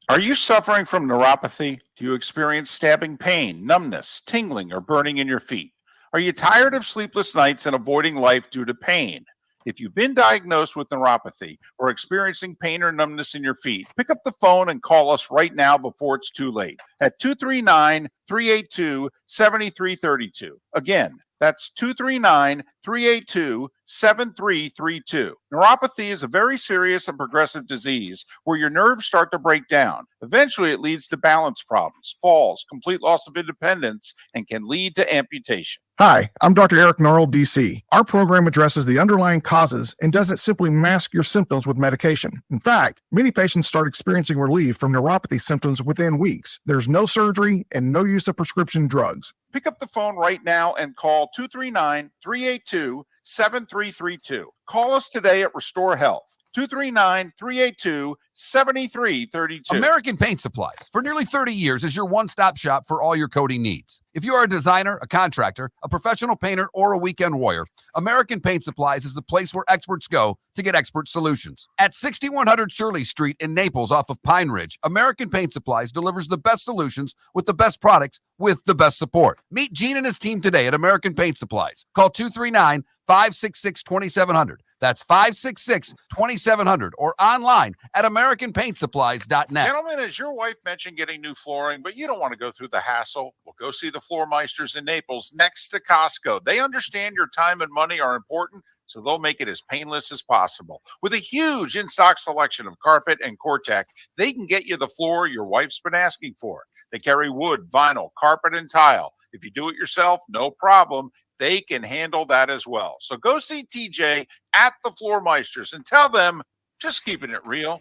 Are you suffering from neuropathy? Do you experience stabbing pain, numbness, tingling, or burning in your feet? Are you tired of sleepless nights and avoiding life due to pain? If you've been diagnosed with neuropathy or experiencing pain or numbness in your feet, pick up the phone and call us right now before it's too late at 239-382-7332. Again, that's 239-382-7332. Neuropathy is a very serious and progressive disease where your nerves start to break down. Eventually, it leads to balance problems, falls, complete loss of independence, and can lead to amputation. Hi, I'm Dr. Eric Gnarl, DC. Our program addresses the underlying causes and doesn't simply mask your symptoms with medication. In fact, many patients start experiencing relief from neuropathy symptoms within weeks. There's no surgery and no use of prescription drugs. Pick up the phone right now and call 239-382-7332. Call us today at Restore Health. 239-382-7332. American Paint Supplies, for nearly 30 years, is your one-stop shop for all your coating needs. If you are a designer, a contractor, a professional painter, or a weekend warrior, American Paint Supplies is the place where experts go to get expert solutions. At 6100 Shirley Street in Naples off of Pine Ridge, American Paint Supplies delivers the best solutions with the best products with the best support. Meet Gene and his team today at American Paint Supplies. Call 239-566-2700. That's 566-2700 or online at AmericanPaintSupplies.net. Gentlemen, as your wife mentioned getting new flooring, but you don't want to go through the hassle, well, go see the Floor Meisters in Naples next to Costco. They understand your time and money are important, so they'll make it as painless as possible. With a huge in-stock selection of carpet and Cortec, they can get you the floor your wife's been asking for. They carry wood, vinyl, carpet, and tile. If you do it yourself, no problem. They can handle that as well. So go see TJ at the Floor Meisters and tell them, just keeping it real.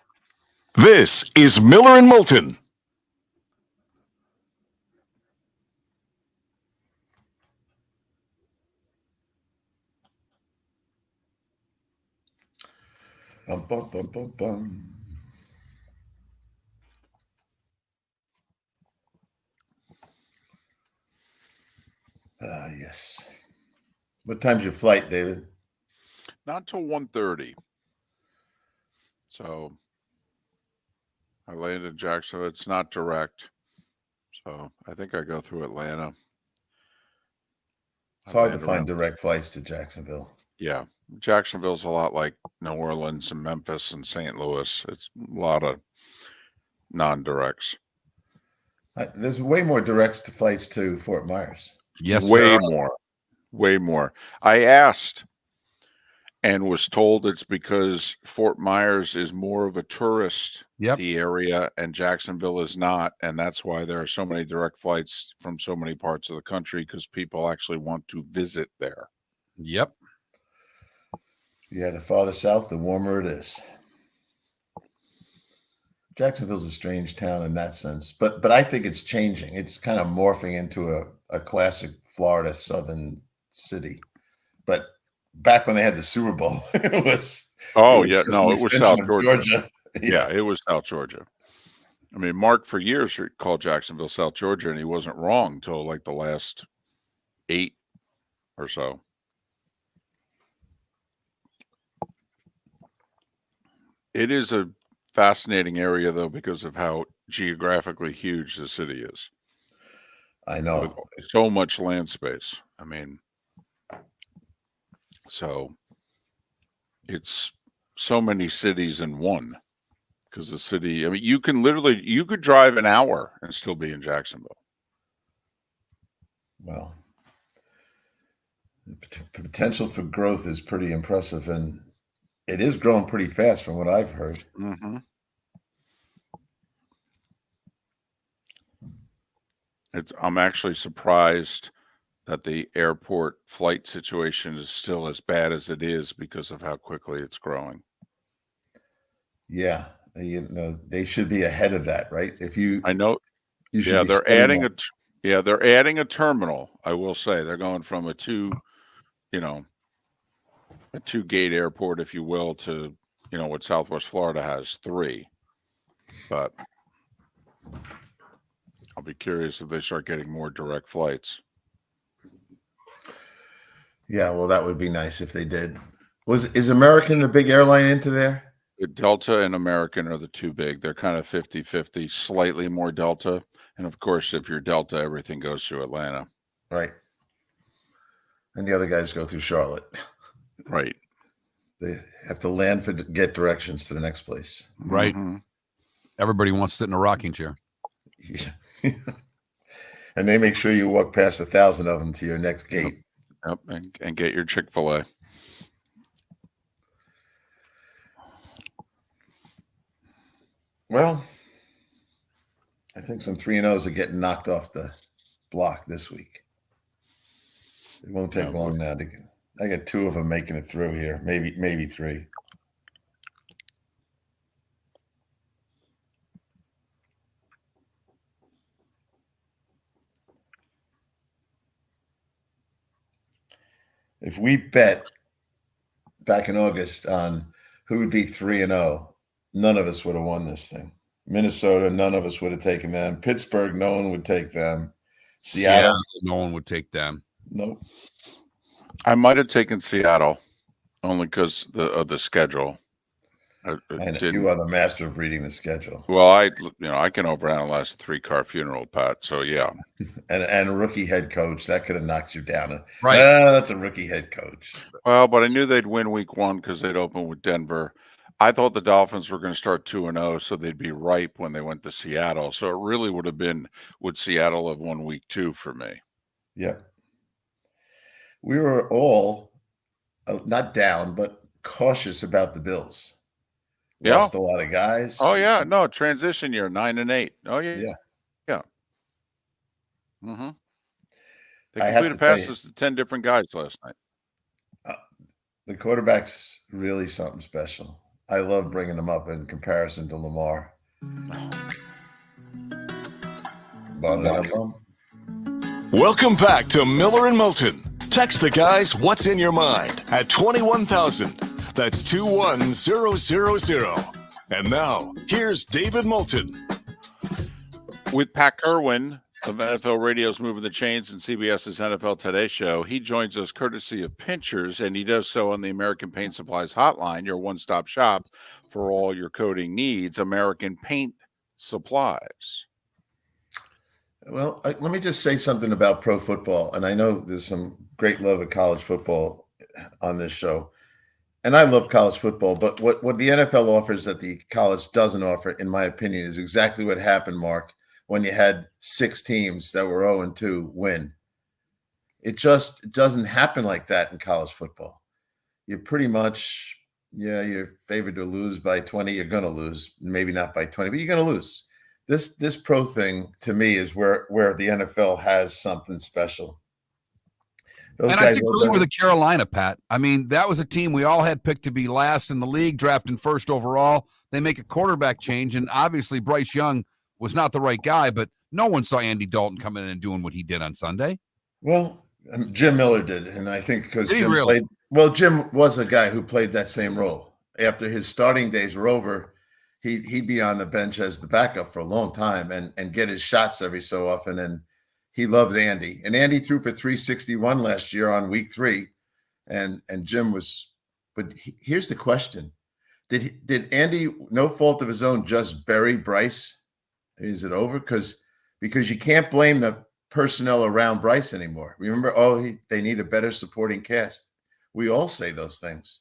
This is Miller and Moulton. Bum, bum, bum, bum, bum. Yes. What time's your flight, David? Not till 1:30. So I landed in Jacksonville. It's not direct. So I think I go through Atlanta. It's hard to find direct flights to Jacksonville. Yeah. Jacksonville's a lot like New Orleans and Memphis and St. Louis. It's a lot of non-directs. There's way more directs to flights to Fort Myers. Yes, way more. I asked and was told it's because Fort Myers is more of a tourist the area and Jacksonville is not, and that's why there are so many direct flights from so many parts of the country, because people actually want to visit there. Yep. Yeah, the farther south, the warmer it is. Jacksonville's a strange town in that sense, but I think it's changing. It's kind of morphing into a classic Florida southern city. But back when they had the Super Bowl, it was It was South Georgia. Yeah, it was South Georgia. I mean, Mark for years called Jacksonville South Georgia, and he wasn't wrong until like the last 8 or so. It is a fascinating area, though, because of how geographically huge the city is. I know. With so much land space. I mean, so it's so many cities in one. Because the city, I mean, you could drive an hour and still be in Jacksonville. Well, the potential for growth is pretty impressive, and it is growing pretty fast from what I've heard. Mm-hmm. I'm actually surprised that the airport flight situation is still as bad as it is because of how quickly it's growing. Yeah, they should be ahead of that, right? I know. Yeah, they're adding they're adding a terminal. I will say they're going from a two gate airport, if you will, to what Southwest Florida has 3. But I'll be curious if they start getting more direct flights. Yeah, well, that would be nice if they did. Is American the big airline into there? Delta and American are the 2 big. They're kind of 50-50, slightly more Delta. And of course, if you're Delta, everything goes through Atlanta. Right. And the other guys go through Charlotte. Right. They have to land to get directions to the next place. Right. Mm-hmm. Everybody wants to sit in a rocking chair. Yeah. And they make sure you walk past 1,000 of them to your next gate. Yep. And get your Chick-fil-A. Well, I think some 3-0s are getting knocked off the block this week. It won't take long now. I got 2 of them making it through here, maybe 3. If we bet back in August on who would be 3-0, none of us would have won this thing. Minnesota, none of us would have taken them. Pittsburgh, no one would take them. Seattle, no one would take them. Nope. I might have taken Seattle only because of the schedule. You are the master of reading the schedule. Well, I can overanalyze the 3-car funeral, Pat. So yeah, and a rookie head coach that could have knocked you down. Right, that's a rookie head coach. Well, but I knew they'd win week 1 because they'd open with Denver. I thought the Dolphins were going to start 2-0, so they'd be ripe when they went to Seattle. So it really would have been, would Seattle have won week 2 for me? Yeah. We were all not down, but cautious about the Bills. Lost a lot of guys. Oh yeah, no, transition year, 9-8. Oh yeah. Mm-hmm. They completed passes to 10 different guys last night. The quarterback's really something special. I love bringing them up in comparison to Lamar. Welcome back to Miller and Moulton. Text the guys what's in your mind at 21,000. That's 21000. And now, here's David Moulton. With Pat Kirwan of NFL Radio's Moving the Chains and CBS's NFL Today show, he joins us courtesy of Pinchers, and he does so on the American Paint Supplies hotline, your one-stop shop for all your coating needs, American Paint Supplies. Well, let me just say something about pro football, and I know there's some great love of college football on this show. And I love college football, but what the NFL offers that the college doesn't offer, in my opinion, is exactly what happened, Mark, when you had 6 teams that were 0-2 win. It just doesn't happen like that in college football. you're pretty much, yeah, you're favored to lose by 20. You're going to lose, maybe not by 20, but you're going to lose. This pro thing to me is where the NFL has something special. Those And I guys think all really done with it. Carolina, Pat, I mean, that was a team we all had picked to be last in the league, drafting first overall. They make a quarterback change, and obviously Bryce Young was not the right guy, but no one saw Andy Dalton coming in and doing what he did on Sunday. Well, Jim Miller did, and I think because Did he Jim really? played well. Jim was a guy who played that same role. After his starting days were over, he'd be on the bench as the backup for a long time and get his shots every so often. And he loved Andy. And Andy threw for 361 last year on week 3, and Jim was. But here's the question: Did Andy, no fault of his own, just bury Bryce? Is it over? Because you can't blame the personnel around Bryce anymore. Remember, they need a better supporting cast. We all say those things.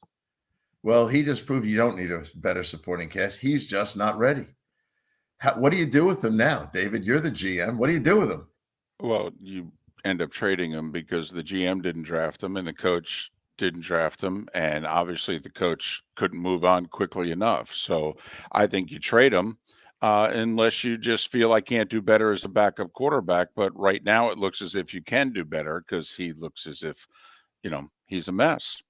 Well, he just proved you don't need a better supporting cast. He's just not ready. What do you do with him now, David? You're the GM. What do you do with him? Well, you end up trading him because the GM didn't draft him and the coach didn't draft him. And obviously the coach couldn't move on quickly enough. So I think you trade him unless you just feel I can't do better as a backup quarterback. But right now it looks as if you can do better because he looks as if, he's a mess.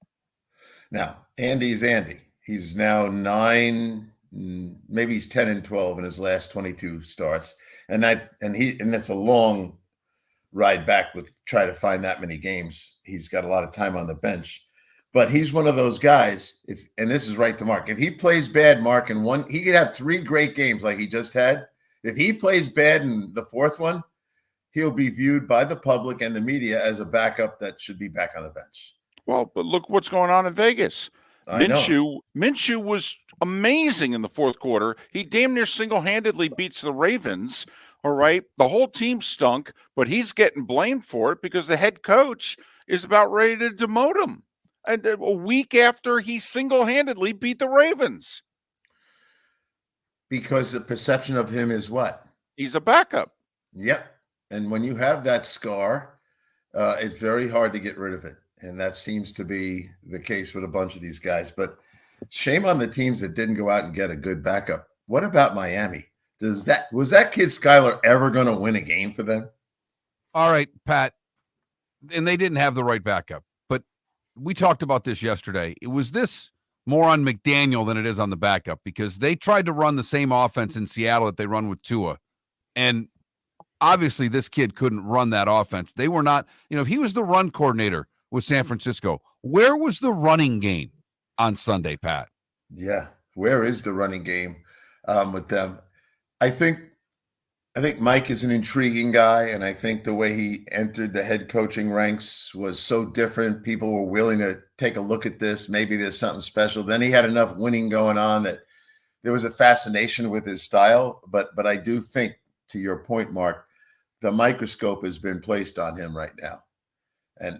Now, Andy's Andy. He's now 9, maybe he's 10-12 in his last 22 starts. And that's a long ride back with try to find that many games. He's got a lot of time on the bench. But he's one of those guys, and this is right to Mark. If he plays bad, Mark, he could have 3 great games like he just had. If he plays bad in the 4th one, he'll be viewed by the public and the media as a backup that should be back on the bench. Well, but look what's going on in Vegas. I know. Minshew was amazing in the 4th quarter. He damn near single-handedly beats the Ravens. All right. The whole team stunk, but he's getting blamed for it because the head coach is about ready to demote him. And a week after he single-handedly beat the Ravens. Because the perception of him is what? He's a backup. Yep. And when you have that scar, it's very hard to get rid of it. And that seems to be the case with a bunch of these guys. But shame on the teams that didn't go out and get a good backup. What about Miami? Was that kid Skyler ever going to win a game for them? All right, Pat. And they didn't have the right backup. But we talked about this yesterday. It was this more on McDaniel than it is on the backup because they tried to run the same offense in Seattle that they run with Tua. And obviously this kid couldn't run that offense. They were not, if he was the run coordinator with San Francisco, where was the running game on Sunday, Pat? Yeah. Where is the running game with them? I think Mike is an intriguing guy, and I think the way he entered the head coaching ranks was so different. People were willing to take a look at this. Maybe there's something special. Then he had enough winning going on that there was a fascination with his style. But I do think, to your point, Mark, the microscope has been placed on him right now. And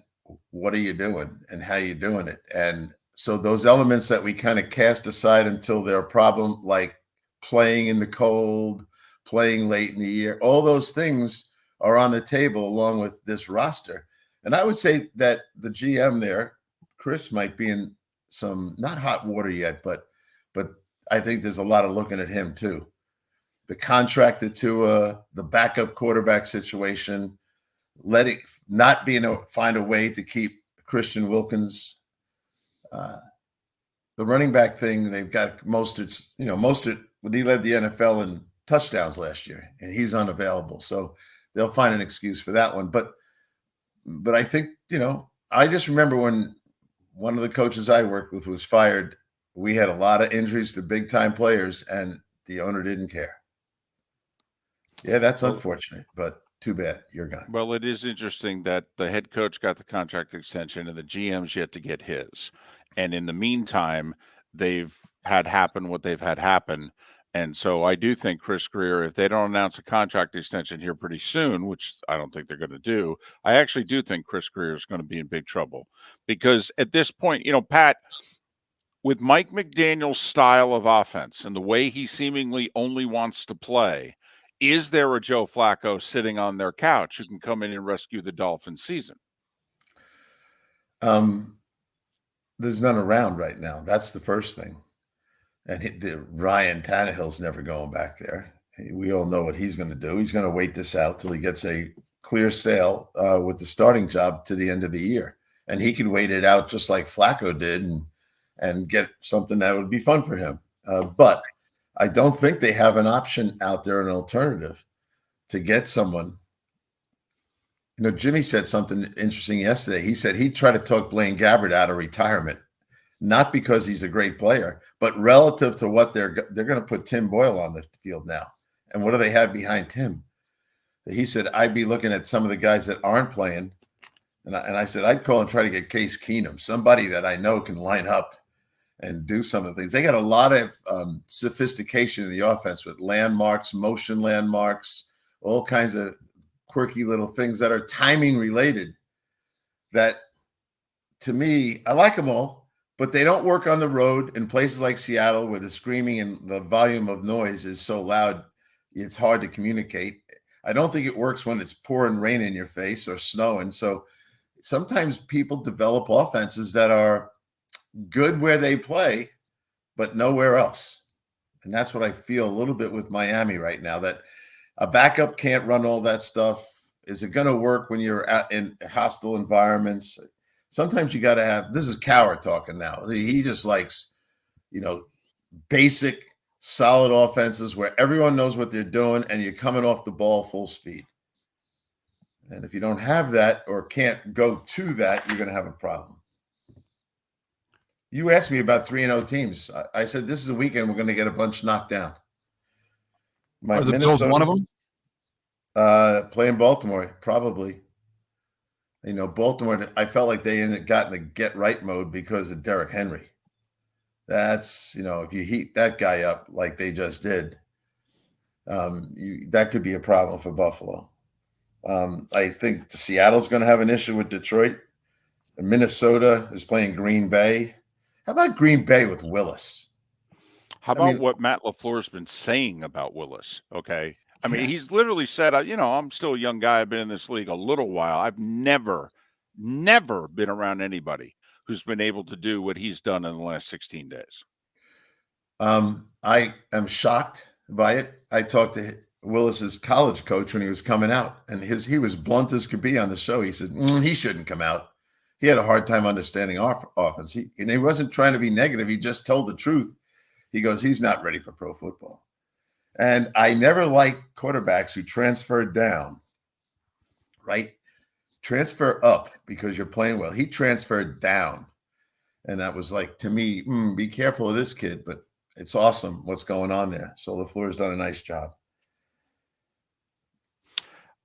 what are you doing and how are you doing it? And so those elements that we kind of cast aside until they're a problem, like playing in the cold, playing late in the year, all those things are on the table along with this roster. And I would say that the GM there, Chris, might be in some, not hot water yet, but I think there's a lot of looking at him too. The contract to the backup quarterback situation, find a way to keep Christian Wilkins. The running back thing, they've got Mostert, he led the NFL in touchdowns last year, and he's unavailable. So they'll find an excuse for that one. But I think, I just remember when one of the coaches I worked with was fired, we had a lot of injuries to big-time players, and the owner didn't care. Yeah, that's unfortunate, but too bad. You're gone. Well, it is interesting that the head coach got the contract extension and the GM's yet to get his. And in the meantime, they've had happen what they've had happen. And so I do think Chris Greer, if they don't announce a contract extension here pretty soon, which I don't think they're going to do, I actually do think Chris Greer is going to be in big trouble. Because at this point, Pat, with Mike McDaniel's style of offense and the way he seemingly only wants to play, is there a Joe Flacco sitting on their couch who can come in and rescue the Dolphins season? there's none around right now. That's the first thing. And Ryan Tannehill's never going back there. We all know what he's going to do. He's going to wait this out till he gets a clear sail with the starting job to the end of the year. And he can wait it out just like Flacco did and get something that would be fun for him. But I don't think they have an option out there, an alternative to get someone. You know, Jimmy said something interesting yesterday. He said he'd try to talk Blaine Gabbert out of retirement, not because he's a great player, but relative to what they're going to put Tim Boyle on the field now. And what do they have behind Tim? He said, I'd be looking at some of the guys that aren't playing. And I said, I'd call and try to get Case Keenum, somebody that I know can line up and do some of the things. They got a lot of sophistication in the offense with landmarks, motion landmarks, all kinds of quirky little things that are timing related that, to me, I like them all, but they don't work on the road in places like Seattle where the screaming and the volume of noise is so loud, it's hard to communicate. I don't think it works when it's pouring rain in your face or snowing. So sometimes people develop offenses that are good where they play, but nowhere else. And that's what I feel a little bit with Miami right now, that a backup can't run all that stuff. Is it going to work when you're in hostile environments? Sometimes you got to have, this is Cowher talking now. He just likes, basic, solid offenses where everyone knows what they're doing and you're coming off the ball full speed. And if you don't have that or can't go to that, you're going to have a problem. You asked me about 3-0 teams. I said, this is a weekend we're going to get a bunch knocked down. Are the Bills one of them? Playing Baltimore, probably. Baltimore, I felt like they got in the get right mode because of Derrick Henry. That's, if you heat that guy up like they just did, that could be a problem for Buffalo. I think Seattle's going to have an issue with Detroit. Minnesota is playing Green Bay. How about Green Bay with Willis? How about what Matt LaFleur's been saying about Willis? Okay. I mean, he's literally said, I'm still a young guy. I've been in this league a little while. I've never been around anybody who's been able to do what he's done in the last 16 days. I am shocked by it. I talked to Willis's college coach when he was coming out, and he was blunt as could be on the show. He said he shouldn't come out. He had a hard time understanding offense. And he wasn't trying to be negative. He just told the truth. He goes, he's not ready for pro football. And I never liked quarterbacks who transferred down, right? Transfer up because you're playing well. He transferred down. And that was like, to me, be careful of this kid, but it's awesome what's going on there. So LaFleur's done a nice job.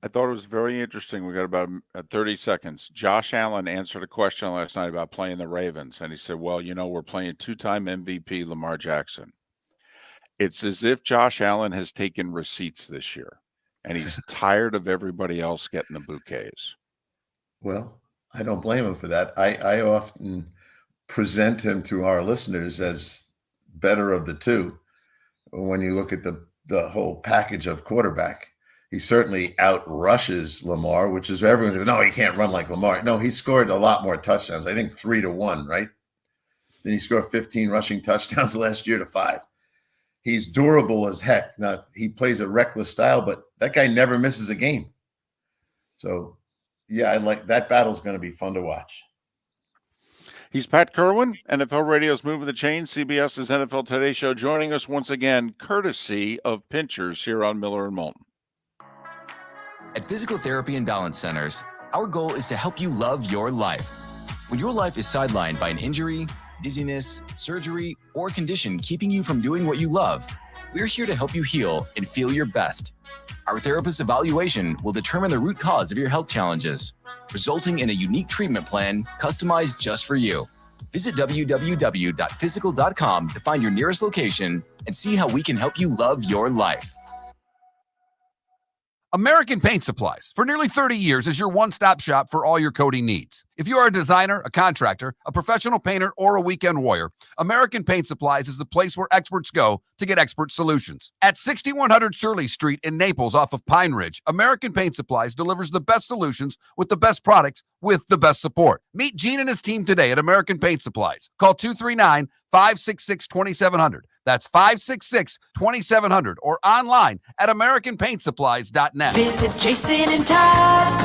I thought it was very interesting. We got about 30 seconds. Josh Allen answered a question last night about playing the Ravens. And he said, well, we're playing two-time MVP Lamar Jackson. It's as if Josh Allen has taken receipts this year, and he's tired of everybody else getting the bouquets. Well, I don't blame him for that. I often present him to our listeners as better of the two when you look at the whole package of quarterback. He certainly outrushes Lamar, which is everyone's like, no, he can't run like Lamar. No, he scored a lot more touchdowns. I think 3-1, right? Then he scored 15 rushing touchdowns last year to 5. He's durable as heck. Now, he plays a reckless style, but that guy never misses a game. So, yeah, I like that. Battle's going to be fun to watch. He's Pat Kirwan, NFL Radio's Moving the Chain, CBS's NFL Today Show, joining us once again, courtesy of Pinchers here on Miller and Moulton. At Physical Therapy and Balance Centers, our goal is to help you love your life. When your life is sidelined by an injury, dizziness, surgery, or condition keeping you from doing what you love, we're here to help you heal and feel your best. Our therapist evaluation will determine the root cause of your health challenges, resulting in a unique treatment plan customized just for you. Visit www.physical.com to find your nearest location and see how we can help you love your life. American Paint Supplies, for nearly 30 years, is your one-stop shop for all your coating needs. If you are a designer, a contractor, a professional painter, or a weekend warrior, American Paint Supplies is the place where experts go to get expert solutions. At 6100 Shirley Street in Naples off of Pine Ridge, American Paint Supplies delivers the best solutions with the best products with the best support. Meet Gene and his team today at American Paint Supplies. Call 239-566-2700. That's 566-2700 or online at AmericanPaintSupplies.net. Visit Jason and Todd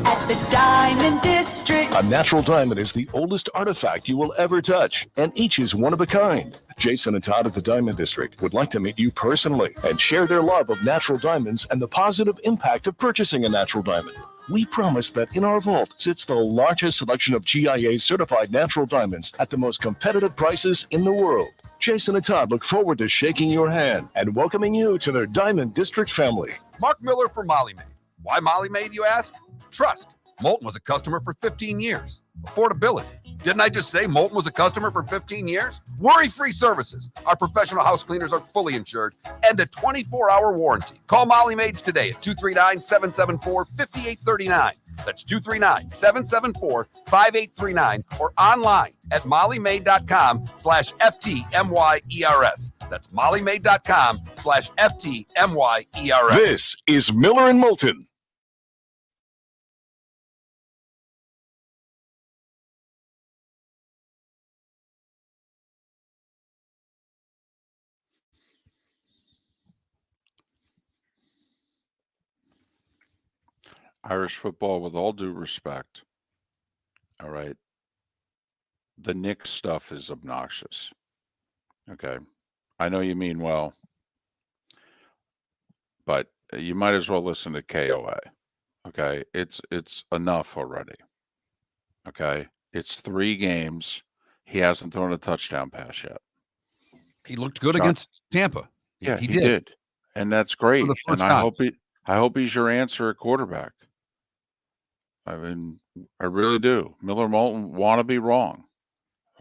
at the Diamond District. A natural diamond is the oldest artifact you will ever touch, and each is one of a kind. Jason and Todd at the Diamond District would like to meet you personally and share their love of natural diamonds and the positive impact of purchasing a natural diamond. We promise that in our vault sits the largest selection of GIA-certified natural diamonds at the most competitive prices in the world. Jason and Todd look forward to shaking your hand and welcoming you to their Diamond District family. Mark Miller for Molly Maid. Why Molly Maid, you ask? Trust. Moulton was a customer for 15 years. Affordability. Didn't I just say Moulton was a customer for 15 years? Worry-free services. Our professional house cleaners are fully insured and a 24-hour warranty. Call Molly Maids today at 239-774-5839. That's 239-774-5839 or online at mollymaid.com/FTMYERS. That's mollymaid.com/FTMYERS. This is Miller and Moulton. Irish football, with all due respect, all right, the Knicks stuff is obnoxious. Okay. I know you mean well, but you might as well listen to KOA. Okay. It's enough already. Okay. It's 3 games. He hasn't thrown a touchdown pass yet. He looked good against Tampa. Yeah, he he did. And that's great. the And first I time. hope he's your answer at quarterback. I mean, I really do. Miller Moulton want to be wrong.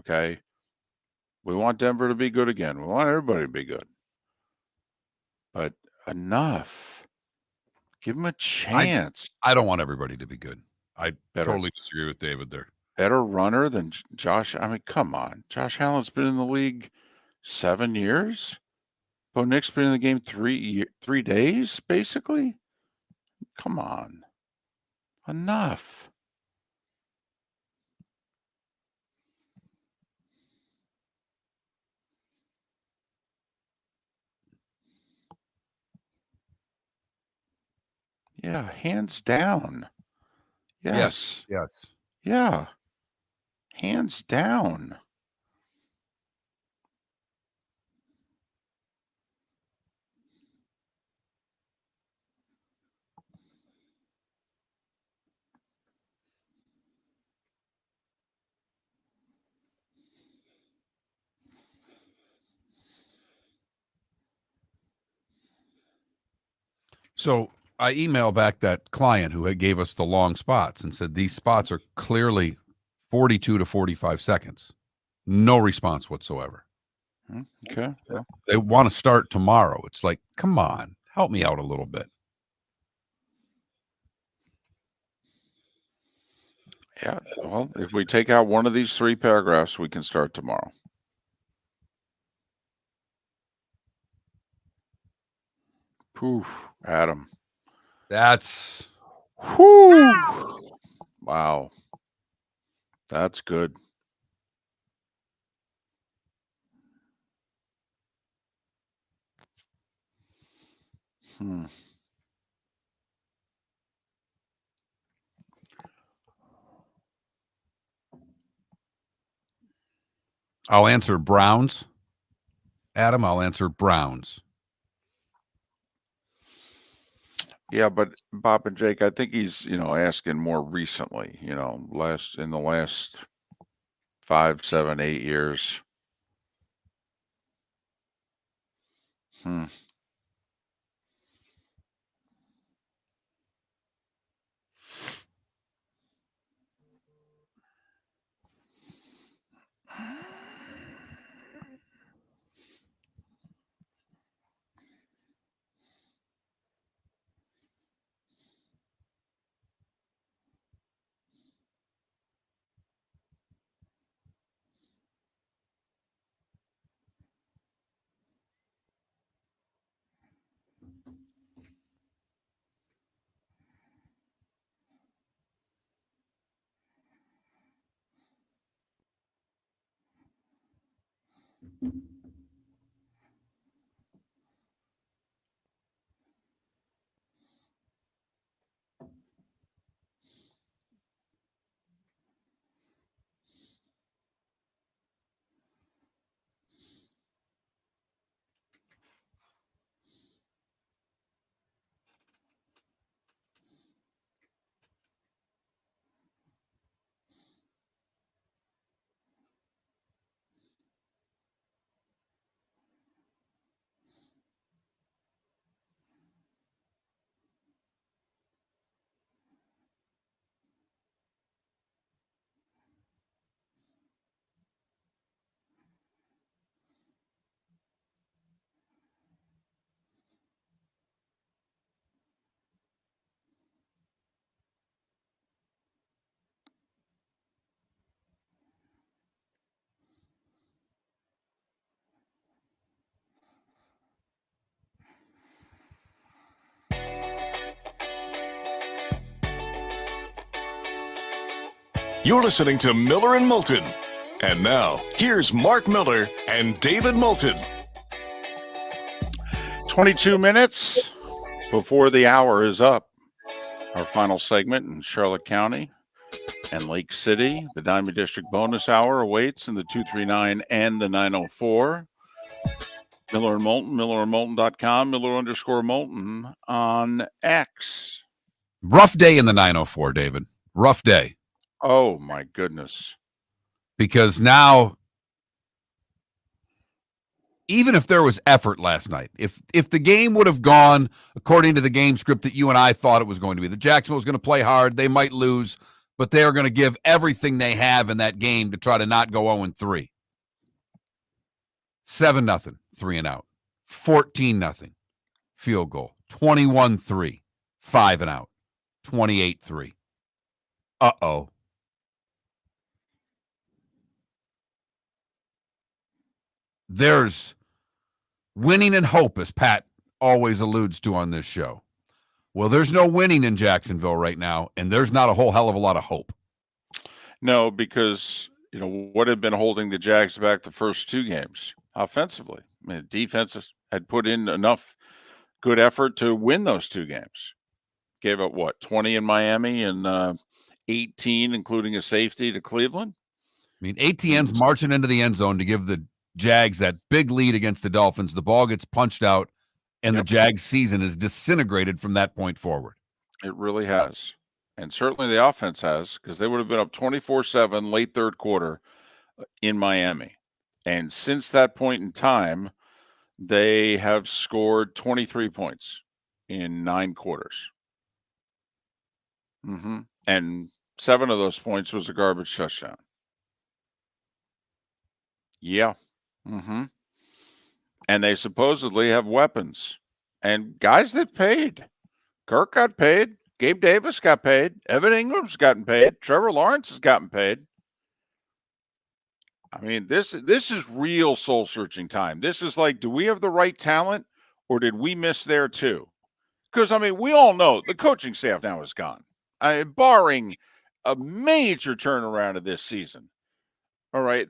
Okay. We want Denver to be good again. We want everybody to be good. But enough. Give him a chance. I don't want everybody to be good. I Better. totally disagree with David there. Better runner than Josh. I mean, come on. Josh Allen's been in the league 7 years. Bo Nick's been in the game 3 days, basically. Come on. Enough. Yeah, hands down. Yes. Yes. Yeah. Hands down. So I emailed back that client who had gave us the long spots and said these spots are clearly 42 to 45 seconds. No response whatsoever. Okay. Yeah. They want to start tomorrow. It's like, come on, help me out a little bit. Yeah. Well, if we take out one of these 3 paragraphs, we can start tomorrow. Poof, Adam. That's whew. Wow. That's good. I'll answer Browns. Adam, I'll answer Browns. Yeah, but Bob and Jake, I think he's, asking more recently, in the last 5, 7, 8 years. You're listening to Miller and Moulton. And now, here's Mark Miller and David Moulton. 22 minutes before the hour is up. Our final segment in Charlotte County and Lake City. The Diamond District bonus hour awaits in the 239 and the 904. Miller and Moulton, millerandmoulton.com, Miller_Moulton on X. Rough day in the 904, David. Rough day. Oh, my goodness. Because now, even if there was effort last night, if the game would have gone according to the game script that you and I thought it was going to be, that Jacksonville was going to play hard, they might lose, but they are going to give everything they have in that game to try to not go 0-3. 7-0, 3 and out. 14-0, field goal. 21-3, 5 and out. 28-3. Uh-oh. There's winning and hope, as Pat always alludes to on this show. Well, there's no winning in Jacksonville right now, and there's not a whole hell of a lot of hope. No, because, what had been holding the Jags back the first two games offensively? I mean, defense had put in enough good effort to win those two games. Gave up, 20 in Miami and 18, including a safety, to Cleveland? I mean, ATN's marching into the end zone to give the Jags that big lead against the Dolphins. The ball gets punched out, and the Jags season is disintegrated from that point forward. It really has. And certainly the offense has, because they would have been up 24-7 late third quarter in Miami. And since that point in time, they have scored 23 points in 9 quarters. And 7 of those points was a garbage touchdown. Yeah. And they supposedly have weapons and guys that paid. Kirk got paid. Gabe Davis got paid. Evan Ingram's gotten paid. Trevor Lawrence has gotten paid. I mean, this is real soul-searching time. This is like, do we have the right talent, or did we miss there too? Because, we all know the coaching staff now is gone. Barring a major turnaround of this season. All right,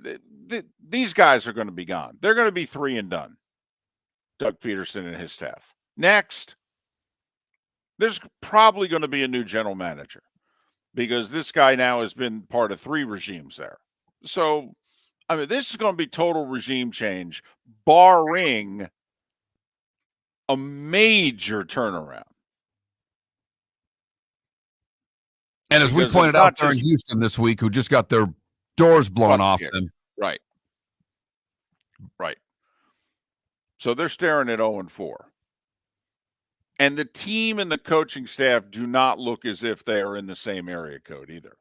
these guys are going to be gone. They're going to be 3 and done. Doug Peterson and his staff. Next, there's probably going to be a new general manager because this guy now has been part of 3 regimes there. So, this is going to be total regime change, barring a major turnaround. And as we pointed out there in Houston this week, who just got their doors blown off them. Right. So they're staring at 0-4. And the team and the coaching staff do not look as if they are in the same area code either.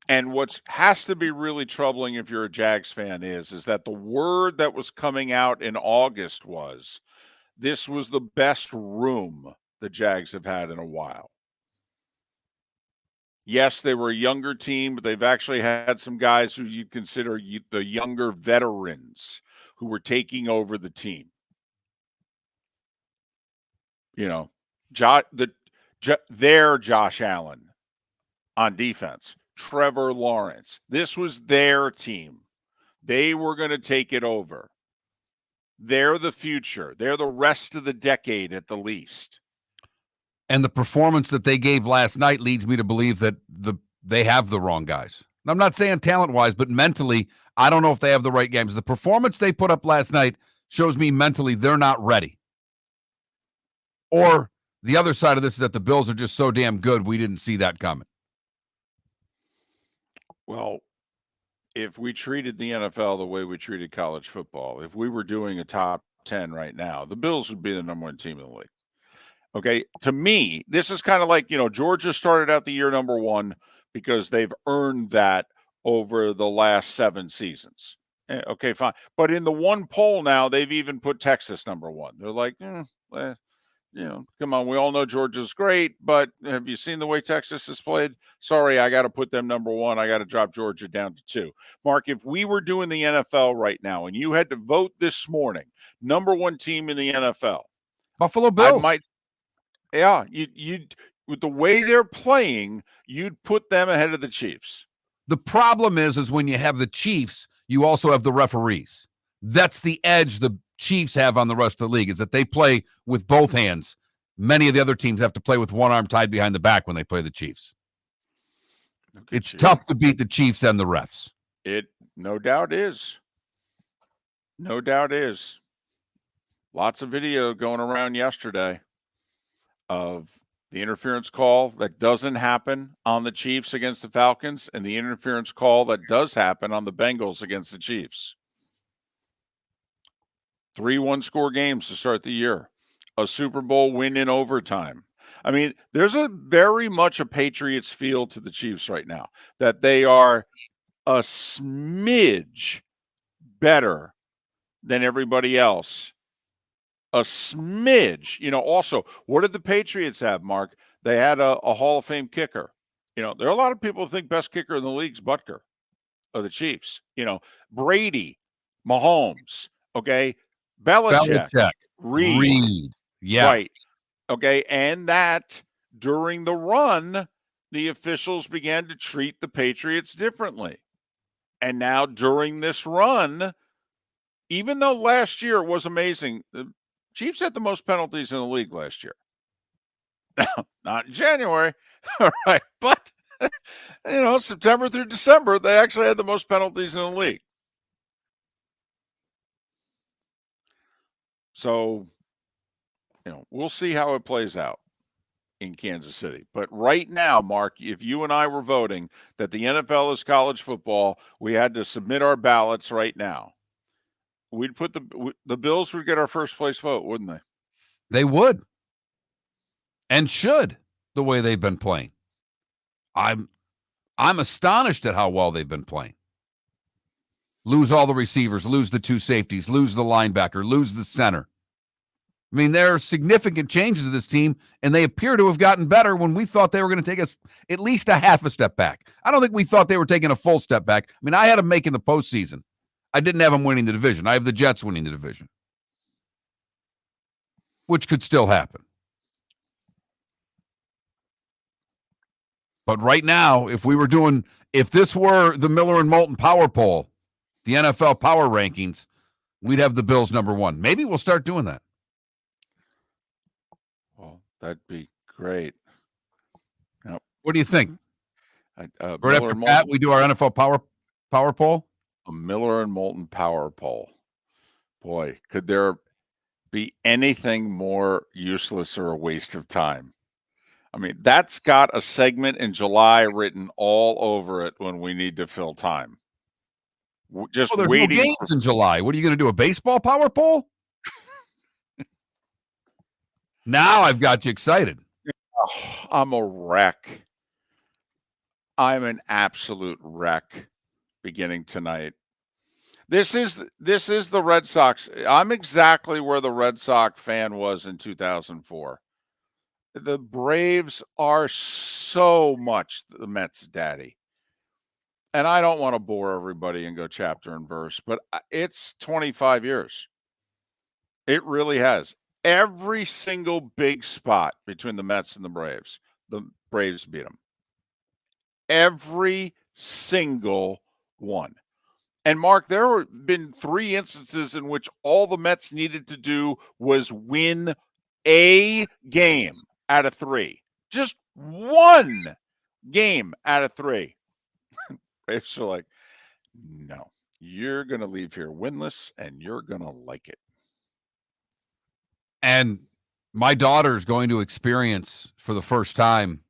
And what has to be really troubling if you're a Jags fan is that the word that was coming out in August was this was the best room the Jags have had in a while. Yes, they were a younger team, but they've actually had some guys who you consider the younger veterans who were taking over the team. Their Josh Allen on defense, Trevor Lawrence. This was their team. They were going to take it over. They're the future. They're the rest of the decade at the least. And the performance that they gave last night leads me to believe that they have the wrong guys. I'm not saying talent-wise, but mentally, I don't know if they have the right games. The performance they put up last night shows me mentally they're not ready. Or the other side of this is that the Bills are just so damn good, we didn't see that coming. Well, if we treated the NFL the way we treated college football, if we were doing a top 10 right now, the Bills would be the number one team in the league. Okay. To me, this is kind of like, Georgia started out the year number one because they've earned that over the last 7 seasons. Okay, fine. But in the one poll now, they've even put Texas number one. They're like, come on. We all know Georgia's great, but have you seen the way Texas has played? Sorry, I got to put them number one. I got to drop Georgia down to 2. Mark, if we were doing the NFL right now and you had to vote this morning, number one team in the NFL, Buffalo Bills. You'd with the way they're playing, you'd put them ahead of the Chiefs. The problem is when you have the Chiefs, you also have the referees. That's the edge the Chiefs have on the rest of the league, is that they play with both hands. Many of the other teams have to play with one arm tied behind the back when they play the Chiefs. It's tough to beat the Chiefs and the refs. It no doubt is. No doubt is. Lots of video going around yesterday of the interference call that doesn't happen on the Chiefs against the Falcons and the interference call that does happen on the Bengals against the Chiefs. 3 one-score games to start the year. A Super Bowl win in overtime. I mean, there's a very much a Patriots feel to the Chiefs right now, that they are a smidge better than everybody else. A smidge. Also, what did the Patriots have, Mark? They had a Hall of Fame kicker. There are a lot of people who think best kicker in the league's Butker of the Chiefs. Brady, Mahomes, okay? Belichick. Reed. Yeah. Right. Okay. And that during the run, the officials began to treat the Patriots differently. And now during this run, even though last year was amazing, the Chiefs had the most penalties in the league last year. Not in January. All right. But, September through December, they actually had the most penalties in the league. So, we'll see how it plays out in Kansas City. But right now, Mark, if you and I were voting that the NFL is college football, we had to submit our ballots right now. We'd put the Bills would get our first place vote, wouldn't they? They would. And should, the way they've been playing. I'm astonished at how well they've been playing. Lose all the receivers, lose the 2 safeties, lose the linebacker, lose the center. I mean, there are significant changes to this team, and they appear to have gotten better when we thought they were going to take us at least a half a step back. I don't think we thought they were taking a full step back. I mean, I had them making the postseason. I didn't have them winning the division. I have the Jets winning the division, which could still happen. But right now, if this were the Miller and Moulton Power Poll, the NFL Power Rankings, we'd have the Bills number 1. Maybe we'll start doing that. Well, that'd be great. Yep. What do you think? Right after Pat, we do our NFL Power Poll? A Miller and Moulton Power Poll. Boy, could there be anything more useless or a waste of time? I mean, that's got a segment in July written all over it when we need to fill time. Just there's waiting. No games in July. What are you going to do? A baseball power poll? Now I've got you excited. Oh, I'm a wreck. I'm an absolute wreck beginning tonight. This is the Red Sox. I'm exactly where the Red Sox fan was in 2004. The Braves are so much the Mets' daddy. And I don't want to bore everybody and go chapter and verse, but it's 25 years. It really has. Every single big spot between the Mets and the Braves beat them. Every single one. And Mark, there have been 3 instances in which all the Mets needed to do was win a game out of 3. Just one game out of 3. Braves are like, no, you're going to leave here winless and you're going to like it. And my daughter's going to experience for the first time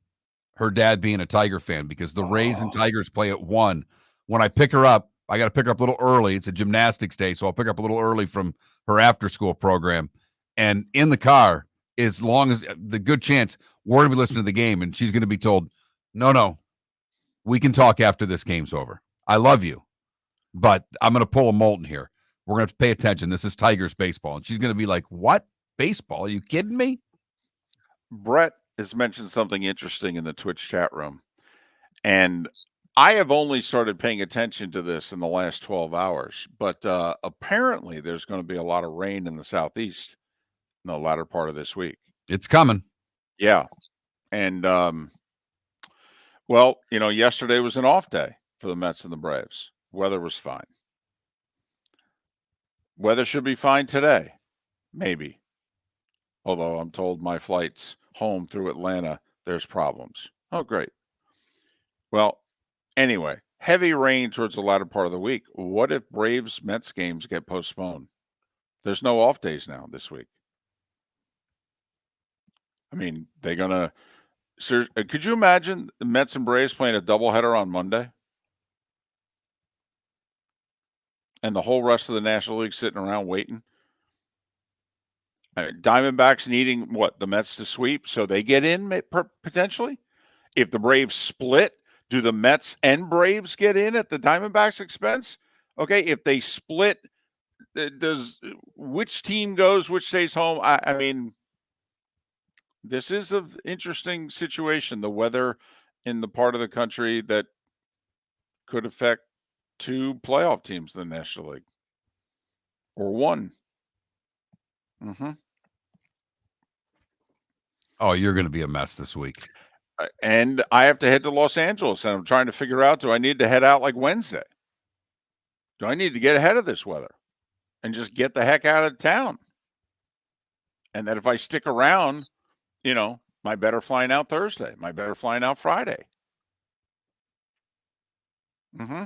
her dad being a Tiger fan because the Rays and Tigers play at 1. When I pick her up, I got to pick her up a little early. It's a gymnastics day, so I'll pick up a little early from her after-school program. And in the car, as long as the good chance we're going to be listening to the game, and she's going to be told, no, we can talk after this game's over. I love you, but I'm going to pull a Moulton here. We're going to have to pay attention. This is Tigers baseball. And she's going to be like, what? Baseball? Are you kidding me? Brett has mentioned something interesting in the Twitch chat room. And I have only started paying attention to this in the last 12 hours, but apparently there's going to be a lot of rain in the southeast in the latter part of this week. It's coming. Yeah. And, well, yesterday was an off day for the Mets and the Braves. Weather was fine. Weather should be fine today. Maybe. Although I'm told my flights home through Atlanta, there's problems. Oh, great. Well, anyway, heavy rain towards the latter part of the week. What if Braves-Mets games get postponed? There's no off days now this week. I mean, they're going to... Could you imagine the Mets and Braves playing a doubleheader on Monday? And the whole rest of the National League sitting around waiting? Diamondbacks needing, the Mets to sweep so they get in potentially? If the Braves split, do the Mets and Braves get in at the Diamondbacks' expense? Okay, if they split, which team goes, which stays home? I mean, this is an interesting situation. The weather in the part of the country that could affect 2 playoff teams in the National League. Or 1. Mm-hmm. Oh, you're going to be a mess this week. And I have to head to Los Angeles, and I'm trying to figure out, do I need to head out like Wednesday? Do I need to get ahead of this weather and just get the heck out of town? And that if I stick around, my better flying out Thursday, my better flying out Friday. Mm-hmm.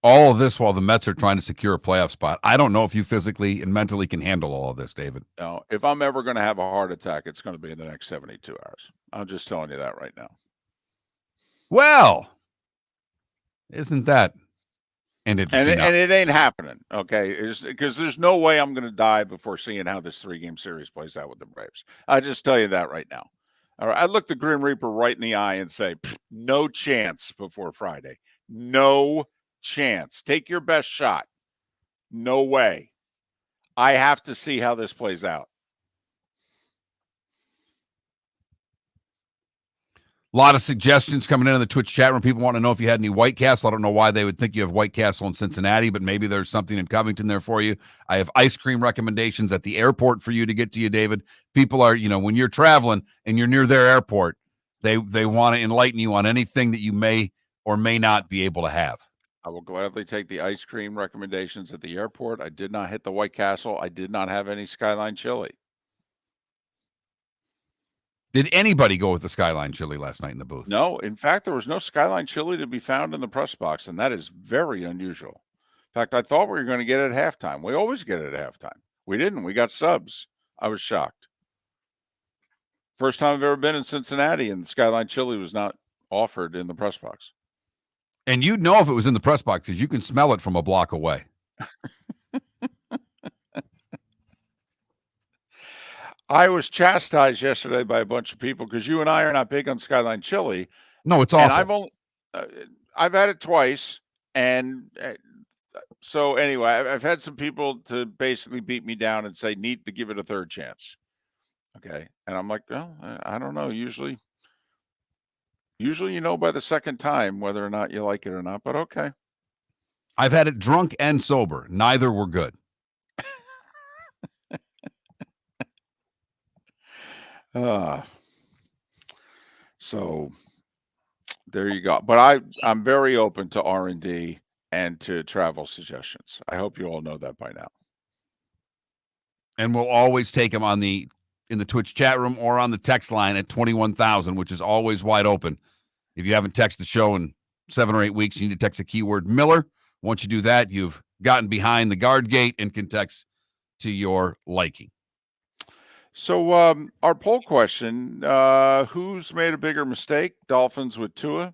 All of this while the Mets are trying to secure a playoff spot. I don't know if you physically and mentally can handle all of this, David. No, if I'm ever going to have a heart attack, it's going to be in the next 72 hours. I'm just telling you that right now. Well, isn't that? And it ain't happening, okay? Because there's no way I'm going to die before seeing how this 3-game series plays out with the Braves. I just tell you that right now. All right, I look the Grim Reaper right in the eye and say, no chance before Friday. No chance. Take your best shot. No way. I have to see how this plays out. A lot of suggestions coming in the Twitch chat room. People want to know if you had any White Castle. I don't know why they would think you have White Castle in Cincinnati, but maybe there's something in Covington there for you. I have ice cream recommendations at the airport for you to get to you, David. People are, when you're traveling and you're near their airport, they want to enlighten you on anything that you may or may not be able to have. I will gladly take the ice cream recommendations at the airport. I did not hit the White Castle. I did not have any Skyline chili. Did anybody go with the Skyline chili last night in the booth? No. In fact, there was no Skyline chili to be found in the press box, and that is very unusual. In fact, I thought we were going to get it at halftime. We always get it at halftime. We didn't. We got subs. I was shocked. First time I've ever been in Cincinnati, and the Skyline chili was not offered in the press box. And you'd know if it was in the press box because you can smell it from a block away. I was chastised yesterday by a bunch of people because you and I are not big on Skyline chili. No, it's awful. And I've had it twice, and so anyway, I've had some people to basically beat me down and say need to give it a third chance. Okay, and I'm like, well, I don't know. Usually by the second time whether or not you like it or not. But okay. I've had it drunk and sober. Neither were good. So There you go. But I'm very open to R&D and to travel suggestions. I hope you all know that by now. And we'll always take them in the Twitch chat room or on the text line at 21,000, which is always wide open. If you haven't texted the show in 7 or 8 weeks, you need to text the keyword Miller. Once you do that, you've gotten behind the guard gate and can text to your liking. So our poll question, who's made a bigger mistake? Dolphins with Tua,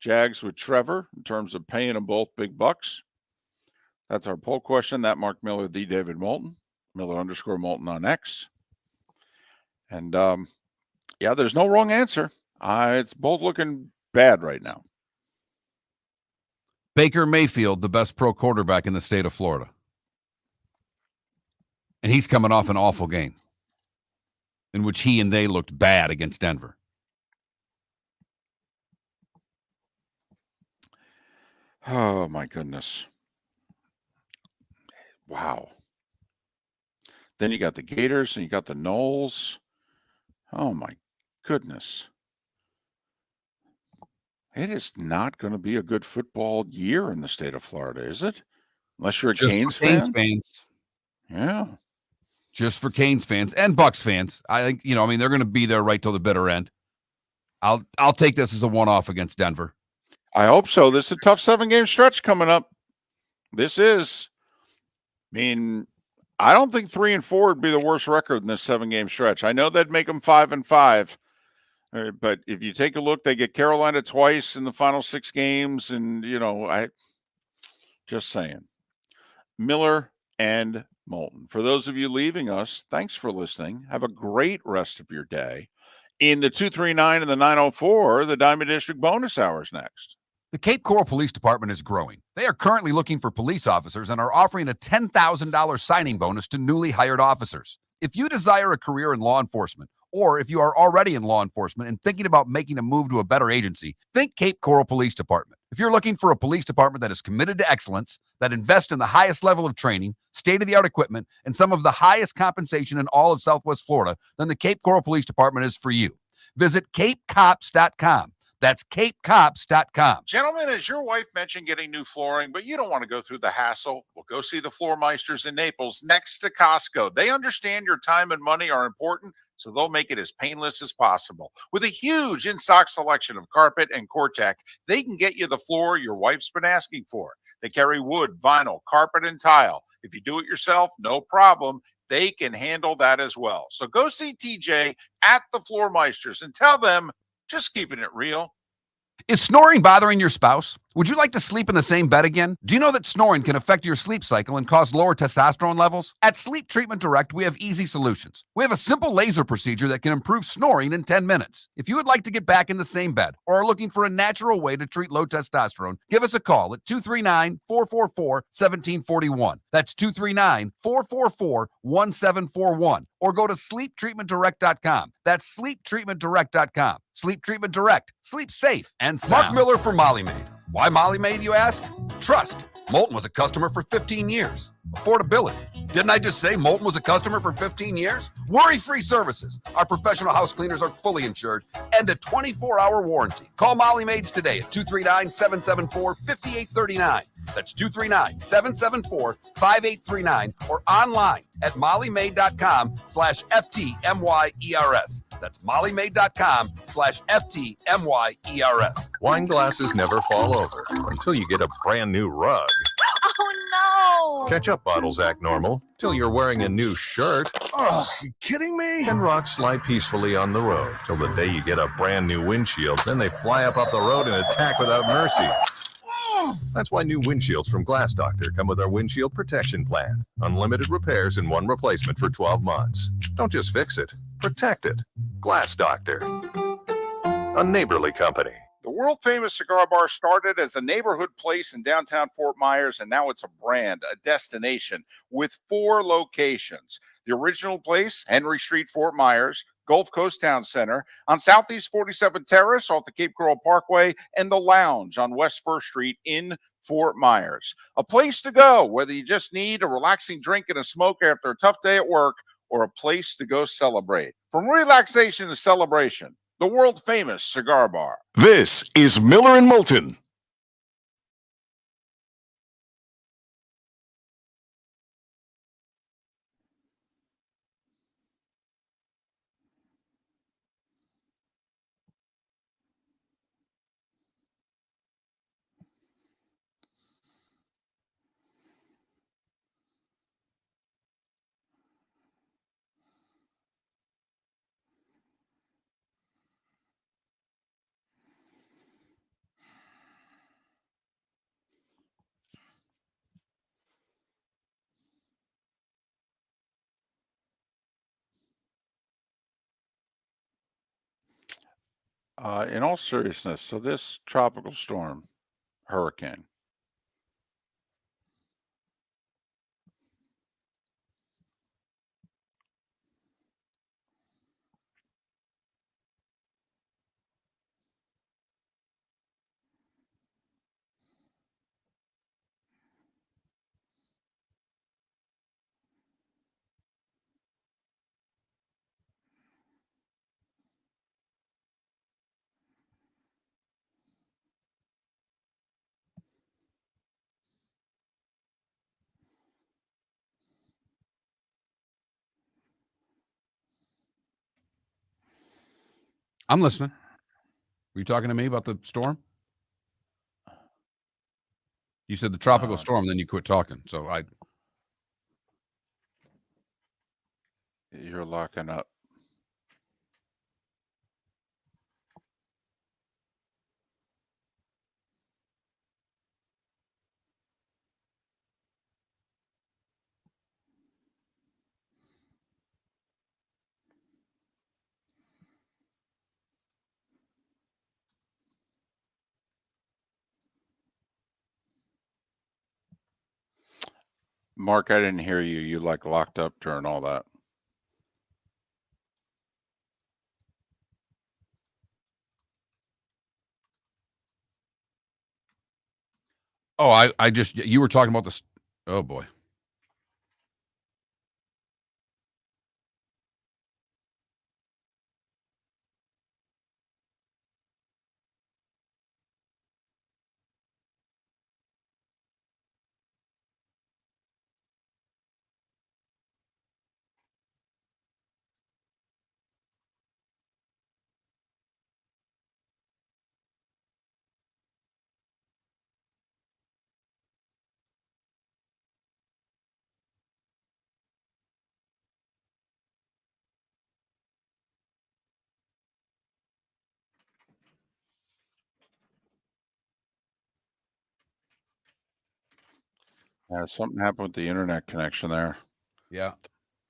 Jags with Trevor, in terms of paying them both big bucks? That's our poll question. That Mark Miller, the David Moulton, Miller_Moulton on X. And yeah, there's no wrong answer. It's both looking bad right now. Baker Mayfield, the best pro quarterback in the state of Florida. And he's coming off an awful game in which he and they looked bad against Denver. Oh, my goodness. Wow. Then you got the Gators and you got the Knowles. Oh, my goodness. It is not going to be a good football year in the state of Florida, is it? Unless you're a Canes fan. Fans. Yeah. Just for Canes fans and Bucks fans. I think, they're going to be there right till the bitter end. I'll take this as a one-off against Denver. I hope so. This is a tough 7-game stretch coming up. This is. I don't think 3-4 would be the worst record in this 7-game stretch. I know that'd make them 5-5. But if you take a look, they get Carolina twice in the final 6 games. And, I just saying. Miller and Moulton. For those of you leaving us, thanks for listening. Have a great rest of your day. In the 239 and the 904, the Diamond District bonus hours next. The Cape Coral Police Department is growing. They are currently looking for police officers and are offering a $10,000 signing bonus to newly hired officers. If you desire a career in law enforcement, or if you are already in law enforcement and thinking about making a move to a better agency, think Cape Coral Police Department. If you're looking for a police department that is committed to excellence, that invests in the highest level of training, state-of-the-art equipment, and some of the highest compensation in all of Southwest Florida, then the Cape Coral Police Department is for you. Visit capecops.com. That's capecops.com. Gentlemen, as your wife mentioned getting new flooring, but you don't want to go through the hassle, well, go see the Floor Meisters in Naples next to Costco. They understand your time and money are important, so they'll make it as painless as possible. With a huge in-stock selection of carpet and Cortec, they can get you the floor your wife's been asking for. They carry wood, vinyl, carpet, and tile. If you do it yourself, no problem. They can handle that as well. So go see TJ at the Floor Meisters and tell them, just keeping it real. Is snoring bothering your spouse? Would you like to sleep in the same bed again? Do you know that snoring can affect your sleep cycle and cause lower testosterone levels? At Sleep Treatment Direct, we have easy solutions. We have a simple laser procedure that can improve snoring in 10 minutes. If you would like to get back in the same bed or are looking for a natural way to treat low testosterone, give us a call at 239-444-1741. That's 239-444-1741. Or go to sleeptreatmentdirect.com. That's sleeptreatmentdirect.com. Sleep Treatment Direct. Sleep safe and sound. Mark Miller for Molly Maid. Why Molly Maid, you ask? Trust. Moulton was a customer for 15 years. Affordability. Didn't I just say Moulton was a customer for 15 years? Worry-free services. Our professional house cleaners are fully insured and a 24-hour warranty. Call Molly Maids today at 239-774-5839. That's 239-774-5839 or online at mollymaid.com/FTMYERS. That's mollymaid.com/FTMYERS. Wine glasses never fall over until you get a brand new rug. Oh, no. Ketchup bottles act normal till you're wearing a new shirt. Oh, you kidding me? And rocks slide peacefully on the road till the day you get a brand new windshield. Then they fly up off the road and attack without mercy. That's why new windshields from Glass Doctor come with our windshield protection plan. Unlimited repairs and one replacement for 12 months. Don't just fix it, protect it. Glass Doctor. A neighborly company. The world-famous cigar bar started as a neighborhood place in downtown Fort Myers, and now it's a brand, a destination, with 4 locations. The original place, Henry Street, Fort Myers, Gulf Coast Town Center, on Southeast 47th Terrace off the Cape Coral Parkway, and the Lounge on West 1st Street in Fort Myers. A place to go, whether you just need a relaxing drink and a smoke after a tough day at work, or a place to go celebrate. From relaxation to celebration, the world famous cigar bar. This is Miller and Moulton. In all seriousness, so this tropical storm, hurricane, I'm listening. Were you talking to me about the storm? You said the tropical storm, then you quit talking. So you're locking up. Mark, I didn't hear you. You like locked up during all that. Oh, I just, you were talking about this. Oh boy. Yeah, something happened with the internet connection there. Yeah.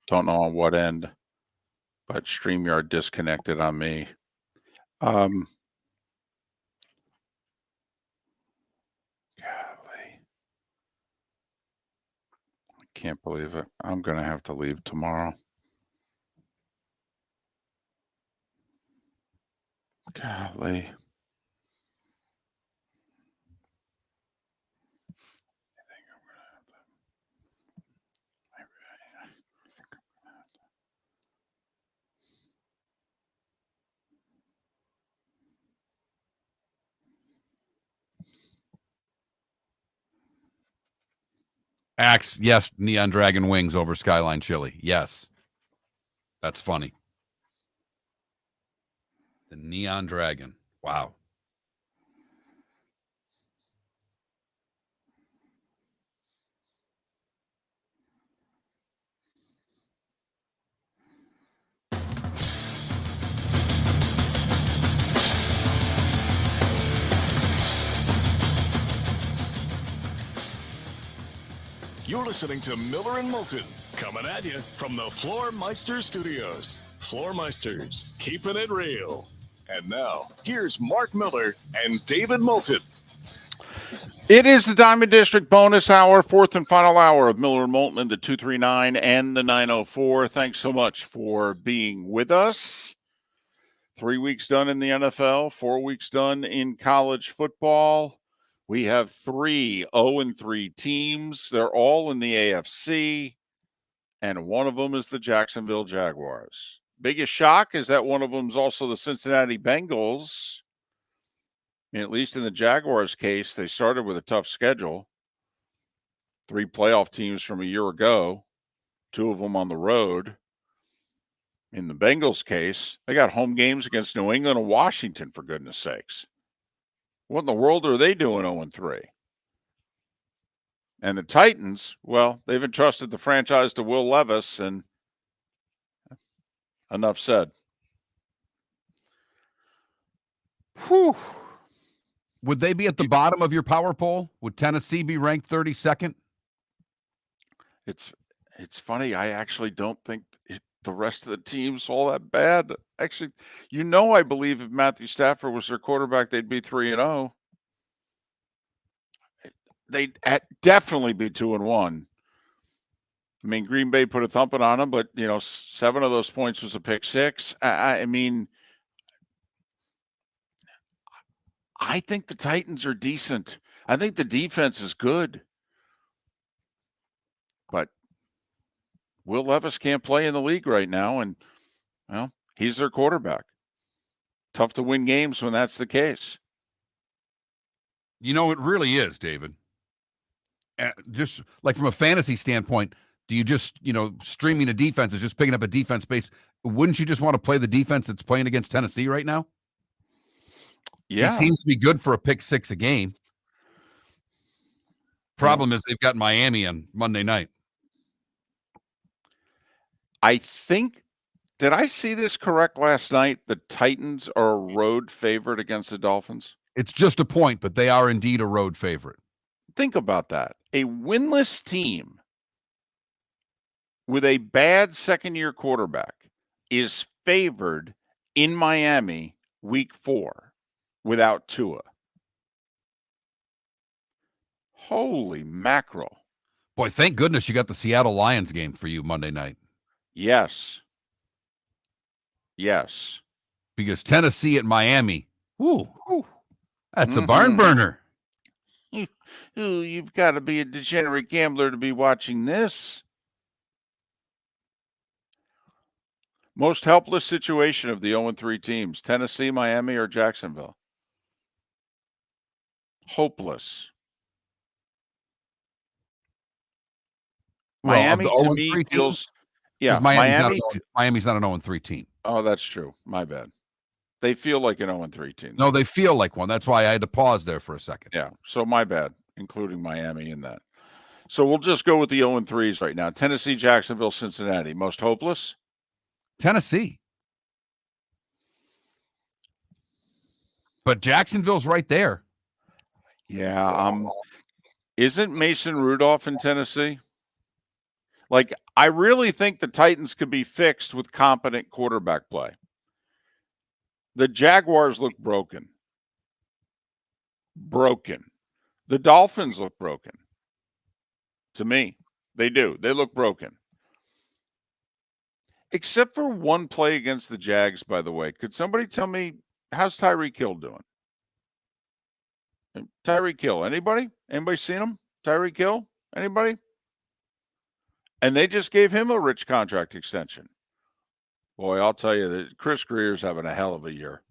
Don't know on what end, but StreamYard disconnected on me. Golly. I can't believe it. I'm going to have to leave tomorrow. Golly. Axe, yes, Neon Dragon wings over Skyline Chili. Yes. That's funny. The Neon Dragon. Wow. You're listening to Miller and Moulton, coming at you from the Floor Meister Studios. Floor Meisters, keeping it real. And now, here's Mark Miller and David Moulton. It is the Diamond District bonus hour, fourth and final hour of Miller and Moulton in the 239 and the 904. Thanks so much for being with us. 3 weeks done in the NFL, 4 weeks done in college football. We have 3 0-3 teams. They're all in the AFC, and one of them is the Jacksonville Jaguars. biggest shock is that one of them is also the Cincinnati Bengals. And at least in the Jaguars case, they started with a tough schedule. 3 playoff teams from a year ago, 2 of them on the road. In the Bengals case, they got home games against New England and Washington, for goodness sakes. What in the world are they doing 0-3? And the Titans, well, they've entrusted the franchise to Will Levis, and enough said. Whew. Would they be at the bottom of your power poll? Would Tennessee be ranked 32nd? It's funny. I actually don't think the rest of the team's all that bad. Actually, I believe if Matthew Stafford was their quarterback, they'd be 3-0. They'd definitely be 2-1. I mean, Green Bay put a thumping on them, but 7 of those points was a pick six. I mean, I think the Titans are decent. I think the defense is good. But Will Levis can't play in the league right now, and, well, he's their quarterback. Tough to win games when that's the case. It really is, David. Just like from a fantasy standpoint, do you just, streaming a defense is just picking up a defense base? Wouldn't you just want to play the defense that's playing against Tennessee right now? Yeah. He seems to be good for a pick six a game. Problem is they've got Miami on Monday night. I think, did I see this correct last night? The Titans are a road favorite against the Dolphins. It's just a point, but they are indeed a road favorite. Think about that. A winless team with a bad second-year quarterback is favored in Miami week 4 without Tua. Holy mackerel. Boy, thank goodness you got the Seattle Lions game for you Monday night. Yes. Yes. Because Tennessee at Miami, that's a barn burner. You've got to be a degenerate gambler to be watching this. Most helpless situation of the 0-3 teams, Tennessee, Miami, or Jacksonville? Hopeless. Well, Miami to me feels, Miami's not an 0-3 team. Oh, that's true. My bad. They feel like an 0-3 team. No, they feel like one. That's why I had to pause there for a second. Yeah, so my bad, including Miami in that. So we'll just go with the 0-3s right now. Tennessee, Jacksonville, Cincinnati. Most hopeless? Tennessee. But Jacksonville's right there. Yeah. Isn't Mason Rudolph in Tennessee? Like, I really think the Titans could be fixed with competent quarterback play. The Jaguars look broken. The Dolphins look broken. To me, they do. They look broken. Except for one play against the Jags, by the way. Could somebody tell me, how's Tyreek Hill doing? Tyreek Hill, anybody? Anybody seen him? Tyreek Hill? Anybody? And they just gave him a rich contract extension. Boy, I'll tell you that Chris Greer's having a hell of a year.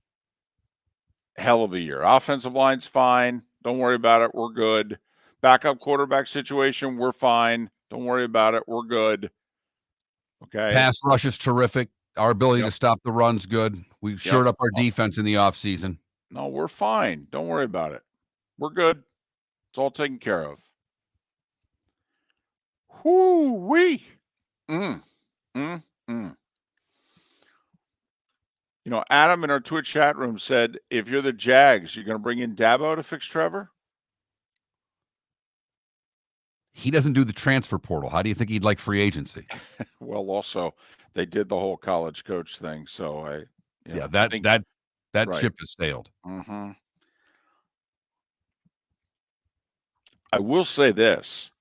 Hell of a year. Offensive line's fine. Don't worry about it. We're good. Backup quarterback situation, we're fine. Don't worry about it. We're good. Okay. Pass rush is terrific. Our ability to stop the run's good. We shored up our defense in the offseason. No, we're fine. Don't worry about it. We're good. It's all taken care of. Whoo-wee. Adam in our Twitch chat room said, if you're the Jags, you're going to bring in Dabo to fix Trevor? He doesn't do the transfer portal. How do you think he'd like free agency? Well, also, they did the whole college coach thing, so that right. ship has sailed. Mm-hmm. I will say this.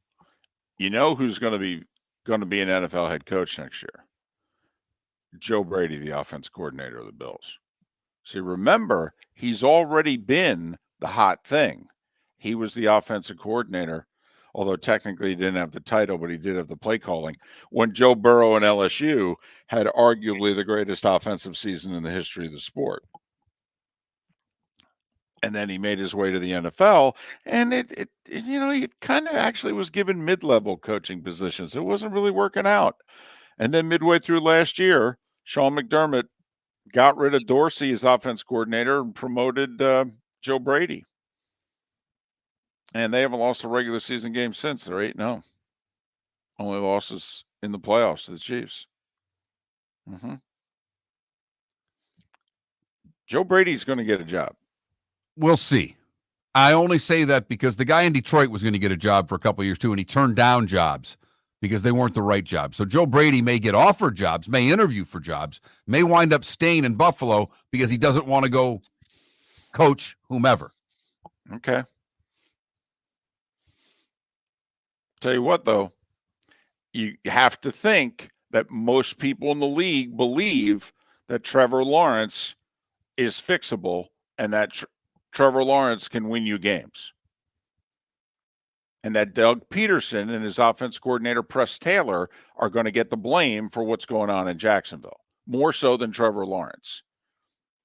You know who's going to be an NFL head coach next year? Joe Brady, the offense coordinator of the Bills. See, remember, he's already been the hot thing. He was the offensive coordinator although technically he didn't have the title, but he did have the play calling, when Joe Burrow and LSU had arguably the greatest offensive season in the history of the sport. And then he made his way to the NFL, and it he kind of actually was given mid-level coaching positions. It wasn't really working out. And then midway through last year, Sean McDermott got rid of Dorsey as offense coordinator and promoted Joe Brady. And they haven't lost a regular season game since. They're 8-0. Only losses in the playoffs to the Chiefs. Joe Brady's going to get a job. We'll see. I only say that because the guy in Detroit was going to get a job for a couple of years too, and he turned down jobs because they weren't the right jobs. So Joe Brady may get offered jobs, may interview for jobs, may wind up staying in Buffalo because he doesn't want to go coach whomever. Okay. Tell you what, though, you have to think that most people in the league believe that Trevor Lawrence is fixable and that Trevor Lawrence can win you games. And that Doug Peterson and his offense coordinator, Press Taylor, are going to get the blame for what's going on in Jacksonville, more so than Trevor Lawrence.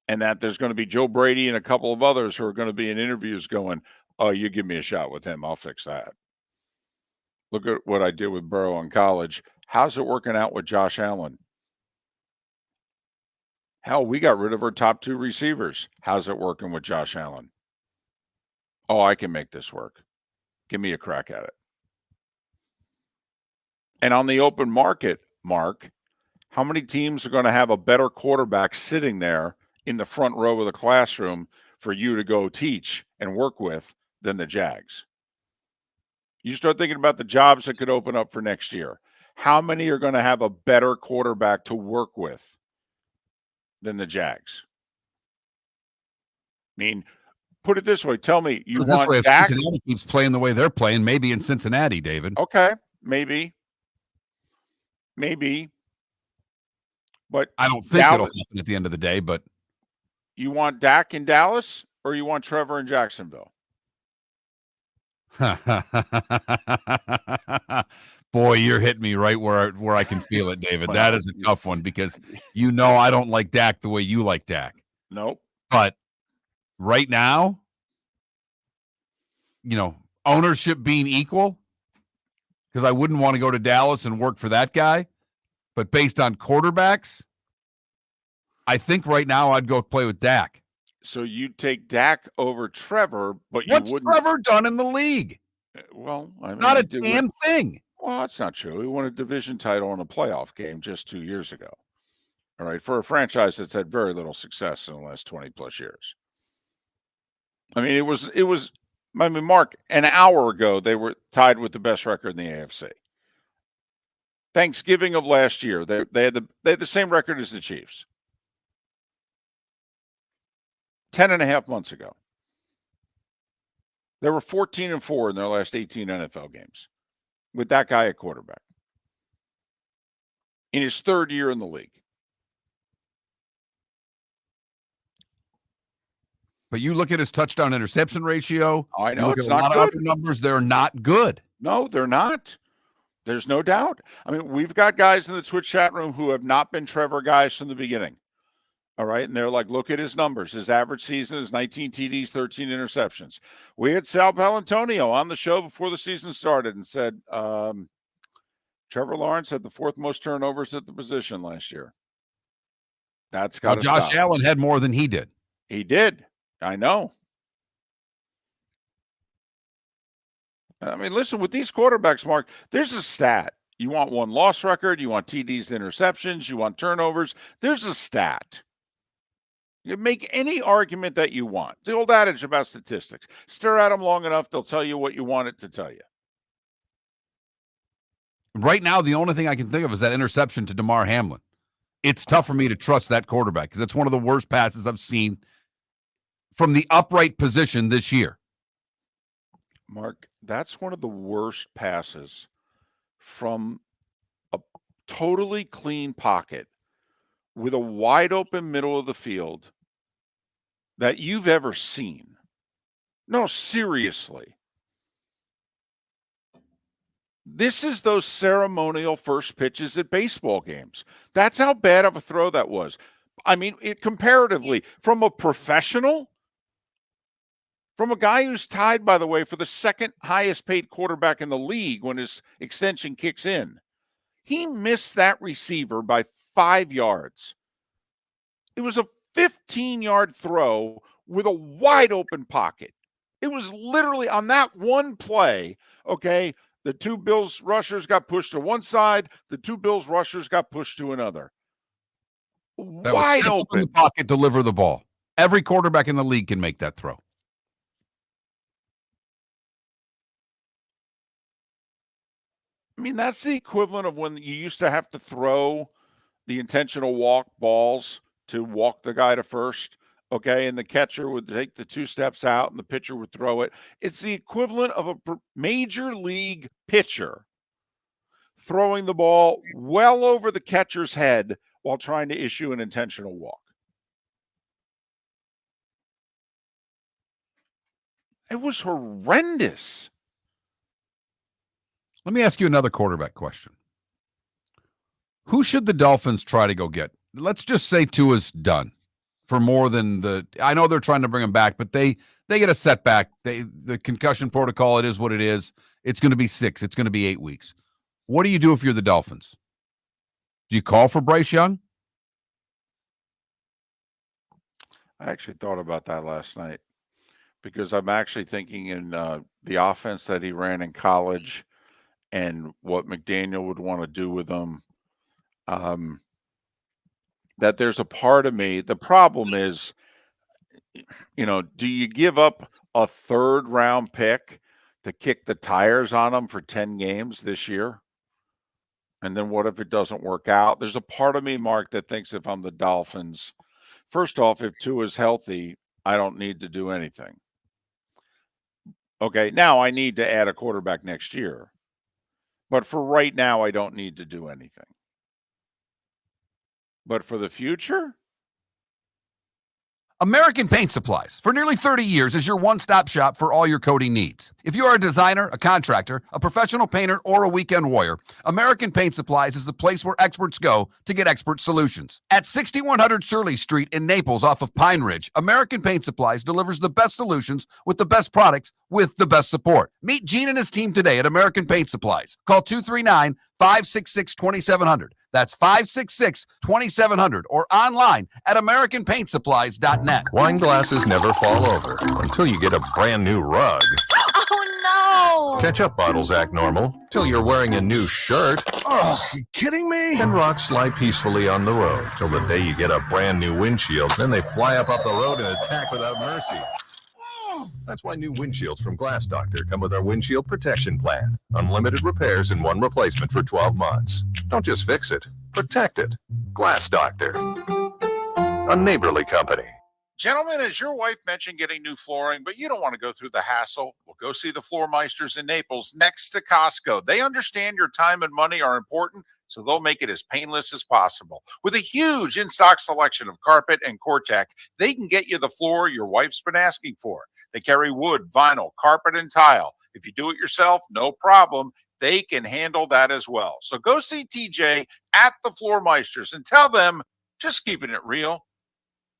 And that there's going to be Joe Brady and a couple of others who are going to be in interviews going, oh, you give me a shot with him, I'll fix that. Look at what I did with Burrow in college. How's it working out with Josh Allen? Hell, we got rid of our top 2 receivers. How's it working with Josh Allen? Oh, I can make this work. Give me a crack at it. And on the open market, Mark, how many teams are going to have a better quarterback sitting there in the front row of the classroom for you to go teach and work with than the Jags? You start thinking about the jobs that could open up for next year. How many are going to have a better quarterback to work with than the Jags? I mean, put it this way. Tell me, you want if Dak? Cincinnati keeps playing the way they're playing, maybe in Cincinnati, David. Okay, maybe. But I don't think it'll happen at the end of the day, but you want Dak in Dallas or you want Trevor in Jacksonville? Boy, you're hitting me right where I can feel it, David. That is a tough one because I don't like Dak the way you like Dak. Nope. But right now, ownership being equal, because I wouldn't want to go to Dallas and work for that guy. But based on quarterbacks, I think right now I'd go play with Dak. So you'd take Dak over Trevor, but what's you wouldn't. Trevor done in the league? Well, I mean, not a damn thing. Well, that's not true. He won a division title in a playoff game just 2 years ago. All right, for a franchise that's had very little success in the last 20 plus years. I mean, it was. I mean, Mark, an hour ago they were tied with the best record in the AFC. Thanksgiving of last year, they had the same record as the Chiefs. 10.5 months ago. They were 14-4 in their last 18 NFL games with that guy at quarterback in his 3rd year in the league. But you look at his touchdown interception ratio. I know look it's at a not lot good. of other numbers. They're not good. No, they're not. There's no doubt. I mean, we've got guys in the Twitch chat room who have not been Trevor guys from the beginning. All right. And they're like, look at his numbers. His average season is 19 TDs, 13 interceptions. We had Sal Palantonio on the show before the season started and said, Trevor Lawrence had the 4th most turnovers at the position last year. That's got to stop. Josh Allen had more than he did. He did. I know. I mean, listen, with these quarterbacks, Mark, there's a stat. You want one loss record, you want TDs, interceptions, you want turnovers. There's a stat. You make any argument that you want. The old adage about statistics. Stare at them long enough, they'll tell you what you want it to tell you. Right now, the only thing I can think of is that interception to DeMar Hamlin. It's tough for me to trust that quarterback because it's one of the worst passes I've seen from the upright position this year. Mark, that's one of the worst passes from a totally clean pocket with a wide open middle of the field that you've ever seen. No, seriously. This is those ceremonial first pitches at baseball games. That's how bad of a throw that was. I mean, comparatively, from a professional, from a guy who's tied, by the way, for the second highest paid quarterback in the league when his extension kicks in. He missed that receiver by 5 yards. It was a 15-yard throw with a wide open pocket. It was literally on that one play, okay, the two Bills rushers got pushed to one side, the two Bills rushers got pushed to another. That was Wide step up in the open. pocket, deliver the ball. Every quarterback in the league can make that throw. I mean, that's the equivalent of when you used to have to throw the intentional walk balls to walk the guy to first, okay? And the catcher would take the 2 steps out and the pitcher would throw it. It's the equivalent of a major league pitcher throwing the ball well over the catcher's head while trying to issue an intentional walk. It was horrendous. Let me ask you another quarterback question. Who should the Dolphins try to go get? Let's just say Tua's done for more than I know they're trying to bring him back, but they get a setback. The concussion protocol, it is what it is. It's going to be 6. It's going to be 8 weeks. What do you do if you're the Dolphins? Do you call for Bryce Young? I actually thought about that last night because I'm actually thinking in the offense that he ran in college and what McDaniel would want to do with them. That there's a part of me, the problem is, do you give up a 3rd round pick to kick the tires on them for 10 games this year? And then what if it doesn't work out? There's a part of me, Mark, that thinks if I'm the Dolphins, first off, if Tua's healthy, I don't need to do anything. Okay, now I need to add a quarterback next year. But for right now, I don't need to do anything. But for the future? American Paint Supplies, for nearly 30 years, is your one-stop shop for all your coating needs. If you are a designer, a contractor, a professional painter, or a weekend warrior, American Paint Supplies is the place where experts go to get expert solutions. At 6100 Shirley Street in Naples off of Pine Ridge, American Paint Supplies delivers the best solutions with the best products with the best support. Meet Gene and his team today at American Paint Supplies. Call 239-566-2700. That's 566-2700 or online at AmericanPaintSupplies.net. Wine glasses never fall over until you get a brand new rug. Oh no! Ketchup bottles act normal till you're wearing a new shirt. Oh, you kidding me? And rocks slide peacefully on the road till the day you get a brand new windshield. Then they fly up off the road and attack without mercy. That's why new windshields from Glass Doctor come with our windshield protection plan. Unlimited repairs and 1 replacement for 12 months. Don't just fix it, protect it. Glass Doctor, a neighborly company. Gentlemen, as your wife mentioned getting new flooring, but you don't want to go through the hassle, well, go see the Floor Meisters in Naples next to Costco. They understand your time and money are important, so they'll make it as painless as possible. With a huge in-stock selection of carpet and Cortec, they can get you the floor your wife's been asking for. They carry wood, vinyl, carpet, and tile. If you do it yourself, no problem. They can handle that as well. So go see TJ at the Floor Meisters and tell them, just keeping it real.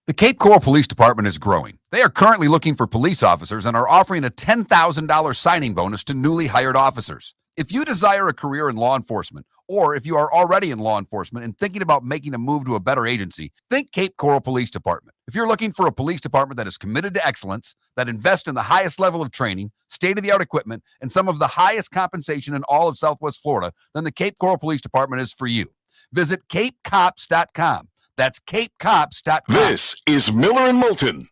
The Cape Coral Police Department is growing. They are currently looking for police officers and are offering a $10,000 signing bonus to newly hired officers. If you desire a career in law enforcement, or if you are already in law enforcement and thinking about making a move to a better agency, think Cape Coral Police Department. If you're looking for a police department that is committed to excellence, that invests in the highest level of training, state-of-the-art equipment, and some of the highest compensation in all of Southwest Florida, then the Cape Coral Police Department is for you. Visit capecops.com. That's capecops.com. This is Miller and Moulton.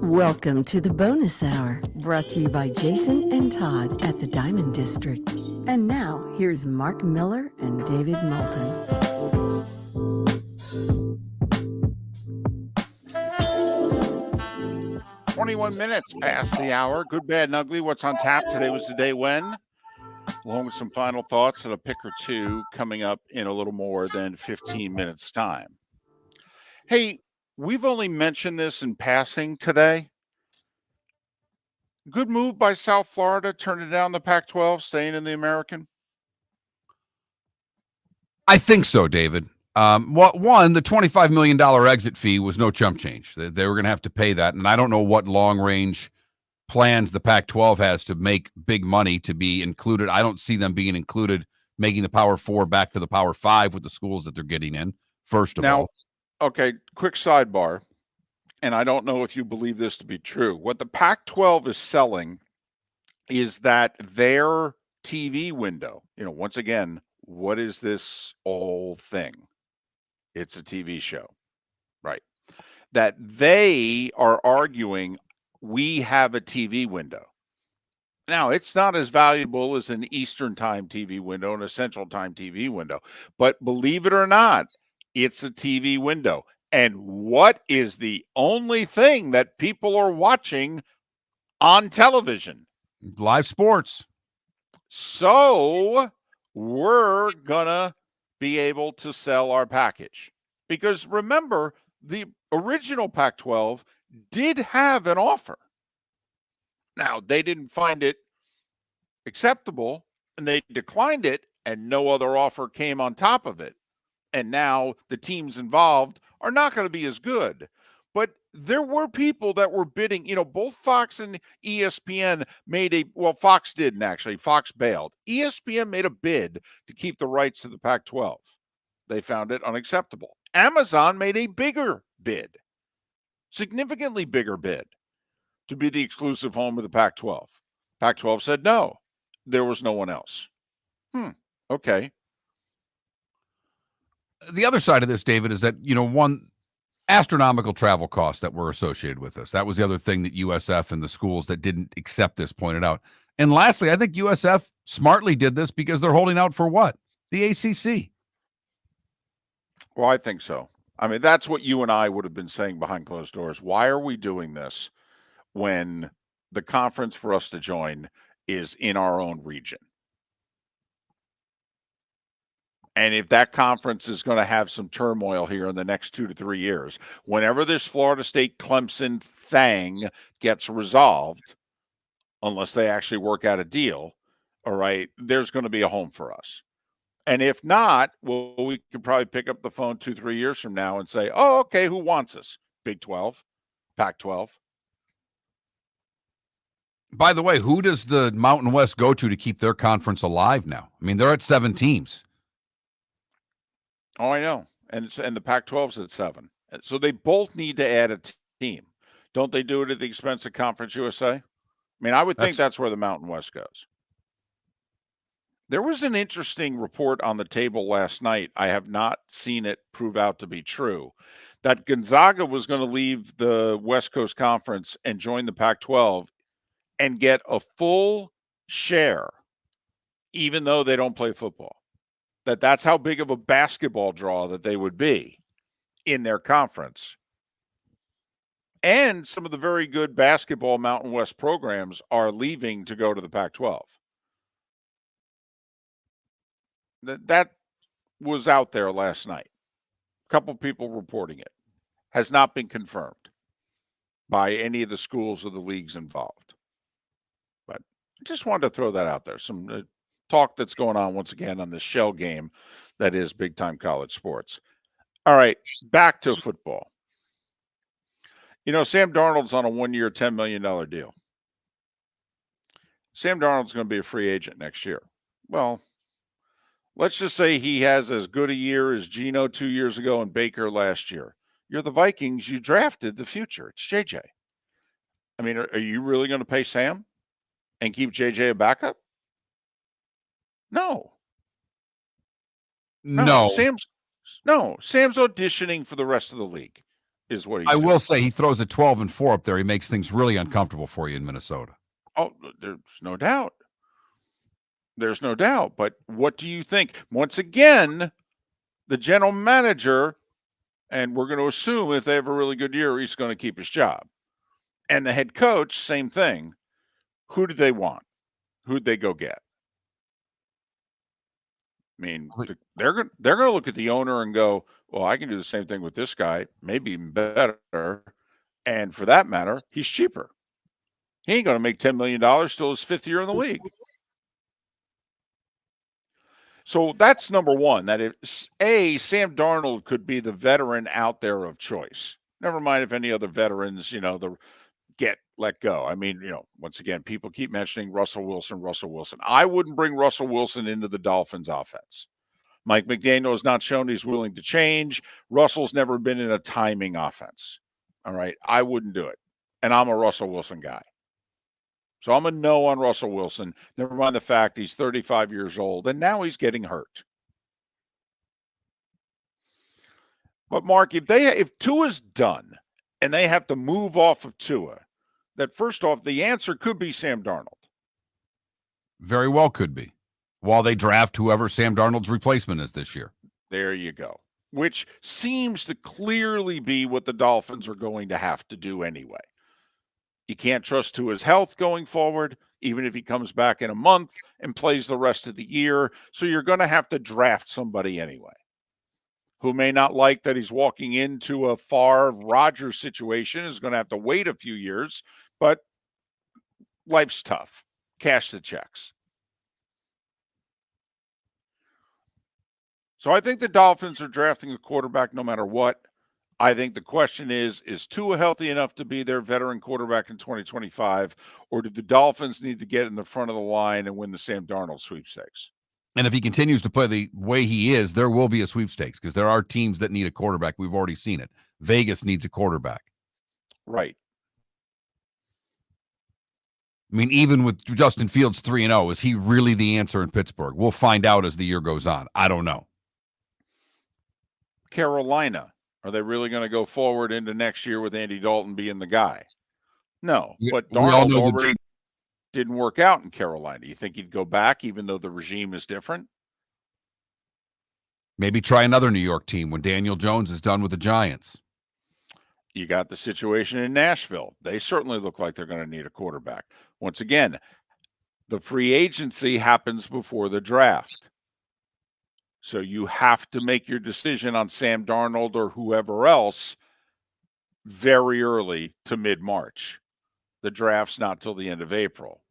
Welcome to the bonus hour, brought to you by Jason and Todd at the Diamond District. And now, here's Mark Miller and David Moulton. 21 minutes past the hour. Good, bad, and ugly. What's on tap? Today was the day when. Along with some final thoughts and a pick or two coming up in a little more than 15 minutes' time. Hey, we've only mentioned this in passing today. Good move by South Florida, turning down the Pac-12, staying in the American. I think so, David. One, the $25 million exit fee was no chump change. They were going to have to pay that, and I don't know what long-range plans the Pac-12 has to make big money to be included. I don't see them being included, making the Power 4 back to the Power 5 with the schools that they're getting in, first of all. Okay, quick sidebar, and I don't know if you believe this to be true. What the Pac-12 is selling is that their TV window, once again, what is this whole thing? It's a TV show, right? That they are arguing we have a TV window. Now, it's not as valuable as an Eastern Time TV window and a Central Time TV window, but believe it or not, it's a TV window. And what is the only thing that people are watching on television? Live sports. So we're going to be able to sell our package. Because remember, the original Pac-12 did have an offer. Now, they didn't find it acceptable, and they declined it, and no other offer came on top of it. And now the teams involved are not going to be as good. But there were people that were bidding. Both Fox and ESPN Fox didn't actually. Fox bailed. ESPN made a bid to keep the rights to the Pac-12. They found it unacceptable. Amazon made a bigger bid, significantly bigger bid, to be the exclusive home of the Pac-12. Pac-12 said no. There was no one else. Okay. The other side of this, David, is that, one, astronomical travel costs that were associated with this. That was the other thing that USF and the schools that didn't accept this pointed out. And lastly, I think USF smartly did this because they're holding out for what? The ACC. Well, I think so. I mean, that's what you and I would have been saying behind closed doors. Why are we doing this when the conference for us to join is in our own region? And if that conference is going to have some turmoil here in the next 2 to 3 years, whenever this Florida State Clemson thing gets resolved, unless they actually work out a deal, all right, there's going to be a home for us. And if not, well, we could probably pick up the phone 2-3 years from now and say, oh, okay, who wants us? Big 12, Pac-12. By the way, who does the Mountain West go to keep their conference alive now? I mean, they're at 7 teams. Oh, I know. And the Pac-12's at 7. So they both need to add a team. Don't they do it at the expense of Conference USA? I mean, I would think that's where the Mountain West goes. There was an interesting report on the table last night. I have not seen it prove out to be true, that Gonzaga was going to leave the West Coast Conference and join the Pac-12 and get a full share, even though they don't play football. That's how big of a basketball draw that they would be in their conference. And some of the very good basketball Mountain West programs are leaving to go to the Pac-12. That was out there last night. A couple people reporting it. Has not been confirmed by any of the schools or the leagues involved. But I just wanted to throw that out there. Some talk that's going on once again on this shell game that is big-time college sports. All right, back to football. Sam Darnold's on a 1-year, $10 million deal. Sam Darnold's going to be a free agent next year. Well, let's just say he has as good a year as Geno 2 years ago and Baker last year. You're the Vikings. You drafted the future. It's JJ. I mean, are you really going to pay Sam and keep JJ a backup? No. No. Sam's auditioning for the rest of the league. is what he's I doing. will say he throws a 12-4 up there. He makes things really uncomfortable for you in Minnesota. Oh, there's no doubt. There's no doubt. But what do you think? Once again, the general manager, and we're going to assume if they have a really good year, he's going to keep his job. And the head coach, same thing. Who do they want? Who'd they go get? I mean, they're going to look at the owner and go, well, I can do the same thing with this guy, maybe even better. And for that matter, he's cheaper. He ain't going to make $10 million till his 5th year in the league. So that's number one, that if Sam Darnold could be the veteran out there of choice. Never mind if any other veterans, get let go. I mean, once again, people keep mentioning Russell Wilson. I wouldn't bring Russell Wilson into the Dolphins offense. Mike McDaniel has not shown he's willing to change. Russell's never been in a timing offense. All right. I wouldn't do it. And I'm a Russell Wilson guy. So I'm a no on Russell Wilson. Never mind the fact he's 35 years old and now he's getting hurt. But Mark, if Tua's done and they have to move off of Tua, that first off, the answer could be Sam Darnold. Very well could be. While they draft whoever Sam Darnold's replacement is this year. There you go. Which seems to clearly be what the Dolphins are going to have to do anyway. You can't trust Tua's health going forward, even if he comes back in a month and plays the rest of the year. So you're going to have to draft somebody anyway, who may not like that he's walking into a Favre Rodgers situation, is going to have to wait a few years, but life's tough. Cash the checks. So I think the Dolphins are drafting a quarterback no matter what. I think the question is Tua healthy enough to be their veteran quarterback in 2025, or do the Dolphins need to get in the front of the line and win the Sam Darnold sweepstakes? And if he continues to play the way he is, there will be a sweepstakes because there are teams that need a quarterback. We've already seen it. Vegas needs a quarterback. Right. I mean, even with Justin Fields 3-0, is he really the answer in Pittsburgh? We'll find out as the year goes on. I don't know. Carolina, are they really going to go forward into next year with Andy Dalton being the guy? No, but Darnold already didn't work out in Carolina. You think he'd go back even though the regime is different? Maybe try another New York team when Daniel Jones is done with the Giants. You got the situation in Nashville. They certainly look like they're going to need a quarterback. Once again, the free agency happens before the draft. So you have to make your decision on Sam Darnold or whoever else very early to mid-March. The draft's not till the end of April.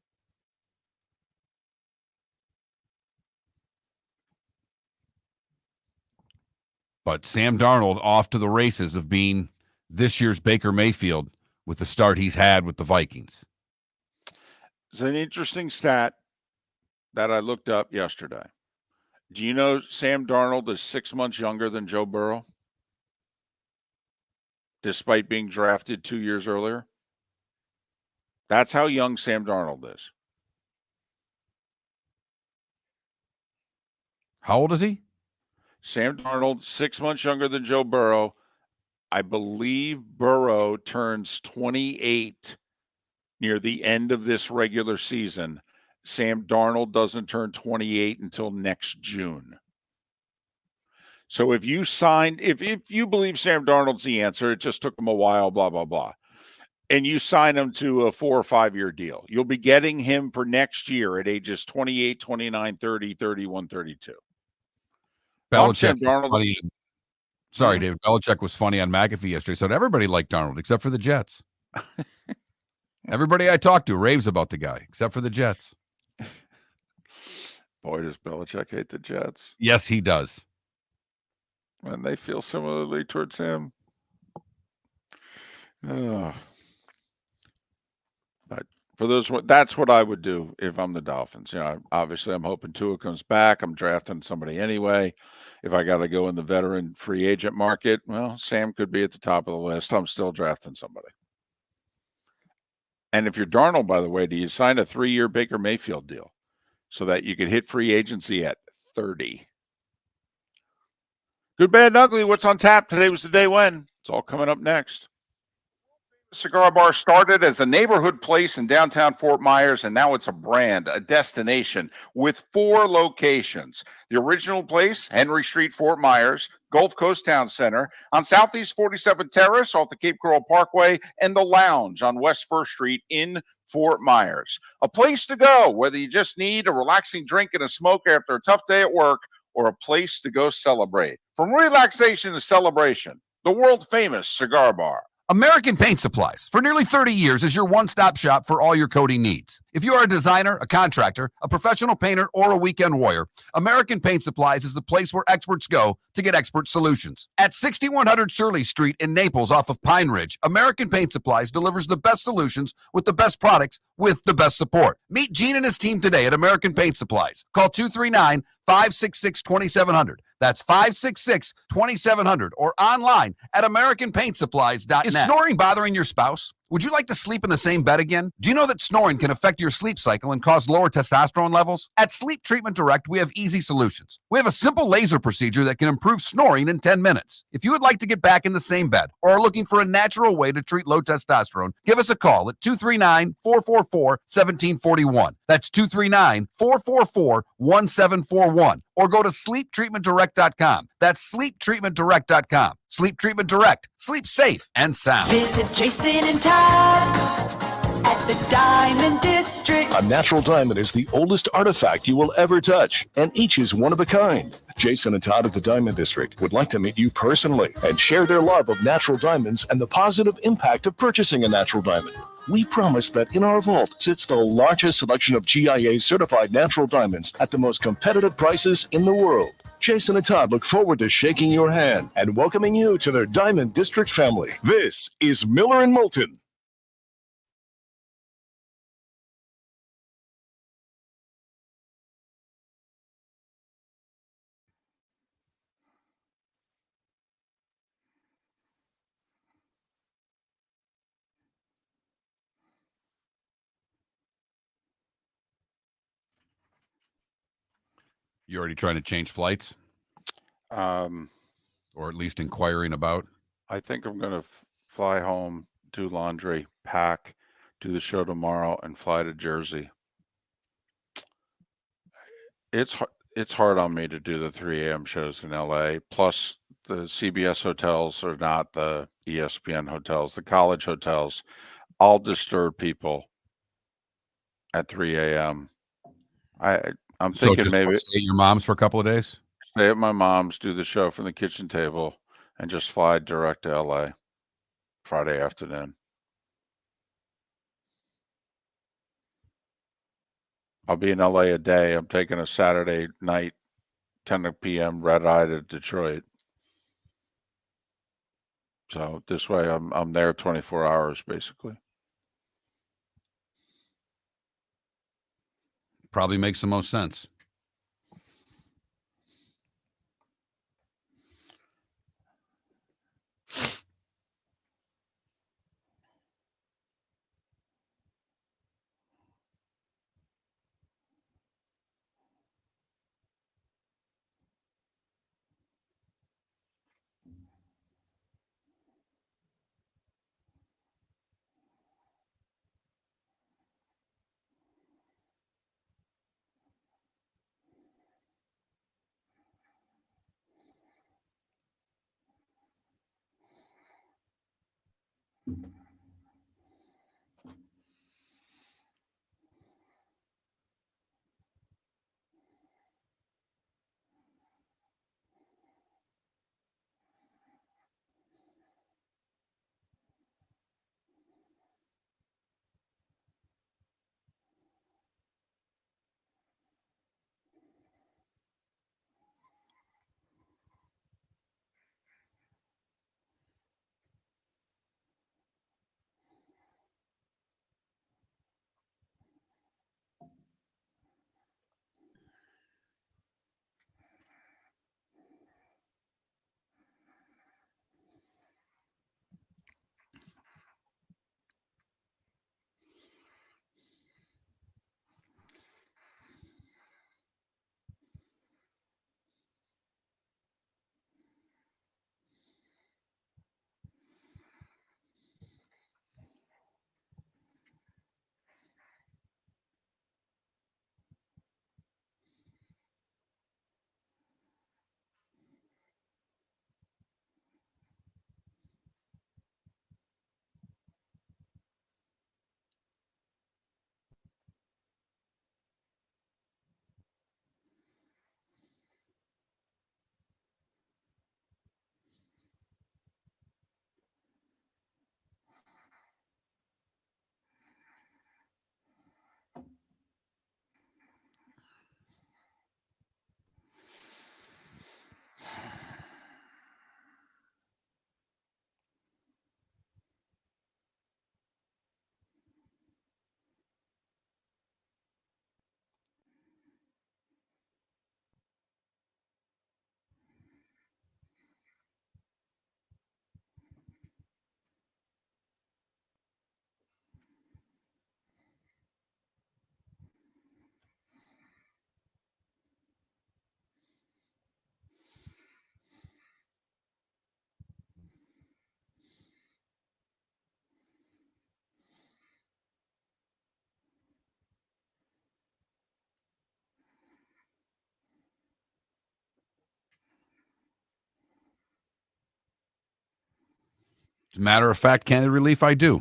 But Sam Darnold off to the races of being this year's Baker Mayfield with the start he's had with the Vikings. It's an interesting stat that I looked up yesterday. Do you know Sam Darnold is 6 months younger than Joe Burrow? Despite being drafted 2 years earlier? That's how young Sam Darnold is. How old is he? Sam Darnold, 6 months younger than Joe Burrow. I believe Burrow turns 28 near the end of this regular season. Sam Darnold doesn't turn 28 until next June. So if you believe Sam Darnold's the answer, it just took him a while, blah, blah, blah. And you sign him to a 4 or 5 year deal. You'll be getting him for next year at ages 28, 29, 30, 31, 32. Belichick was funny. Sorry, David. Belichick was funny on McAfee yesterday. Said everybody liked Darnold except for the Jets. Everybody I talked to raves about the guy except for the Jets. Boy, does Belichick hate the Jets. Yes, he does. And they feel similarly towards him. But for those, that's what I would do if I'm the Dolphins. Obviously, I'm hoping Tua comes back. I'm drafting somebody anyway. If I got to go in the veteran free agent market, well, Sam could be at the top of the list. I'm still drafting somebody. And if you're Darnold, by the way, do you sign a 3-year Baker Mayfield deal so that you could hit free agency at 30? Good, bad, and ugly. What's on tap? Today was the day when. It's all coming up next. Cigar Bar started as a neighborhood place in downtown Fort Myers, and now it's a brand, a destination with 4 locations. The original place, Henry Street, Fort Myers, Gulf Coast Town Center, on Southeast 47th Terrace off the Cape Coral Parkway, and the Lounge on West 1st Street in Fort Myers. A place to go, whether you just need a relaxing drink and a smoke after a tough day at work, or a place to go celebrate. From relaxation to celebration, the world-famous Cigar Bar. American Paint Supplies, for nearly 30 years, is your one-stop shop for all your coating needs. If you are a designer, a contractor, a professional painter, or a weekend warrior, American Paint Supplies is the place where experts go to get expert solutions. At 6100 Shirley Street in Naples off of Pine Ridge, American Paint Supplies delivers the best solutions with the best products with the best support. Meet Gene and his team today at American Paint Supplies. Call 239-566-2700. That's 566-2700 or online at AmericanPaintSupplies.net. Is snoring bothering your spouse? Would you like to sleep in the same bed again? Do you know that snoring can affect your sleep cycle and cause lower testosterone levels? At Sleep Treatment Direct, we have easy solutions. We have a simple laser procedure that can improve snoring in 10 minutes. If you would like to get back in the same bed or are looking for a natural way to treat low testosterone, give us a call at 239-444-1741. That's 239-444-1741. Or go to sleeptreatmentdirect.com. That's sleeptreatmentdirect.com. Sleep Treatment Direct. Sleep safe and sound. Visit Jason and Todd at the Diamond District. A natural diamond is the oldest artifact you will ever touch, and each is one of a kind. Jason and Todd at the Diamond District would like to meet you personally and share their love of natural diamonds and the positive impact of purchasing a natural diamond. We promise that in our vault sits the largest selection of GIA certified natural diamonds at the most competitive prices in the world. Jason and Todd look forward to shaking your hand and welcoming you to their Diamond District family. This is Miller and Moulton. You already trying to change flights? Or at least inquiring about? I think I'm going to fly home, do laundry, pack, do the show tomorrow, and fly to Jersey. It's hard on me to do the 3 a.m. shows in LA. Plus, the CBS hotels are not the ESPN hotels, the college hotels. I'll disturb people at 3 a.m. I'm So thinking just maybe stay at your mom's for a couple of days? stay at my mom's, do the show from the kitchen table, and just fly direct to LA Friday afternoon. I'll be in LA a day. I'm taking a Saturday night, 10 p.m. red eye to Detroit. So this way I'm there 24 hours basically. Probably makes the most sense. As a matter of fact, candid relief, I do.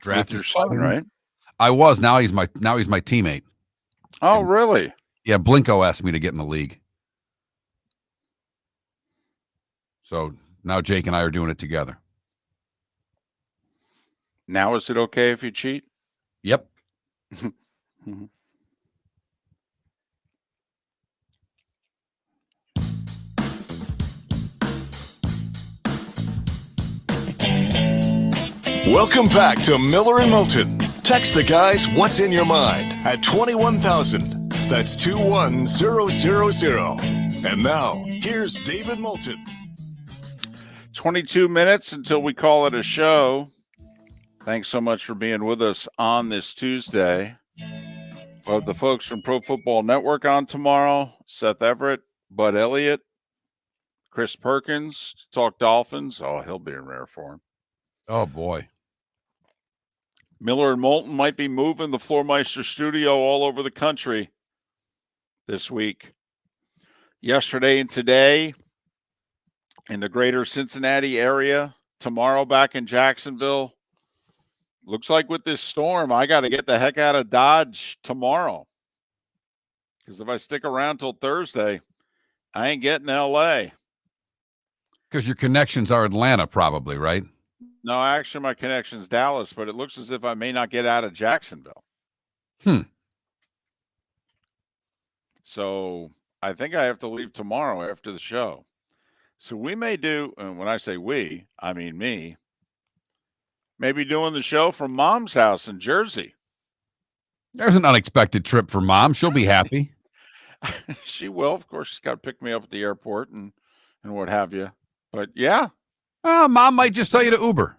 With your son, right? I was. Now he's my teammate. Oh, really? Yeah, Blinko asked me to get in the league. So now Jake and I are doing it together. Now is it okay if you cheat? Yep. Welcome back to Miller and Moulton. Text the guys what's in your mind at 21,000. That's 21000. And now, here's David Moulton. 22 minutes until we call it a show. Thanks so much for being with us on this Tuesday. We'll have the folks from Pro Football Network on tomorrow. Seth Everett, Bud Elliott, Chris Perkins to talk Dolphins. Oh, he'll be in rare form. Oh, boy. Miller and Moulton might be moving the Floormeister studio all over the country this week. Yesterday and today in the greater Cincinnati area. Tomorrow back in Jacksonville. Looks like with this storm, I got to get the heck out of Dodge tomorrow. Because if I stick around till Thursday, I ain't getting L.A. Because your connections are Atlanta, probably, right? No, actually, my connection's Dallas, but it looks as if I may not get out of Jacksonville. So I think I have to leave tomorrow after the show. So we may do, and when I say we, I mean me, maybe doing the show from Mom's house in Jersey. There's an unexpected trip for Mom. She'll be happy. She will. Of course, she's got to pick me up at the airport and what have you. But yeah. Mom might just tell you to Uber.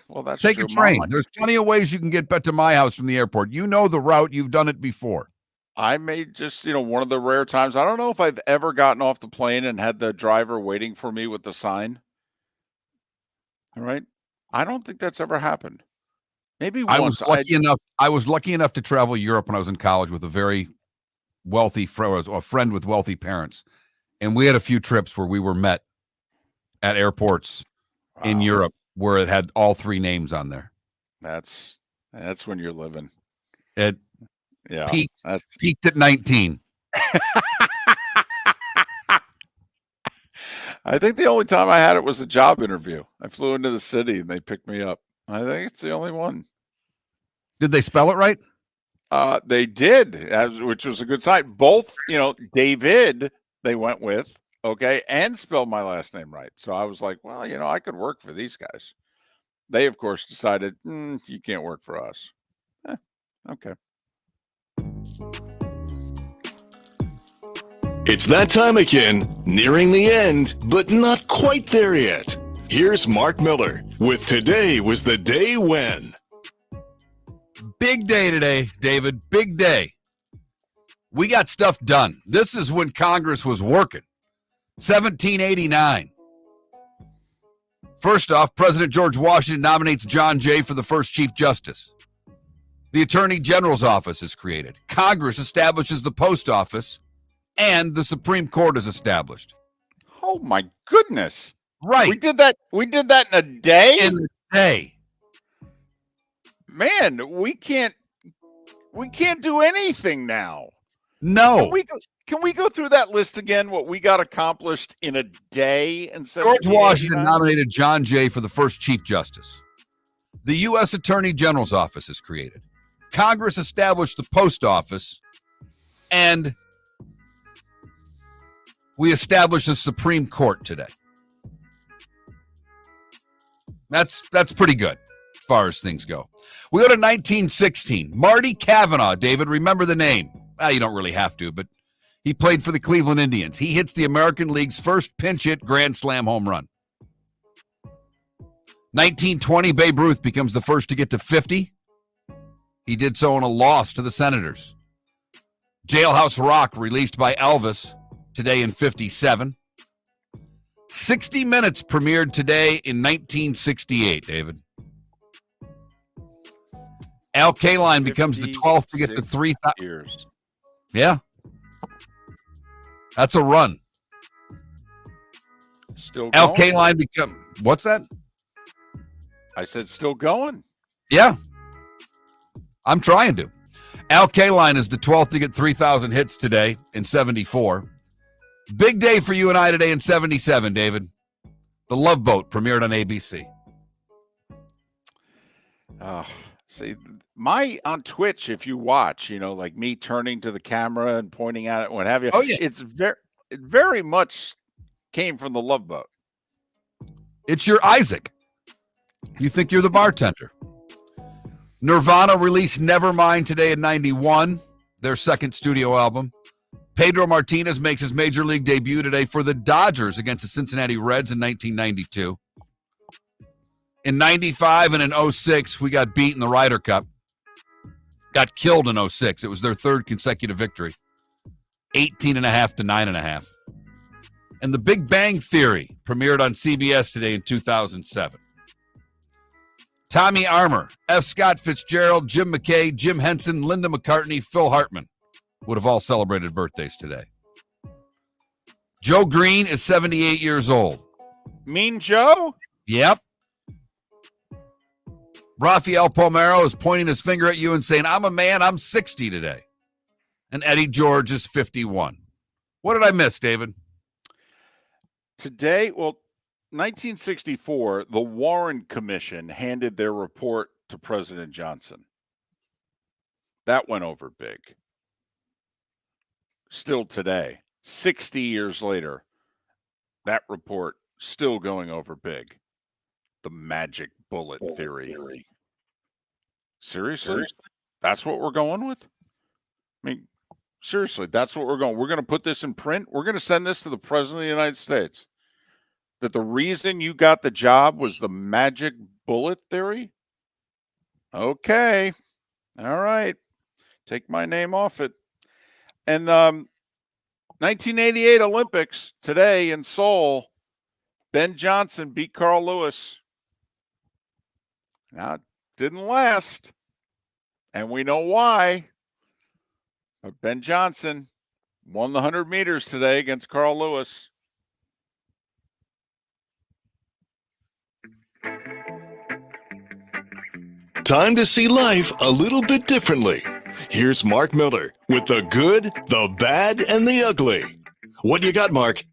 Well, that's Take true. a train. Mom, There's plenty of ways you can get back to my house from the airport. You know the route. You've done it before. I may just, one of the rare times. I don't know if I've ever gotten off the plane and had the driver waiting for me with the sign. All right. I don't think that's ever happened. Maybe once. I was lucky enough to travel Europe when I was in college with a very wealthy friend, a friend with wealthy parents. And we had a few trips where we were met at airports in Europe where it had all three names on there. That's when you're living. It peaked at 19. I think the only time I had it was a job interview. I flew into the city and they picked me up. I think it's the only one. Did they spell it right? They did, which was a good sign. Both, David, they went with, okay, and spelled my last name right. So I was like, well, I could work for these guys. They, of course, decided, you can't work for us. Okay. It's that time again, nearing the end, but not quite there yet. Here's Mark Miller with Today Was the Day When. Big day today, David. Big day. We got stuff done. This is when Congress was working. 1789. First off, President George Washington nominates John Jay for the first Chief Justice. The Attorney General's office is created. Congress establishes the post office, and the Supreme Court is established. Oh my goodness. Right. We did that in a day? In a day. Man, we can't do anything now. No. Can we go through that list again? What we got accomplished in a day? George Washington nominated John Jay for the first Chief Justice. The U.S. Attorney General's office is created. Congress established the post office, and we established the Supreme Court today. That's pretty good as far as things go. We go to 1916. Marty Cavanaugh, David, remember the name. You don't really have to, but he played for the Cleveland Indians. He hits the American League's first pinch hit grand slam home run. 1920, Babe Ruth becomes the first to get to 50. He did so in a loss to the Senators. Jailhouse Rock, released by Elvis, today in 57. 60 Minutes premiered today in 1968, David. Al Kaline becomes the 12th to get to 3,000 years. Yeah. That's a run. Still going. LK line become what's that? I said still going. Yeah. I'm trying to. Al Kaline is the 12th to get 3,000 hits today in 74. Big day for you and I today in 77, David. The Love Boat premiered on ABC. See, on Twitch, if you watch, like me turning to the camera and pointing at it, what have you. Oh, yeah. It very much came from the Love Boat. It's your Isaac. You think you're the bartender. Nirvana released Nevermind today in 91, their second studio album. Pedro Martinez makes his major league debut today for the Dodgers against the Cincinnati Reds in 1992. In 95 and in 06, we got beat in the Ryder Cup. Got killed in 06. It was their third consecutive victory. 18.5 to 9.5. And The Big Bang Theory premiered on CBS today in 2007. Tommy Armour, F. Scott Fitzgerald, Jim McKay, Jim Henson, Linda McCartney, Phil Hartman would have all celebrated birthdays today. Joe Green is 78 years old. Mean Joe? Yep. Rafael Palmeiro is pointing his finger at you and saying, I'm a man, I'm 60 today. And Eddie George is 51. What did I miss, David? Today, 1964, the Warren Commission handed their report to President Johnson. That went over big. Still today, 60 years later, that report still going over big. The magic bullet theory. Seriously? That's what we're going with? I mean, seriously, that's what we're going. We're going to put this in print. We're going to send this to the President of the United States. That the reason you got the job was the magic bullet theory? Okay. All right. Take my name off it. And 1988 Olympics today in Seoul, Ben Johnson beat Carl Lewis. Now, it didn't last. And we know why. But Ben Johnson won the 100 meters today against Carl Lewis. Time to see life a little bit differently. Here's Mark Miller with the good, the bad, and the ugly. What you got, Mark?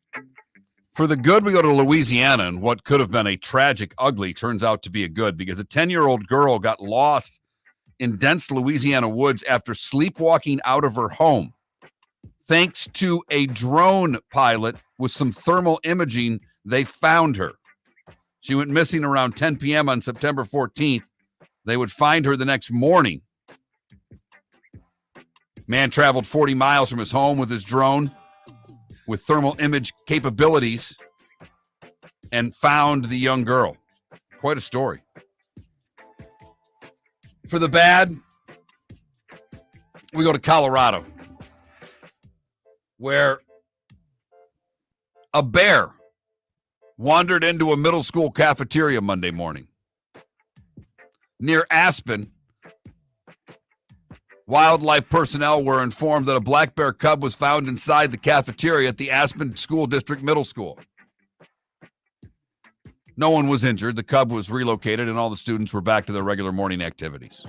For the good, we go to Louisiana, and what could have been a tragic ugly turns out to be a good because a 10-year-old girl got lost in dense Louisiana woods after sleepwalking out of her home. Thanks to a drone pilot with some thermal imaging, they found her. She went missing around 10 p.m. on September 14th. They would find her the next morning. Man traveled 40 miles from his home with his drone with thermal image capabilities and found the young girl. Quite a story. For the bad, we go to Colorado, where a bear wandered into a middle school cafeteria Monday morning. Near Aspen, wildlife personnel were informed that a black bear cub was found inside the cafeteria at the Aspen School District Middle School. No one was injured. The cub was relocated, and all the students were back to their regular morning activities.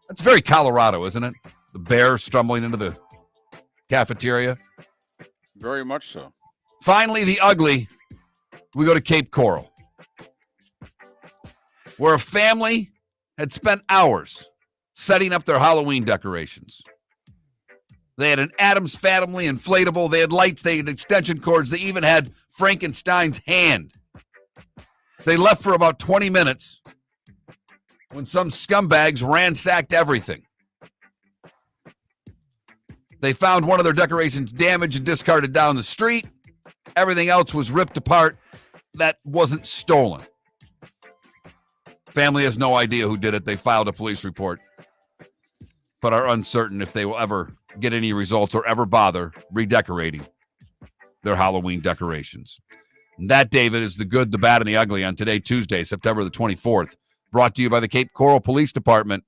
That's very Colorado, isn't it? The bear stumbling into the cafeteria. Very much so. Finally, the ugly, we go to Cape Coral, where a family had spent hours setting up their Halloween decorations. They had an Addams Family inflatable. They had lights. They had extension cords. They even had Frankenstein's hand. They left for about 20 minutes when some scumbags ransacked everything. They found one of their decorations damaged and discarded down the street. Everything else was ripped apart. That wasn't stolen. Family has no idea who did it. They filed a police report, but are uncertain if they will ever get any results or ever bother redecorating their Halloween decorations. And that, David, is the good, the bad, and the ugly on today, Tuesday, September the 24th, brought to you by the Cape Coral Police Department.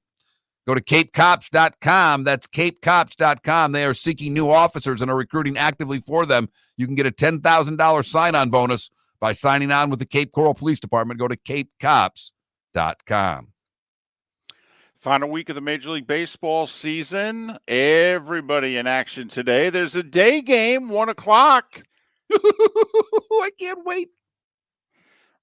Go to capecops.com. That's capecops.com. They are seeking new officers and are recruiting actively for them. You can get a $10,000 sign-on bonus by signing on with the Cape Coral Police Department. Go to capecops.com. Final week of the Major League Baseball season. Everybody in action today. There's a day game, 1 o'clock. I can't wait.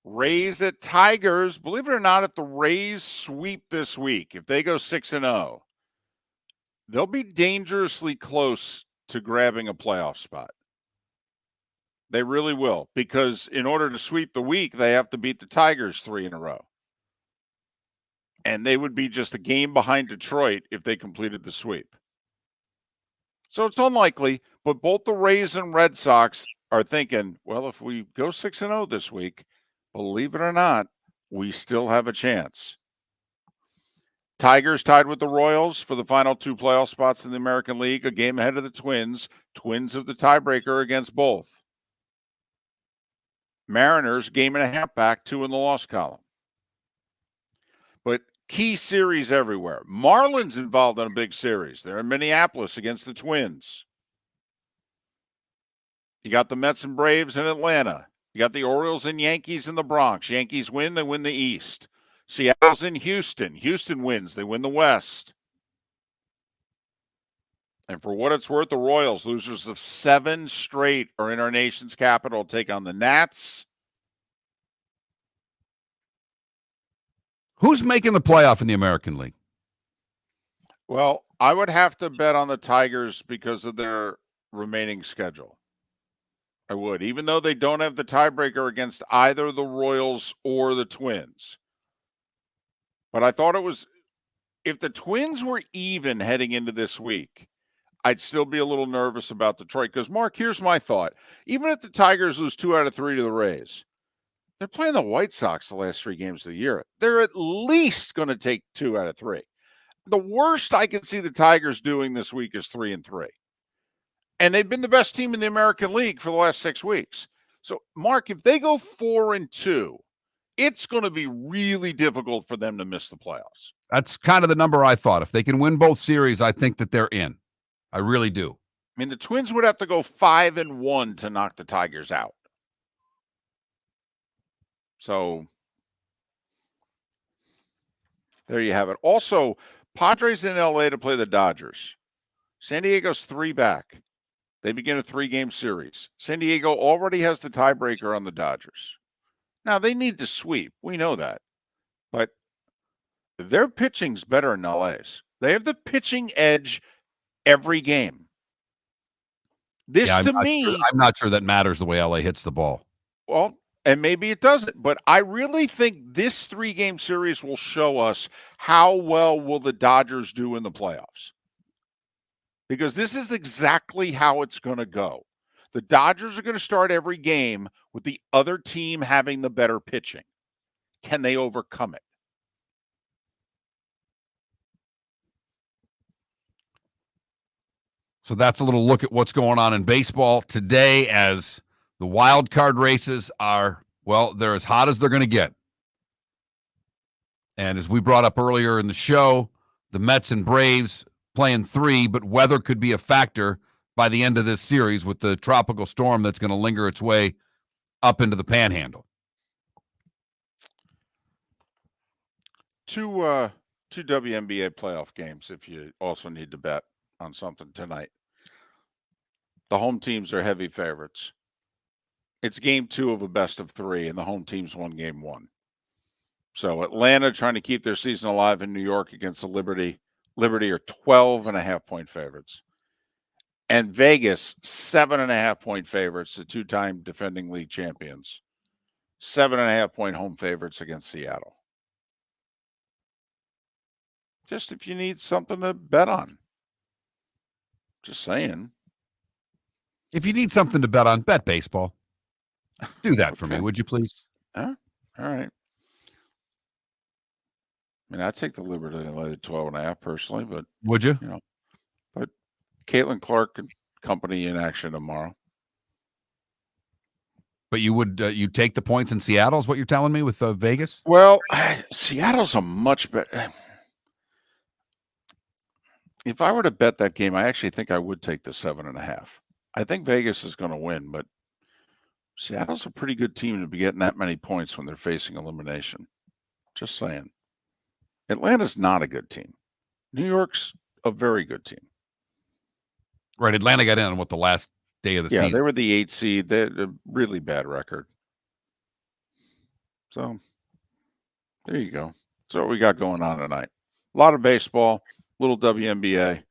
Rays at Tigers. Believe it or not, if the Rays sweep this week, if they go 6-0, they'll be dangerously close to grabbing a playoff spot. They really will, because in order to sweep the week, they have to beat the Tigers 3 in a row. And they would be just a game behind Detroit if they completed the sweep. So it's unlikely, but both the Rays and Red Sox are thinking, well, if we go 6-0 this week, believe it or not, we still have a chance. Tigers tied with the Royals for the final 2 playoff spots in the American League, a game ahead of the Twins. Twins have the tiebreaker against both. Mariners, game and a half back, 2 in the loss column. But key series everywhere. Marlins involved in a big series. They're in Minneapolis against the Twins. You got the Mets and Braves in Atlanta. You got the Orioles and Yankees in the Bronx. Yankees win, they win the East. Seattle's in Houston. Houston wins, they win the West. And for what it's worth, the Royals, losers of 7 straight, are in our nation's capital, take on the Nats. Who's making the playoff in the American League? Well, I would have to bet on the Tigers because of their remaining schedule. I would, even though they don't have the tiebreaker against either the Royals or the Twins. But I thought it was, if the Twins were even heading into this week, I'd still be a little nervous about Detroit. Because, Mark, here's my thought. Even if the Tigers lose 2 out of 3 to the Rays, they're playing the White Sox the last 3 games of the year. They're at least going to take 2 out of 3. The worst I can see the Tigers doing this week is 3-3. And they've been the best team in the American League for the last 6 weeks. So, Mark, if they go 4-2, it's going to be really difficult for them to miss the playoffs. That's kind of the number I thought. If they can win both series, I think that they're in. I really do. I mean, the Twins would have to go 5-1 to knock the Tigers out. So, there you have it. Also, Padres in LA to play the Dodgers. San Diego's 3 back. They begin a 3-game series. San Diego already has the tiebreaker on the Dodgers. Now, they need to sweep. We know that. But their pitching's better than LA's. They have the pitching edge every game. I'm not sure that matters the way LA hits the ball. Well, and maybe it doesn't, but I really think this 3-game series will show us how well will the Dodgers do in the playoffs. Because this is exactly how it's going to go. The Dodgers are going to start every game with the other team having the better pitching. Can they overcome it? So that's a little look at what's going on in baseball today, as the wild card races are, well, they're as hot as they're going to get. And as we brought up earlier in the show, the Mets and Braves playing 3, but weather could be a factor by the end of this series with the tropical storm that's going to linger its way up into the Panhandle. Two WNBA playoff games if you also need to bet on something tonight. The home teams are heavy favorites. It's game 2 of a best of 3, and the home teams won game 1. So Atlanta trying to keep their season alive in New York against the Liberty. Liberty are 12.5-point favorites. And Vegas, 7.5-point favorites, the 2-time defending league champions. 7.5-point home favorites against Seattle. Just if you need something to bet on. Just saying. If you need something to bet on, bet baseball. Do that for me, would you please? All right. I mean, I'd take the liberty to lay the 12.5 personally, but would you? But Caitlin Clark and company in action tomorrow. But you would you take the points in Seattle is what you're telling me with Vegas? Well, Seattle's a much better. If I were to bet that game, I actually think I would take the 7.5. I think Vegas is going to win, but Seattle's a pretty good team to be getting that many points when they're facing elimination. Just saying. Atlanta's not a good team. New York's a very good team. Right. Atlanta got in on the last day of the season. Yeah, they were the 8 seed. They had a really bad record. So there you go. That's what we got going on tonight. A lot of baseball, little WNBA.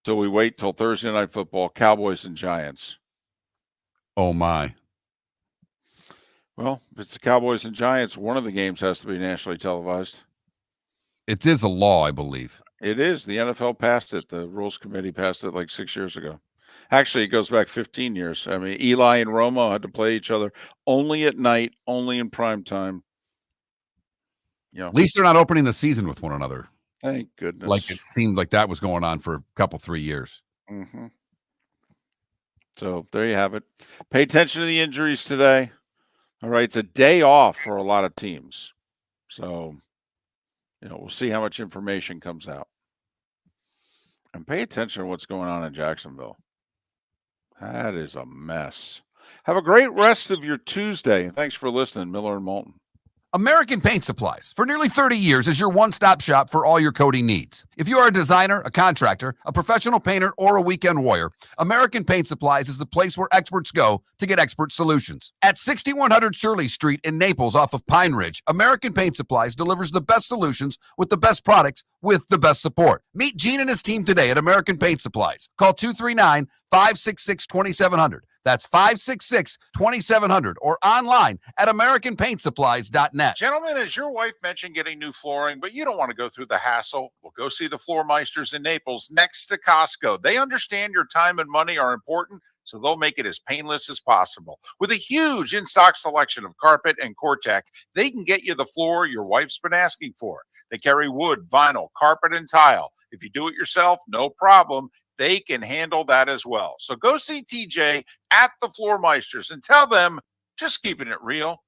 Till we wait till Thursday night football, Cowboys and Giants. Oh, my. Well, if it's the Cowboys and Giants, one of the games has to be nationally televised. It is a law, I believe. It is. The NFL passed it. The Rules Committee passed it like 6 years ago. Actually, it goes back 15 years. I mean, Eli and Romo had to play each other only at night, only in prime time. You know, At least they're not opening the season with one another. Thank goodness. Like it seemed like that was going on for a couple, 3 years. Mm-hmm. So there you have it. Pay attention to the injuries today. All right. It's a day off for a lot of teams. So, we'll see how much information comes out. And pay attention to what's going on in Jacksonville. That is a mess. Have a great rest of your Tuesday. Thanks for listening, Miller and Moulton. American Paint Supplies, for nearly 30 years, is your one-stop shop for all your coating needs. If you are a designer, a contractor, a professional painter, or a weekend warrior, American Paint Supplies is the place where experts go to get expert solutions. At 6100 Shirley Street in Naples off of Pine Ridge, American Paint Supplies delivers the best solutions with the best products with the best support. Meet Gene and his team today at American Paint Supplies. Call 239-566-2700. That's 566-2700 or online at AmericanPaintSupplies.net. Gentlemen, as your wife mentioned getting new flooring, but you don't want to go through the hassle, well, go see the Floor Meisters in Naples next to Costco. They understand your time and money are important, so they'll make it as painless as possible. With a huge in-stock selection of carpet and Cortec, they can get you the floor your wife's been asking for. They carry wood, vinyl, carpet, and tile. If you do it yourself, no problem. They can handle that as well. So go see TJ at the Floor Meisters and tell them, just keeping it real.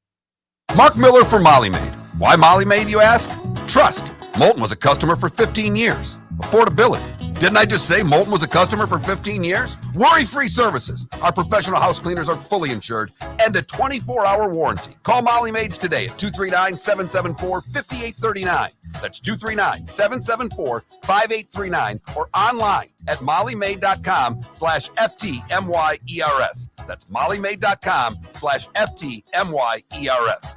Mark Miller for Molly Maid. Why Molly Maid, you ask? Trust. Moulton was a customer for 15 years. Affordability. Didn't I just say Moulton was a customer for 15 years? Worry-free services. Our professional house cleaners are fully insured and a 24-hour warranty. Call Molly Maids today at 239-774-5839. That's 239-774-5839 or online at mollymaid.com/FTMYERS. That's mollymaid.com/FTMYERS.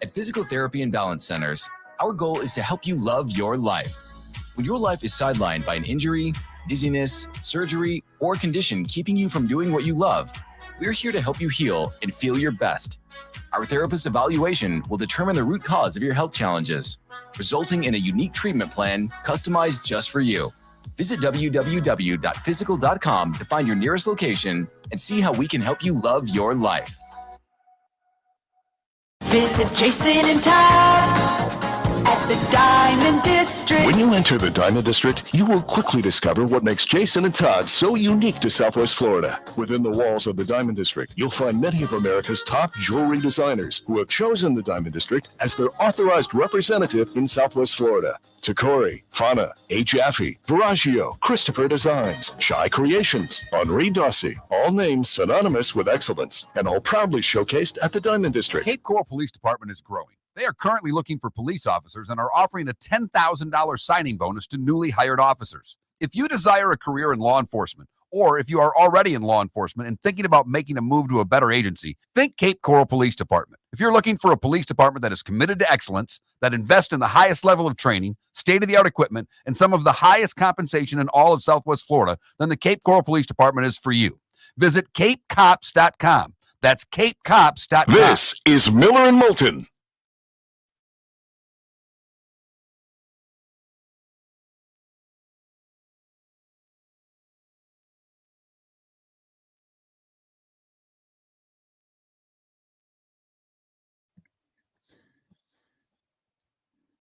At Physical Therapy and Balance Centers, our goal is to help you love your life. When your life is sidelined by an injury, dizziness, surgery, or condition keeping you from doing what you love, we're here to help you heal and feel your best. Our therapist evaluation will determine the root cause of your health challenges, resulting in a unique treatment plan customized just for you. Visit www.physical.com to find your nearest location and see how we can help you love your life. Visit Jason and Todd at the Diamond District. When you enter the Diamond District, you will quickly discover what makes Jason and Todd so unique to Southwest Florida. Within the walls of the Diamond District, you'll find many of America's top jewelry designers who have chosen the Diamond District as their authorized representative in Southwest Florida. Takori, Fana, A. Jaffe, Veragio, Christopher Designs, Shy Creations, Henri Dossi, all names synonymous with excellence and all proudly showcased at the Diamond District. Cape Coral Police Department is growing. They are currently looking for police officers and are offering a $10,000 signing bonus to newly hired officers. If you desire a career in law enforcement, or if you are already in law enforcement and thinking about making a move to a better agency, think Cape Coral Police Department. If you're looking for a police department that is committed to excellence, that invests in the highest level of training, state-of-the-art equipment, and some of the highest compensation in all of Southwest Florida, then the Cape Coral Police Department is for you. Visit capecops.com. That's capecops.com. This is Miller and Moulton.